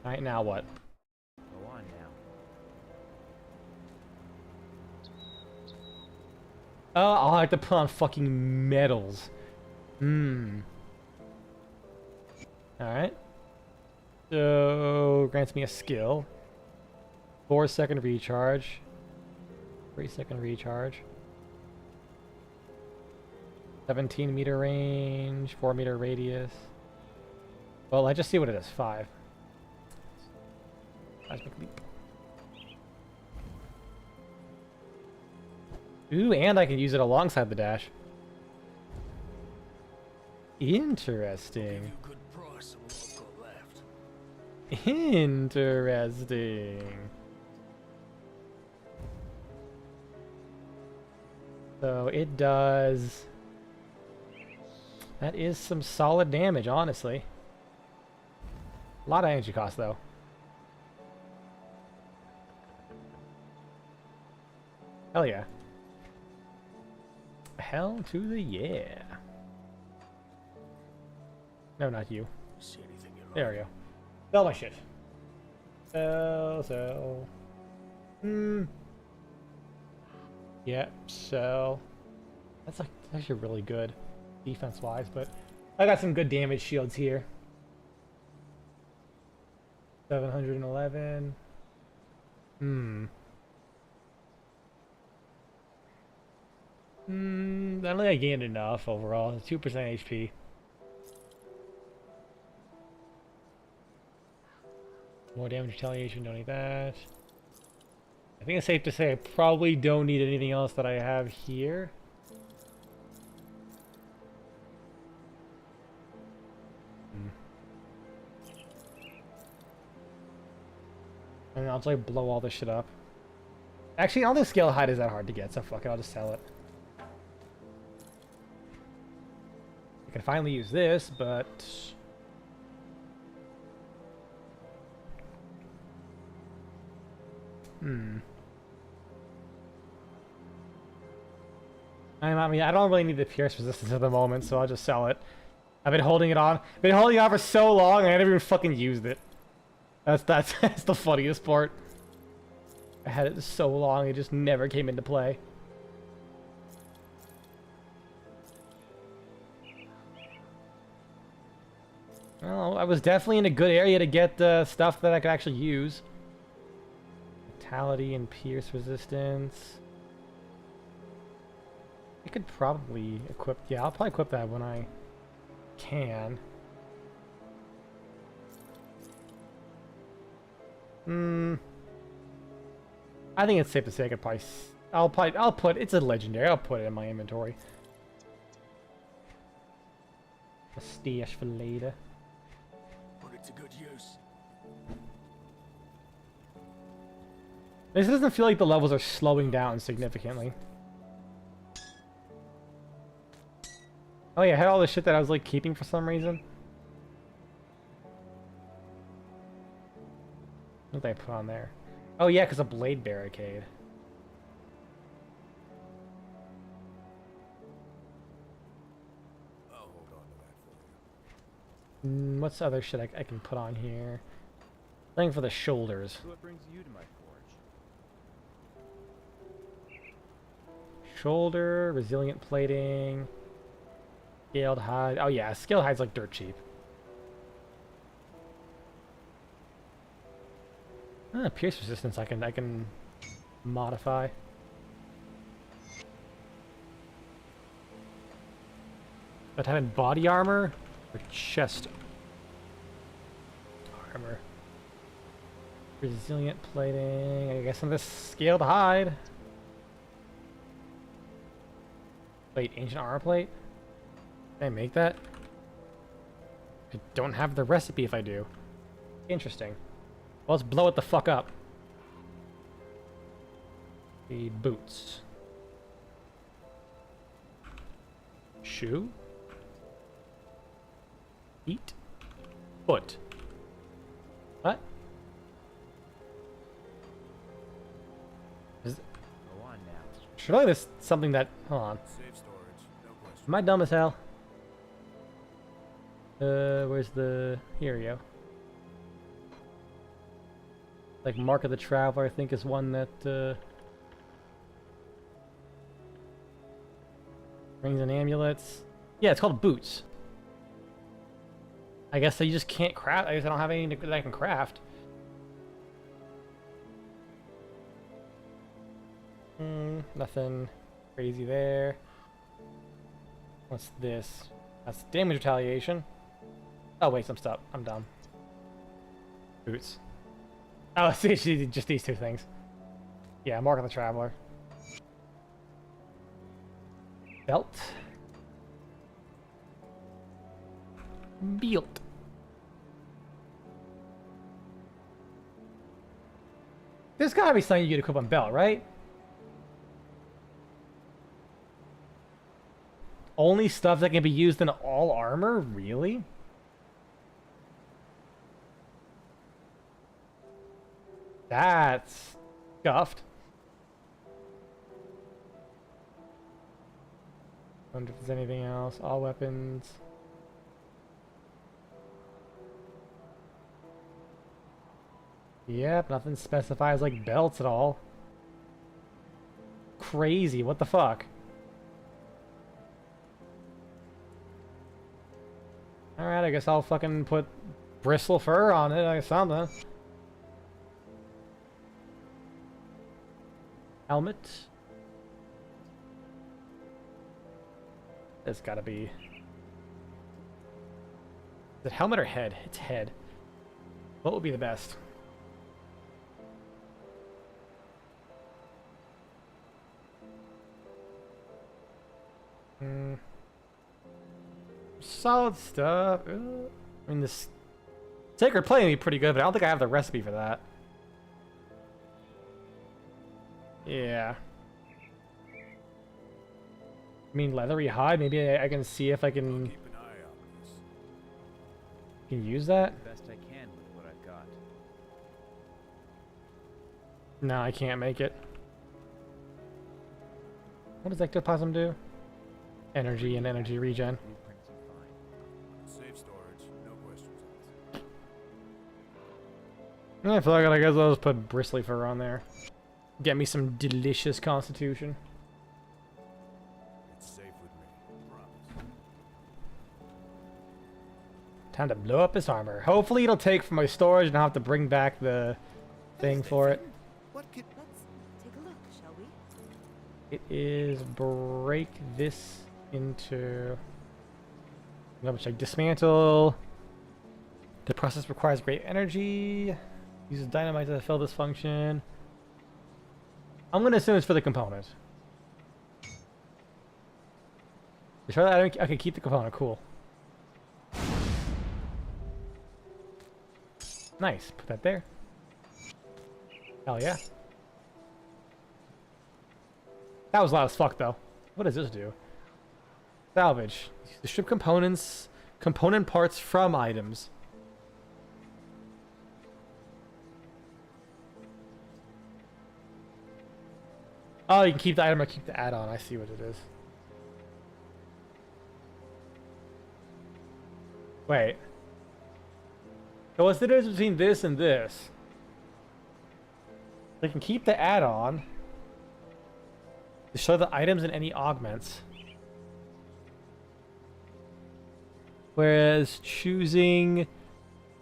Alright, now what? Go on now. Oh, I'll have to put on fucking medals. Alright. So, grants me a skill. 4-second recharge. 3-second recharge. 17-meter range. 4-meter radius. Well, I just see what it is. 5. Cosmic leap. Ooh, and I can use it alongside the dash. Interesting. Give you a good price on what I've got left. Interesting. So it does... That is some solid damage, honestly. A lot of energy cost, though. Hell yeah. Hell to the yeah. No, not you. See anything you like? There we go. Sell my shit. Sell. Yep, sell. That's actually really good defense-wise, but I got some good damage shields here. 711. I don't think I gained enough overall. 2% HP. More damage retaliation, don't need that. I think it's safe to say I probably don't need anything else that I have here. And I'll just like blow all this shit up. Actually, I don't think scale height is that hard to get, so fuck it, I'll just sell it. I can finally use this, but... I mean, I don't really need the pierce resistance at the moment, so I'll just sell it. I've been holding it on. Been holding it on for so long, I never even fucking used it. That's that's the funniest part. I had it so long, it just never came into play. Well, I was definitely in a good area to get the stuff that I could actually use. Vitality and pierce resistance. I could probably equip... Yeah, I'll probably equip that when I can. I think it's safe to say I could probably... I'll put... It's a legendary. I'll put it in my inventory. A stash for later. Put it to good use. This doesn't feel like the levels are slowing down significantly. Oh yeah, I had all the shit that I was like keeping for some reason. What did I put on there? Oh yeah, because a blade barricade. I'll hold on to that for you. What's other shit I can put on here? Something for the shoulders. So what brings you to my forge? Shoulder, resilient plating, scaled hide. Oh yeah, scaled hide's like dirt cheap. Pierce resistance I can modify. But having body armor or chest armor? Resilient plating. I guess on this scaled hide. Wait, ancient armor plate? Can I make that? I don't have the recipe if I do. Interesting. Well, let's blow it the fuck up. The boots. Shoe. Feet. Foot. What? Is it, Go on now. surely there's something that... Hold on. Safe storage, no question. Am I dumb as hell? Where's the... Here we go. Like, Mark of the Traveler, I think, is one that, rings and amulets. Yeah, it's called boots. I guess you just can't craft. I guess I don't have anything that I can craft. Nothing crazy there. What's this? That's damage retaliation. Oh, wait, some stuff. I'm dumb. Boots. Oh, it's just these two things. Yeah, Mark of the Traveler. Belt. Belt. There's gotta be something you could equip on belt, right? Only stuff that can be used in all armor? Really? That's scuffed. Wonder if there's anything else. All weapons. Yep, nothing specifies like belts at all. Crazy, what the fuck? Alright, I guess I'll fucking put bristle fur on it or something. Helmet. It's gotta be... Is it helmet or head? It's head. What would be the best? Solid stuff. I mean, this Sacred Plane would be pretty good, but I don't think I have the recipe for that. Yeah. I mean, leathery hide. Maybe I can see if I can Keep an eye out for this. can use that. The best I can with what I've got. No, I can't make it. What does ectoplasm do? Energy and energy regen. Blueprints are fine. Safe storage, no questions asked. Yeah, I feel like I guess I'll just put bristly fur on there. Get me some delicious constitution. It's safe with me, promise. Time to blow up this armor. Hopefully it'll take from my storage and I'll have to bring back the thing for it. What could... Let's take a look, shall we? It is break this into... Double check. Dismantle. The process requires great energy. Uses dynamite to fill this function. I'm gonna assume it's for the component. You sure that I can keep the component? Cool. Nice. Put that there. Hell yeah. That was loud as fuck though. What does this do? Salvage. To strip components, component parts from items. Oh, you can keep the item or keep the add-on. I see what it is. Wait. So what's the difference between this and this? They can keep the add-on to show the items and any augments. Whereas choosing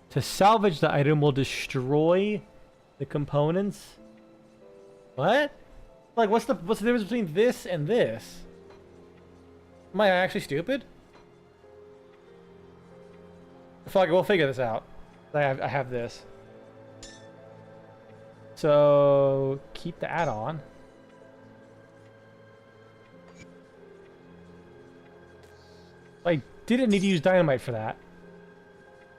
to salvage the item will destroy The components? What? Like, what's the difference between this and this? Am I actually stupid? Fuck it, we'll figure this out. I have this. So keep the add-on. I didn't need to use dynamite for that.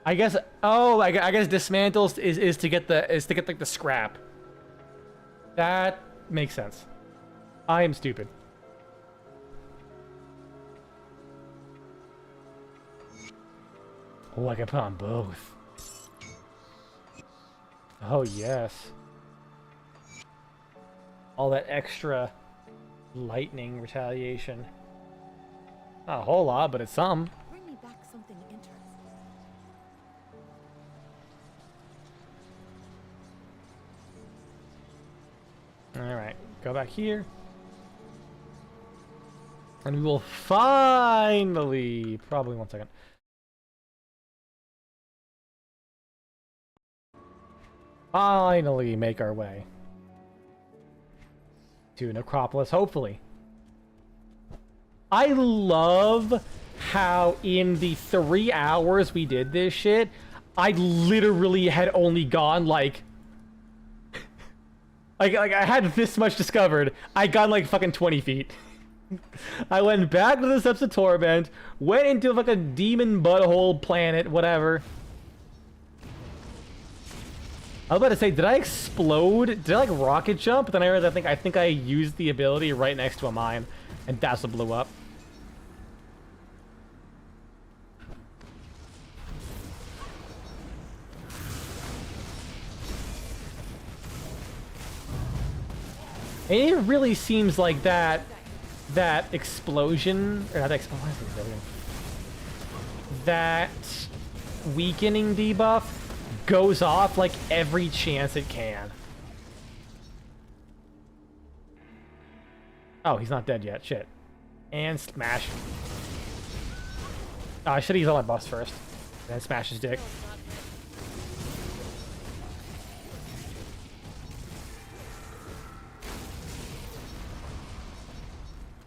I guess. Oh, I guess dismantles is to get like the scrap. That makes sense. I am stupid. Oh, I can put on both. Oh yes. All that extra lightning retaliation. Not a whole lot, but it's some. Bring me back something interesting. Alright, go back here. And we will finally... Probably 1 second. Finally make our way to Necropolis, hopefully. I love how in the 3 hours we did this shit, I literally had only gone like I had this much discovered. I got like fucking 20 feet. I went back to the Steps of Torment, went into like a demon butthole planet, whatever. I was about to say, did I explode? Did I like rocket jump? Then I realized I think I used the ability right next to a mine, and that's what blew up. And it really seems like that explosion, or not that explosion, that weakening debuff goes off like every chance it can. Oh, he's not dead yet. Shit. And smash. Oh, I should have used all my buffs first. And then smash his dick.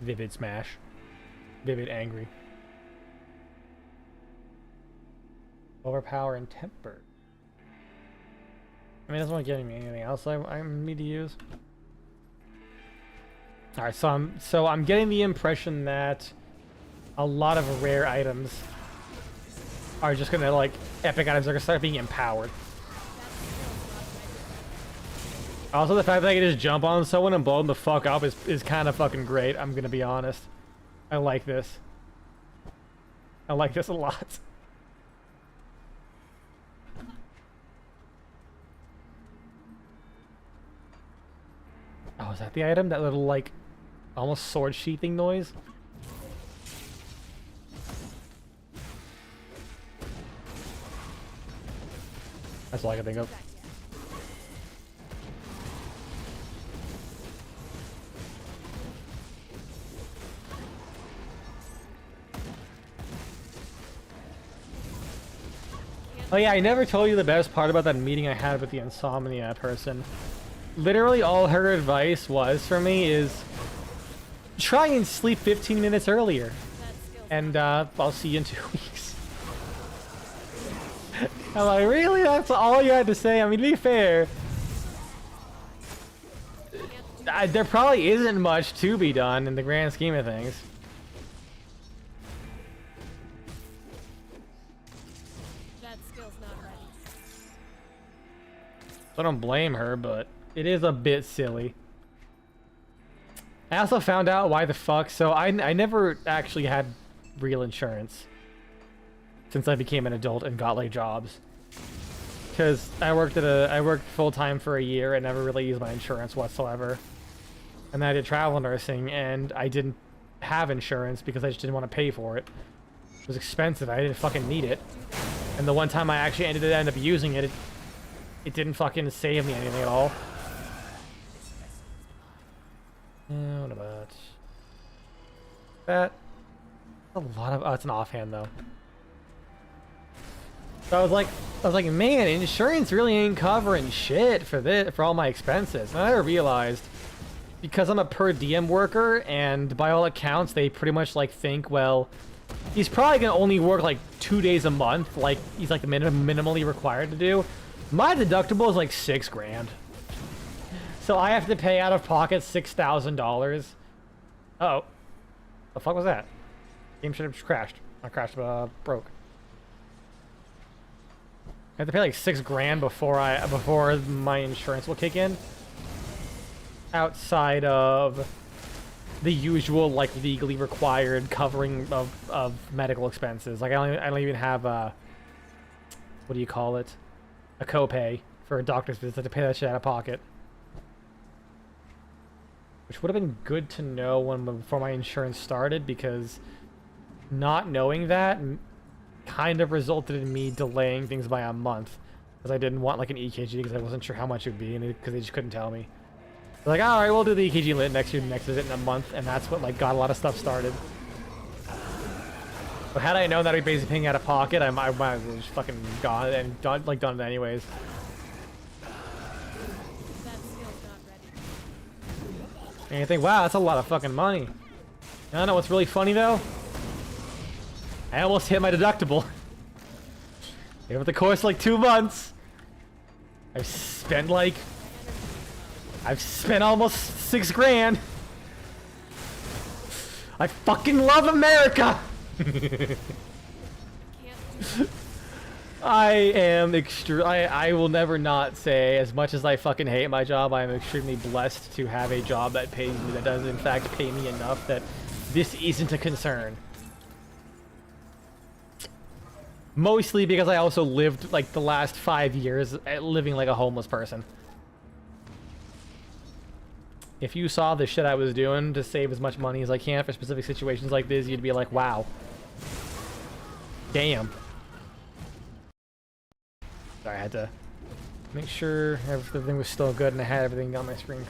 Vivid smash. Vivid angry. Overpower and temper. I mean, it doesn't want to give me anything else I need to use. Alright, so I'm getting the impression that a lot of rare items are just gonna, like, epic items are gonna start being empowered. Also, the fact that I can just jump on someone and blow them the fuck up is kind of fucking great, I'm gonna be honest. I like this. I like this a lot. Oh, is that the item? That little, like, almost sword sheathing noise? That's all I can think of. Oh yeah, I never told you the best part about that meeting I had with the insomnia person. Literally all her advice was for me is try and sleep 15 minutes earlier. And I'll see you in 2 weeks. I'm like, really? That's all you had to say? I mean, to be fair, there probably isn't much to be done in the grand scheme of things. That skill's not ready. I don't blame her, but it is a bit silly. I also found out why the fuck, so I never actually had real insurance since I became an adult and got like jobs. Because I worked full-time for a year and never really used my insurance whatsoever. And then I did travel nursing and I didn't have insurance because I just didn't want to pay for it. It was expensive, I didn't fucking need it. And the one time I actually ended up using it, it didn't fucking save me anything at all. Yeah, what about that? A lot of... Oh, it's an offhand, though. So I was like, man, insurance really ain't covering shit for all my expenses. And I realized, because I'm a per diem worker, and by all accounts, they pretty much like think, well, he's probably gonna only work like 2 days a month, like he's like minimally required to do. My deductible is like $6 grand. So I have to pay out of pocket $6,000. Oh, the fuck was that? Game should have just crashed. Not crashed, but broke. I have to pay like $6 grand before my insurance will kick in. Outside of the usual like legally required covering of medical expenses. Like I don't even have a, what do you call it? A copay for a doctor's visit. I have to pay that shit out of pocket. Which would have been good to know before my insurance started, because not knowing that kind of resulted in me delaying things by a month, because I didn't want like an EKG because I wasn't sure how much it would be, and because they just couldn't tell me. They're like, all right, we'll do the EKG next visit in a month, and that's what like got a lot of stuff started. But had I known that I'd be basically paying out of pocket, I might as well just fucking gone and done it anyways. That skill's not ready. And you think, wow, that's a lot of fucking money. I don't know what's really funny though. I almost hit my deductible. Over the course of like 2 months, I've spent almost $6 grand. I fucking love America. Can't do I will never not say, as much as I fucking hate my job, I am extremely blessed to have a job that pays me, that does in fact pay me enough that this isn't a concern. Mostly because I also lived like the last 5 years living like a homeless person. If you saw the shit I was doing to save as much money as I can for specific situations like this, you'd be like, wow. Damn. Sorry, I had to make sure everything was still good and I had everything on my screen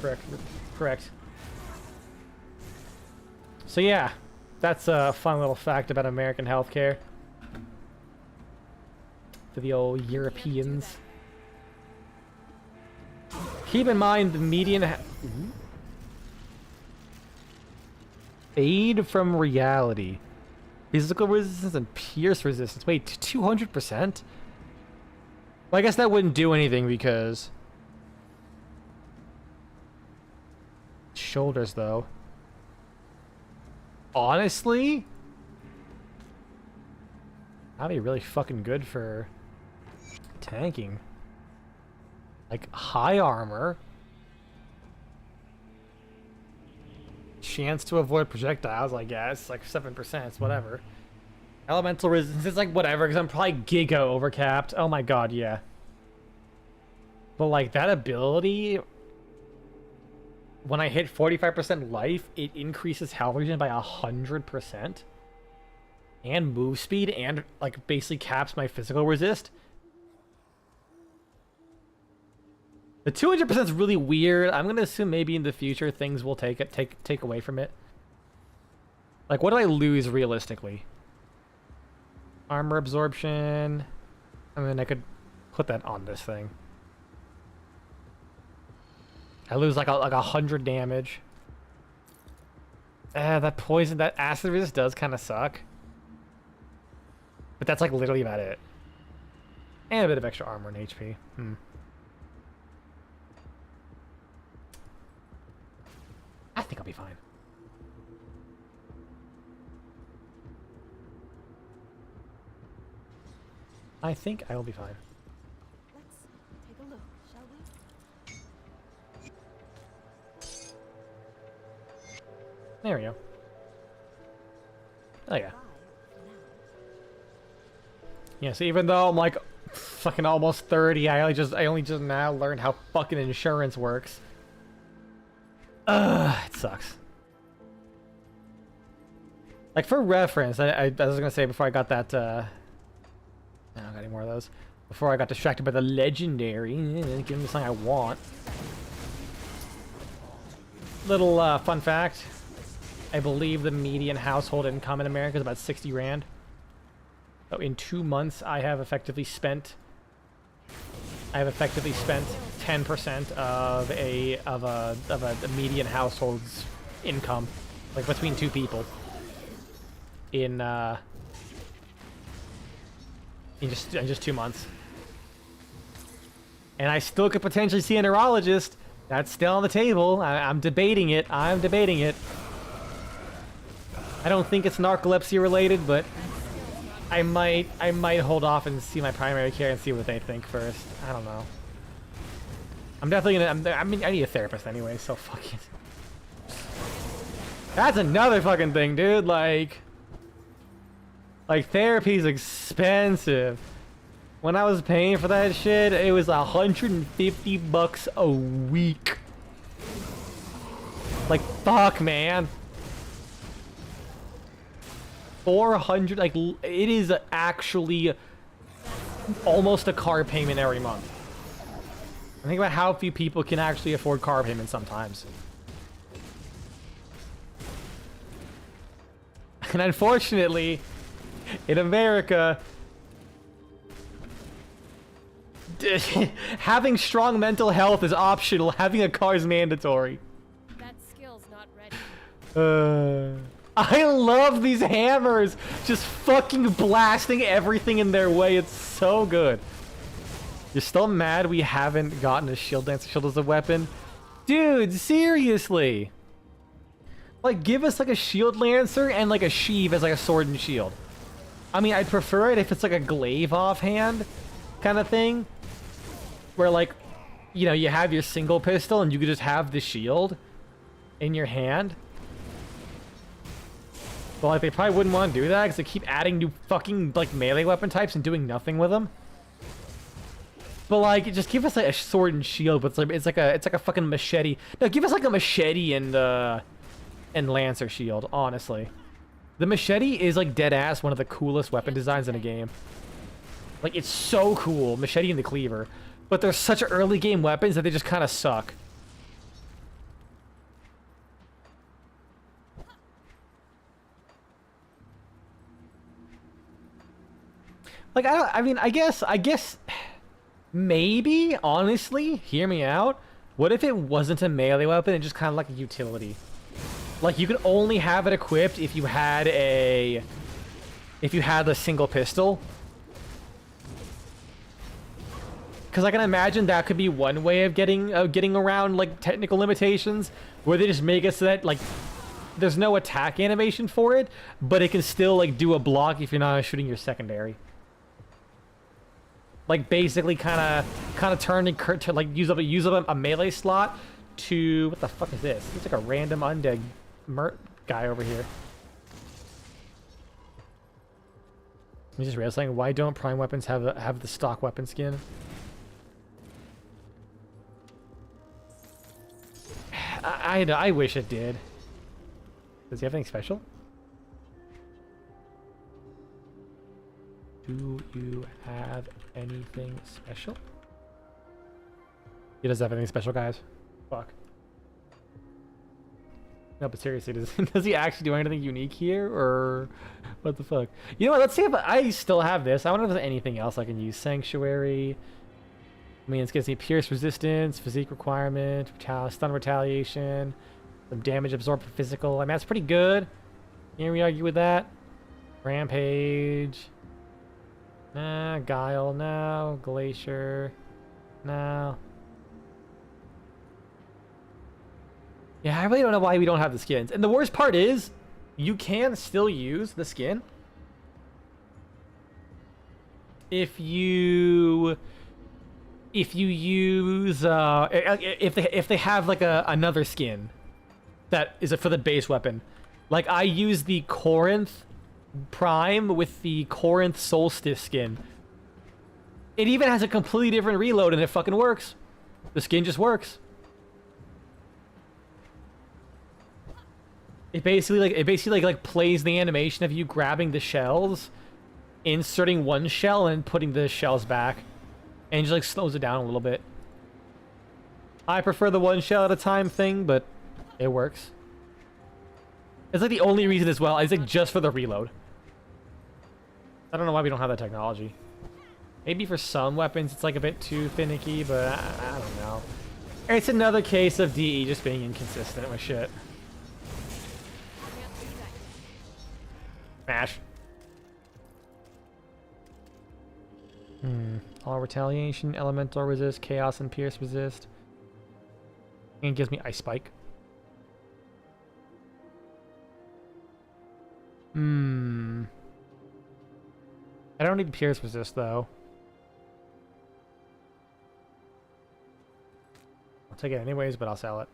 correct. So yeah, that's a fun little fact about American healthcare. For the old Europeans. Keep in mind the median fade from reality. Physical resistance and pierce resistance. Wait, 200%? Well, I guess that wouldn't do anything because shoulders though. Honestly, that'd be really fucking good for tanking. Like high armor, chance to avoid projectiles, I guess, like 7%, it's whatever. Elemental resistance is like whatever, because I'm probably giga overcapped. Oh my god, yeah. But like that ability, when I hit 45% life, it increases health regen by 100%. And move speed, and like basically caps my physical resist. The 200% is really weird. I'm gonna assume maybe in the future things will take away from it. Like, what do I lose realistically? Armor absorption. I mean, I could put that on this thing. I lose like 100 damage. That poison, that acid resist does kind of suck. But that's like literally about it. And a bit of extra armor and HP. I think I'll be fine. I think I will be fine. Let's take a look, shall we? There we go. Oh yeah. Yeah, so even though I'm like fucking almost 30, I only just now learned how fucking insurance works. It sucks. Like for reference, I was gonna say before I got that I don't got any more of those. Before I got distracted by the legendary, give me something I want. Little fun fact. I believe the median household income in America is about 60 grand. So in 2 months, I have effectively spent 10% of a median household's income, like between 2 people, in just 2 months. And I still could potentially see a neurologist. That's still on the table. I'm debating it. I'm debating it. I don't think it's narcolepsy related, but I might hold off and see my primary care and see what they think first. I don't know. I'm definitely gonna. I need a therapist anyway, so fuck it. That's another fucking thing, dude. Like therapy's expensive. When I was paying for that shit, it was $150 a week. Like, fuck, man. 400, like, it is actually almost a car payment every month. I think about how few people can actually afford car payments sometimes. And unfortunately, in America, having strong mental health is optional. Having a car is mandatory. That skill's not ready. I love these hammers. Just fucking blasting everything in their way. It's so good. You're still mad we haven't gotten a shield dancer shield as a weapon? Dude, seriously. Like, give us like a shield lancer and like a sheave as like a sword and shield. I mean, I'd prefer it if it's like a glaive offhand kind of thing. Where, like, you know, you have your single pistol and you could just have the shield in your hand. But, like, they probably wouldn't want to do that because they keep adding new fucking, like, melee weapon types and doing nothing with them. But, like, just give us, like, a sword and shield, but it's like a fucking machete. No, give us, like, a machete and lancer shield, honestly. The machete is, like, dead-ass one of the coolest weapon designs in a game. Like, it's so cool. Machete and the cleaver. But they're such early game weapons that they just kind of suck. Like, I guess, maybe, honestly, hear me out. What if it wasn't a melee weapon and just kind of like a utility? Like, you could only have it equipped if you had a single pistol. Because I can imagine that could be one way of getting around, like, technical limitations, where they just make it so that, like, there's no attack animation for it, but it can still, like, do a block if you're not shooting your secondary. Like, basically kind of turn and to, like, use up a melee slot to... What the fuck is this? It's like a random undead guy over here. Let me just realize something. Why don't prime weapons have the stock weapon skin? I wish it did. Does he have anything special? Do you have anything special? He doesn't have anything special, guys. Fuck. No, but seriously, does he actually do anything unique here, or what the fuck? You know what? Let's see if I still have this. I wonder if there's anything else I can use. Sanctuary. I mean, it gives me pierce resistance, physique requirement, stun retaliation, some damage absorbed for physical. I mean, that's pretty good. Can't we argue with that? Rampage. Nah, Guile, no. Glacier, no. Yeah, I really don't know why we don't have the skins. And the worst part is, you can still use the skin if you use if they have like another skin that is for the base weapon. Like, I use the Corinth Prime with the Corinth Solstice skin. It even has a completely different reload and it fucking works. The skin just works. It basically like plays the animation of you grabbing the shells, inserting one shell and putting the shells back. And just like slows it down a little bit. I prefer the one shell at a time thing, but it works. It's like the only reason as well. It's like just for the reload. I don't know why we don't have that technology. Maybe for some weapons it's like a bit too finicky, but I don't know. It's another case of DE just being inconsistent with shit. Can't do that yet. Mash. All retaliation, elemental resist, chaos and pierce resist. And it gives me ice spike. I don't need pierce resist though. I'll take it anyways, but I'll sell it.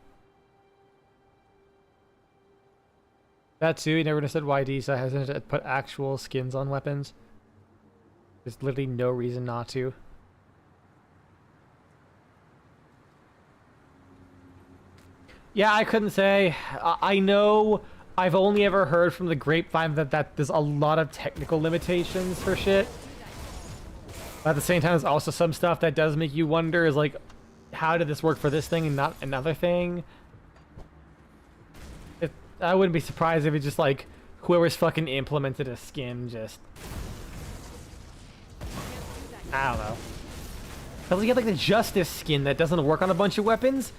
That too, you never understood why DSA hasn't put actual skins on weapons. There's literally no reason not to. Yeah, I couldn't say. I know I've only ever heard from the grapevine that there's a lot of technical limitations for shit. But at the same time, there's also some stuff that does make you wonder, is like, how did this work for this thing and not another thing? I wouldn't be surprised if it's just like, whoever's fucking implemented a skin just... I don't know. Because you get like the Justice skin that doesn't work on a bunch of weapons,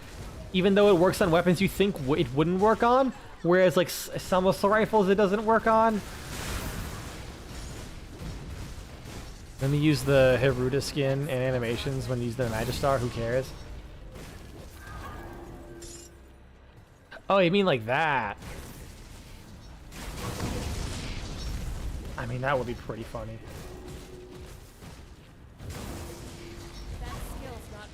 even though it works on weapons you think it wouldn't work on, whereas like some assault rifles it doesn't work on. Let me use the Hiruda skin and animations when you use the Magistar, who cares? Oh, you mean like that? I mean, that would be pretty funny. That skill's not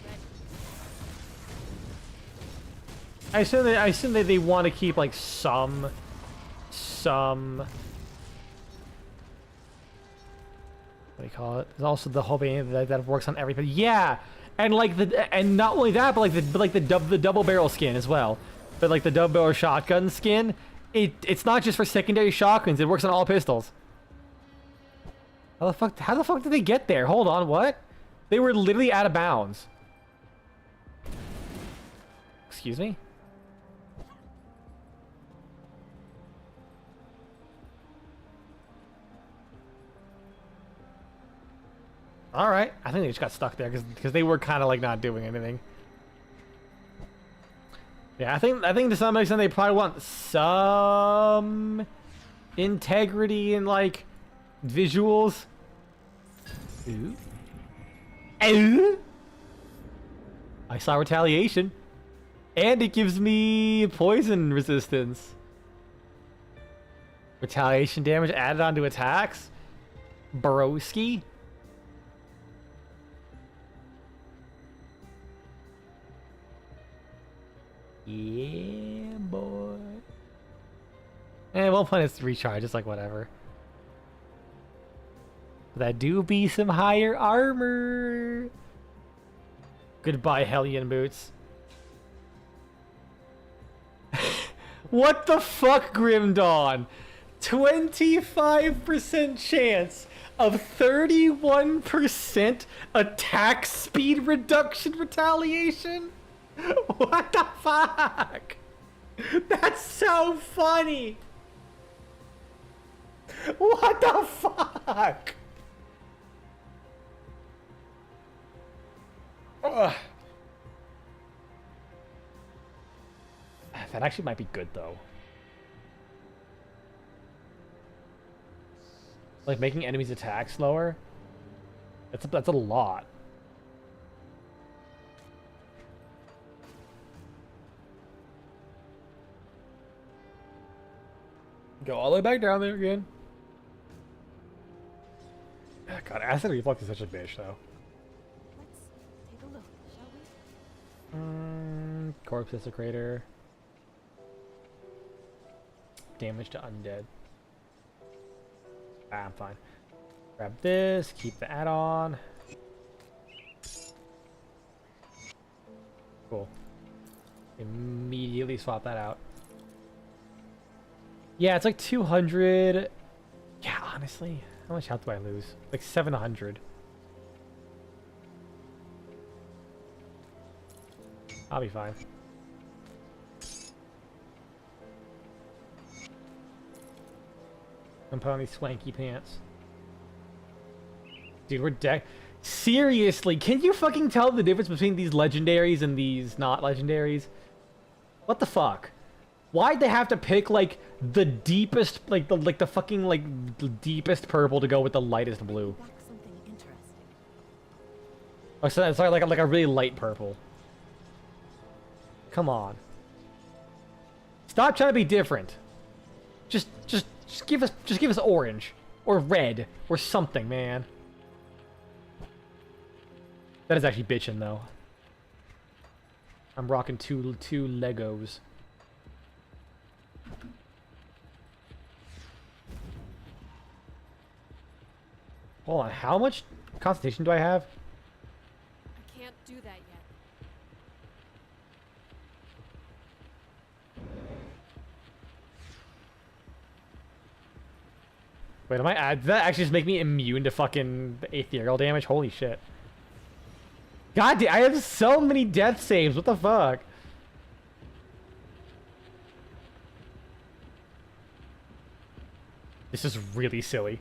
ready. I assume that they want to keep like some what do you call it? There's also the whole thing that works on everything. Yeah, and like not only that, but like the double barrel skin as well. But like the double barrel shotgun skin, it's not just for secondary shotguns. It works on all pistols. How the fuck did they get there? Hold on, what? They were literally out of bounds. Excuse me? All right, I think they just got stuck there because they were kind of like not doing anything. Yeah, I think to some extent they probably want some integrity in like visuals. Ooh. Ooh. I saw retaliation, and it gives me poison resistance. Retaliation damage added onto attacks. Broski. Yeah, boy. And one point it's recharge, it's like whatever. That do be some higher armor. Goodbye, Hellion boots. What the fuck, Grim Dawn? 25% chance of 31% attack speed reduction retaliation? What the fuck? That's so funny. What the fuck? Ugh. That actually might be good though. Like making enemies attack slower. That's a lot. Go all the way back down there again. God, acid reflux is such a bitch, though. Let's take a look, shall we? Corpse Desecrator. Damage to undead. Ah, I'm fine. Grab this, keep the add-on. Cool. Immediately swap that out. Yeah, it's like 200. Yeah, honestly, how much health do I lose? Like 700. I'll be fine. I'm putting on these swanky pants. Dude, we're deck. Seriously, can you fucking tell the difference between these legendaries and these not legendaries? What the fuck? Why'd they have to pick like the deepest, like the fucking like the deepest purple to go with the lightest blue? Back something interesting. Oh, so sorry, like a really light purple. Come on. Stop trying to be different. Just give us orange or red or something, man. That is actually bitchin' though. I'm rocking two Legos. Hold on, how much constitution do I have? I can't do that yet. Wait, am I? Did that actually just make me immune to fucking aetherial damage? Holy shit. God damn, I have so many death saves. What the fuck? This is really silly.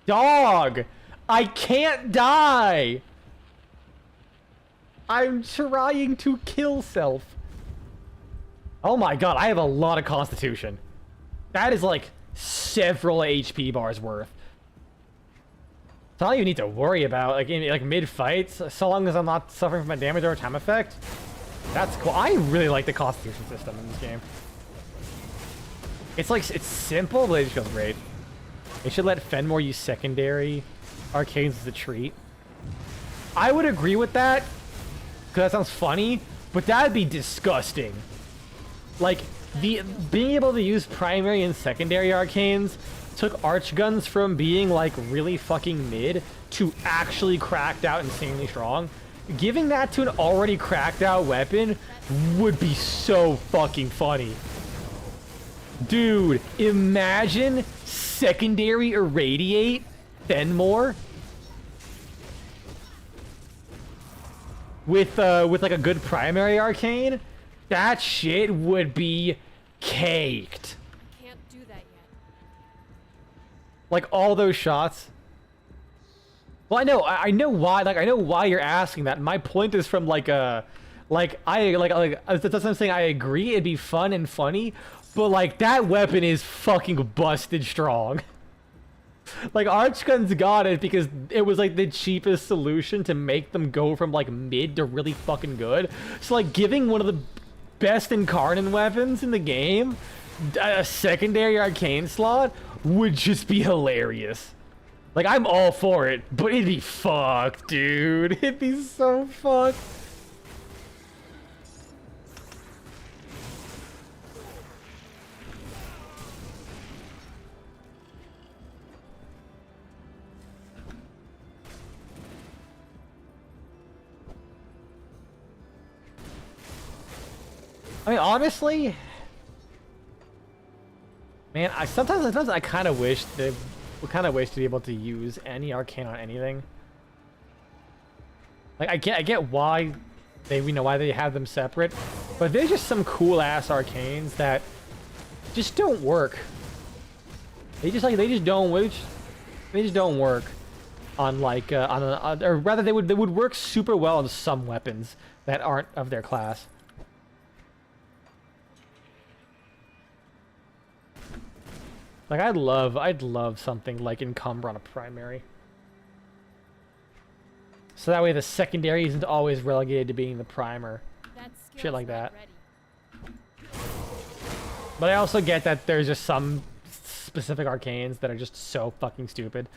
Dog! I can't die! I'm trying to kill self. Oh my god, I have a lot of constitution. That is like several HP bars worth. It's not even need to worry about like in like mid fights, so long as I'm not suffering from a damage or a time effect. That's cool. I really like the constitution system in this game. It's like it's simple, but it just feels great. They should let Fenmore use secondary arcanes as a treat. I would agree with that, because that sounds funny, but that'd be disgusting. Like, being able to use primary and secondary arcanes took archguns from being, like, really fucking mid to actually cracked out insanely strong. Giving that to an already cracked out weapon would be so fucking funny. Dude, imagine secondary irradiate Fenmore with like a good primary arcane. That shit would be caked. I can't do that yet. Like all those shots. Well, I know why. Like I know why you're asking that. My point is from like a, like that's what I'm saying. I agree, it'd be fun and funny, but like that weapon is fucking busted strong. Like archguns got it because it was like the cheapest solution to make them go from like mid to really fucking good. So like giving one of the best incarnate weapons in the game a secondary arcane slot would just be hilarious. Like I'm all for it, but it'd be fucked, dude. It'd be so fucked. I mean, honestly, man, sometimes I kind of wish they would kind of wish to be able to use any arcane on anything. Like I get why they why they have them separate, but there's just some cool ass arcanes that just don't work. They just don't work on like or rather they would work super well on some weapons that aren't of their class. Like I'd love something like Encumber on a primary. So that way the secondary isn't always relegated to being the primer. That Shit skill's like not that. ready. But I also get that there's just some specific arcanes that are just so fucking stupid.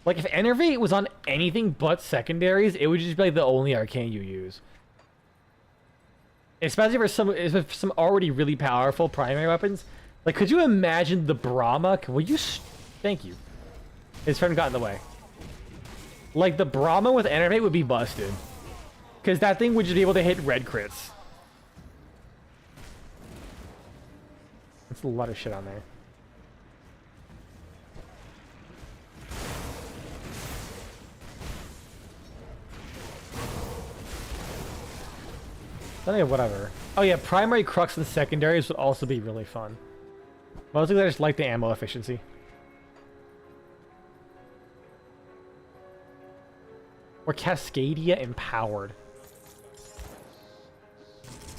Like if Enervate was on anything but secondaries, it would just be like the only arcane you use. Especially for some already really powerful primary weapons. Like, could you imagine the Brahma? Will you? Thank you. His friend got in the way. Like, the Brahma with Enervate would be busted. Because that thing would just be able to hit red crits. That's a lot of shit on there. Oh, yeah, whatever. Oh yeah, primary crux and secondaries would also be really fun. Mostly I just like the ammo efficiency. Or Cascadia Empowered.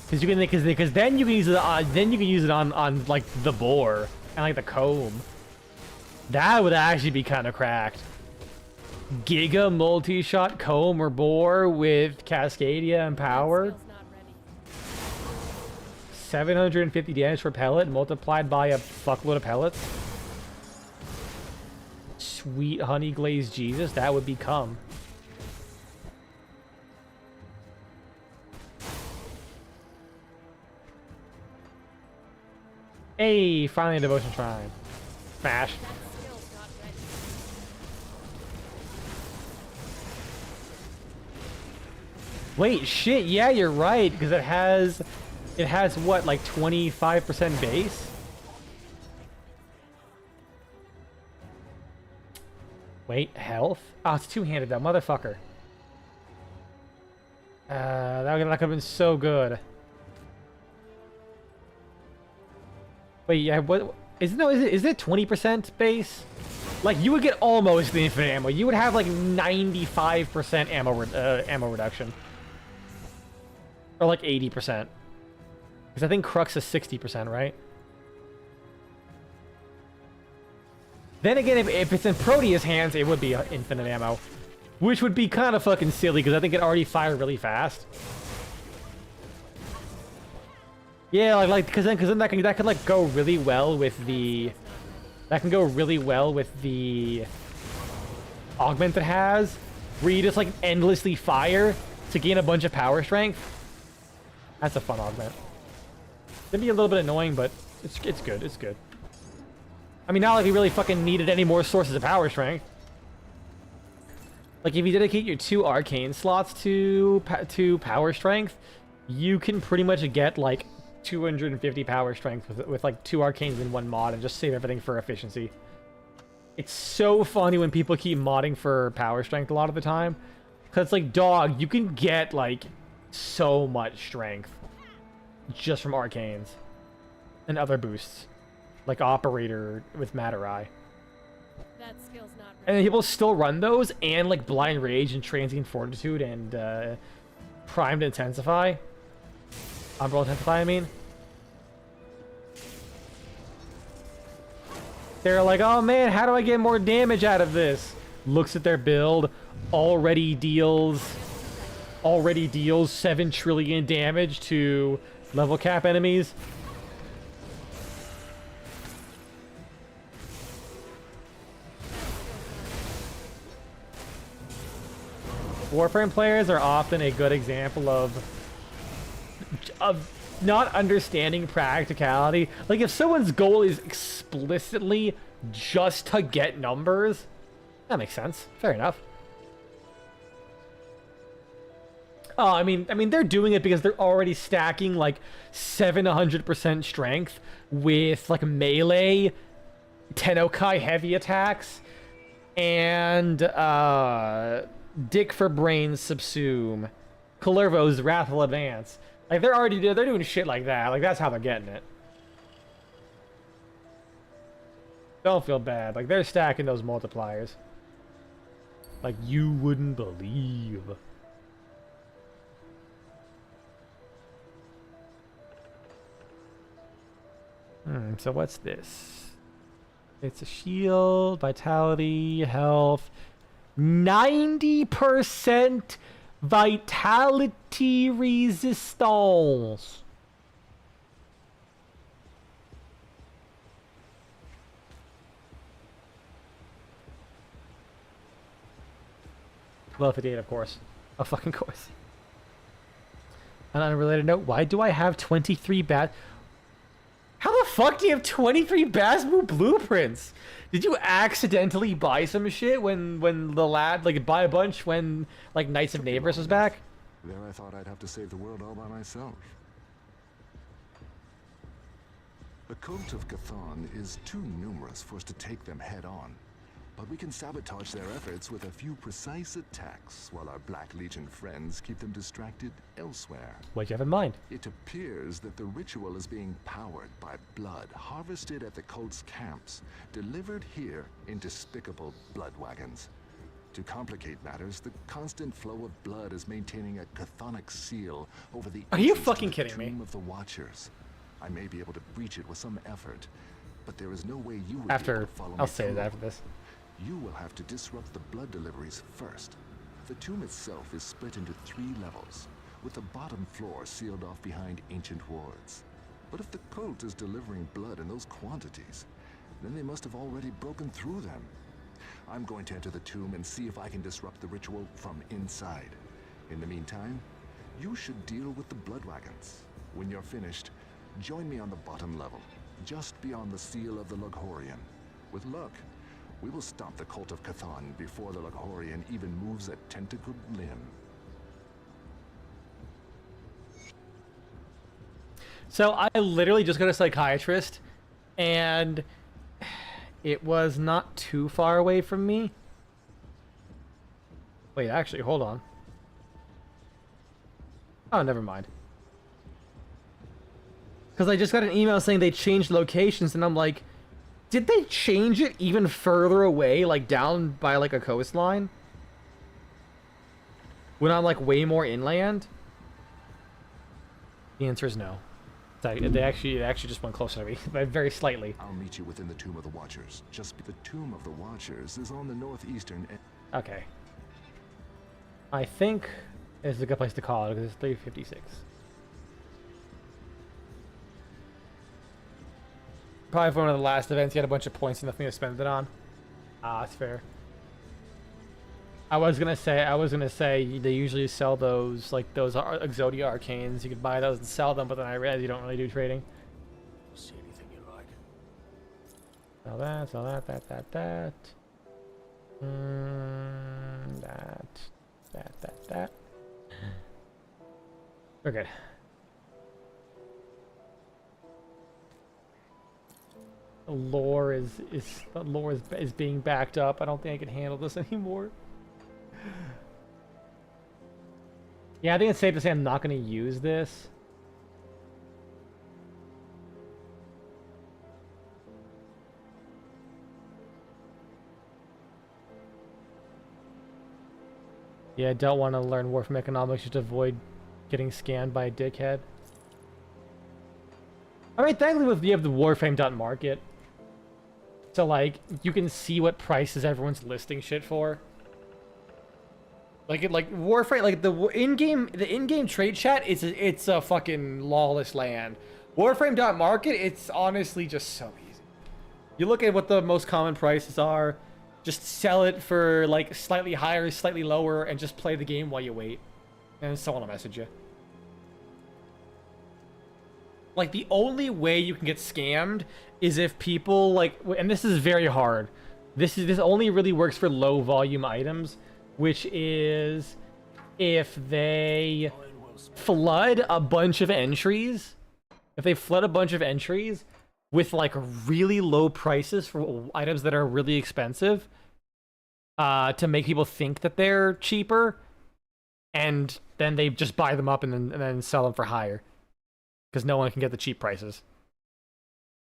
Because you can, because then you can use it on like the boar and like the comb. That would actually be kind of cracked. Giga multi-shot comb or boar with Cascadia Empowered. Skill's not ready. 750 damage per pellet multiplied by a fuckload of pellets. Sweet honey glazed Jesus, that would become. Hey, finally a devotion shrine. Smash. That skill's not ready. Wait, shit, yeah, you're right, because it has what, like 25% base? Wait, health? Oh, it's two-handed, that motherfucker. That could have been so good. Wait, yeah, what? Is it 20% base? Like, you would get almost the infinite ammo. You would have, like, 95% ammo reduction. Or, like, 80%. Because I think Crux is 60%, right? Then again, if it's in Protea's hands, it would be infinite ammo. Which would be kind of fucking silly, because I think it already fired really fast. Yeah, like because then that could like go really well with the augment it has, where you just like endlessly fire to gain a bunch of power strength. That's a fun augment. It'd be a little bit annoying, but it's good. It's good. I mean, not like we really fucking needed any more sources of power strength. Like if you dedicate your 2 arcane slots to power strength, you can pretty much get like 250 power strength with like 2 arcanes in 1 mod and just save everything for efficiency. It's so funny when people keep modding for power strength a lot of the time, because it's like, dog, you can get like so much strength just from arcanes and other boosts, like Operator with Matter Eye. That skill's not ready. And then people still run those and like Blind Rage and Transient Fortitude and Primed Intensify. Umbral Intensify, I mean. They're like, oh man, how do I get more damage out of this? Looks at their build, already deals 7 trillion damage to level cap enemies. Warframe players are often a good example of not understanding practicality. Like, if someone's goal is explicitly just to get numbers, that makes sense. Fair enough. Oh, I mean, they're doing it because they're already stacking like 700% strength with like melee, Tennokai heavy attacks, and Dick for Brains Subsume, Kalervo's Wrathful Advance. Like they're doing shit like that. Like that's how they're getting it. Don't feel bad. Like they're stacking those multipliers. Like you wouldn't believe. So what's this? It's a shield, vitality, health, 90% vitality resistance. Well, 58, of course. Of fucking course. On an unrelated note, why do I have 23 bad... How the fuck do you have 23 Basmu blueprints? Did you accidentally buy some shit when the lad, like, buy a bunch when, like, Knights of Neighbors was back? There I thought I'd have to save the world all by myself. The cult of Chthon is too numerous for us to take them head on. But we can sabotage their efforts with a few precise attacks, while our Black Legion friends keep them distracted elsewhere. What'd you have in mind? It appears that the ritual is being powered by blood harvested at the cult's camps, delivered here in despicable blood wagons. To complicate matters, the constant flow of blood is maintaining a chthonic seal over the Are you entrance to fucking the kidding me? Tomb of the Watchers. I may be able to breach it with some effort, but there is no way you will be able After, to follow I'll me say it through. after this. You will have to disrupt the blood deliveries first. The tomb itself is split into 3 levels, with the bottom floor sealed off behind ancient wards. But if the cult is delivering blood in those quantities, then they must have already broken through them. I'm going to enter the tomb and see if I can disrupt the ritual from inside. In the meantime, you should deal with the blood wagons. When you're finished, join me on the bottom level, just beyond the seal of the Lughorian. With luck, we will stop the cult of Chthon before the Lughorian even moves a tentacled limb. So I literally just got a psychiatrist, and it was not too far away from me. Wait, actually, hold on. Oh, never mind. Because I just got an email saying they changed locations, and I'm like, did they change it even further away, like down by like a coastline? When I'm like way more inland? The answer is no. It actually just went closer to me, but very slightly. I'll meet you within the Tomb of the Watchers. The Tomb of the Watchers is on the northeastern end. Okay. I think it's a good place to call it because it's 356. Probably for one of the last events, you had a bunch of points and nothing to spend it on. Ah, that's fair. I was gonna say they usually sell those, like those Exodia Arcanes. You could buy those and sell them, but then I realized you don't really do trading. See anything you like? Sell that, that. That. We're good. The lore is being backed up. I don't think I can handle this anymore. Yeah, I think it's safe to say I'm not going to use this. Yeah, I don't want to learn Warframe economics just to avoid getting scanned by a dickhead. I mean, thankfully you have the Warframe.market. So, like, you can see what prices everyone's listing shit for. Like Warframe, like the in-game trade chat, it's a fucking lawless land. Warframe.market, it's honestly just so easy. You look at what the most common prices are, just sell it for like slightly higher, slightly lower, and just play the game while you wait. And someone will message you. Like, the only way you can get scammed is if people, like, and this is very hard. This only really works for low volume items, which is if they flood a bunch of entries. If they flood a bunch of entries with like really low prices for items that are really expensive, to make people think that they're cheaper, and then they just buy them up and then sell them for higher. Because no one can get the cheap prices.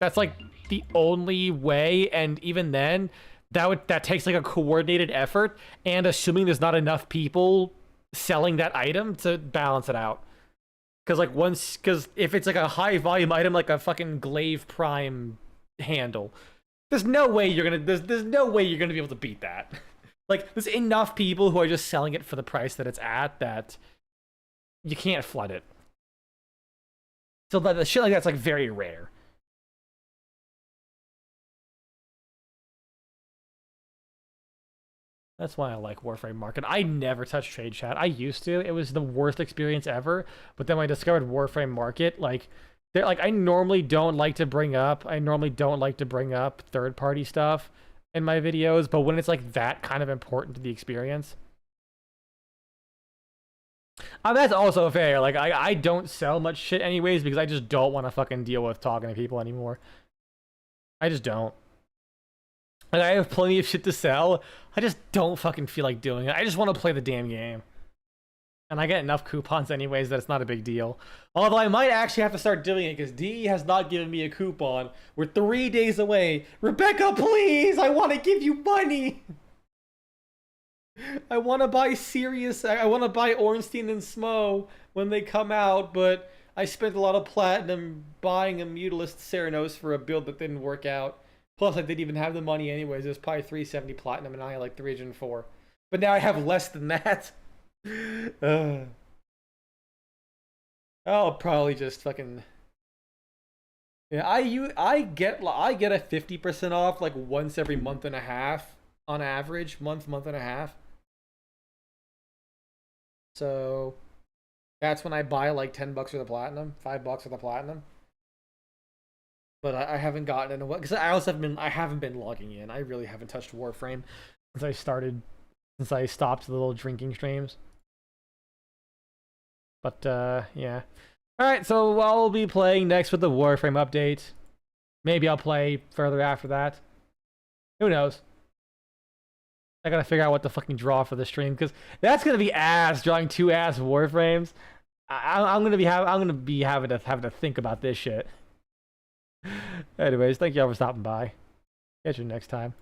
That's like the only way, and even then, that takes like a coordinated effort, and assuming there's not enough people selling that item to balance it out. Because if it's like a high volume item, like a fucking Glaive Prime handle, there's no way you're gonna be able to beat that. Like, there's enough people who are just selling it for the price that it's at that you can't flood it. So the shit like that's like very rare. That's why I like Warframe Market. I never touch trade chat. I used to. It was the worst experience ever. But then when I discovered Warframe Market, I normally don't like to bring up third-party stuff in my videos, but when it's like that kind of important to the experience. That's also fair. Like, I don't sell much shit anyways because I just don't want to fucking deal with talking to people anymore. I just don't. Like, I have plenty of shit to sell. I just don't fucking feel like doing it. I just want to play the damn game. And I get enough coupons anyways that it's not a big deal. Although I might actually have to start doing it because DE has not given me a coupon. We're 3 days away. Rebecca, please! I want to give you money! I want to buy Sirius. I want to buy Ornstein and Smo when they come out, but I spent a lot of platinum buying a Mutalist Ceranos for a build that didn't work out. Plus, I didn't even have the money anyways. It was probably 370 platinum, and I had like 304. But now I have less than that. I'll probably just fucking. Yeah, I get a 50% off like once every month and a half on average, month and a half. So that's when I buy like $10 for the platinum, $5 for the platinum. But I haven't gotten in a while because I haven't been logging in. I really haven't touched Warframe since I stopped the little drinking streams. But yeah. Alright, so I'll be playing next with the Warframe update. Maybe I'll play further after that. Who knows? I gotta figure out what to fucking draw for the stream, because that's gonna be ass, drawing 2 ass Warframes. I'm gonna be having to think about this shit. Anyways, thank y'all for stopping by. Catch you next time.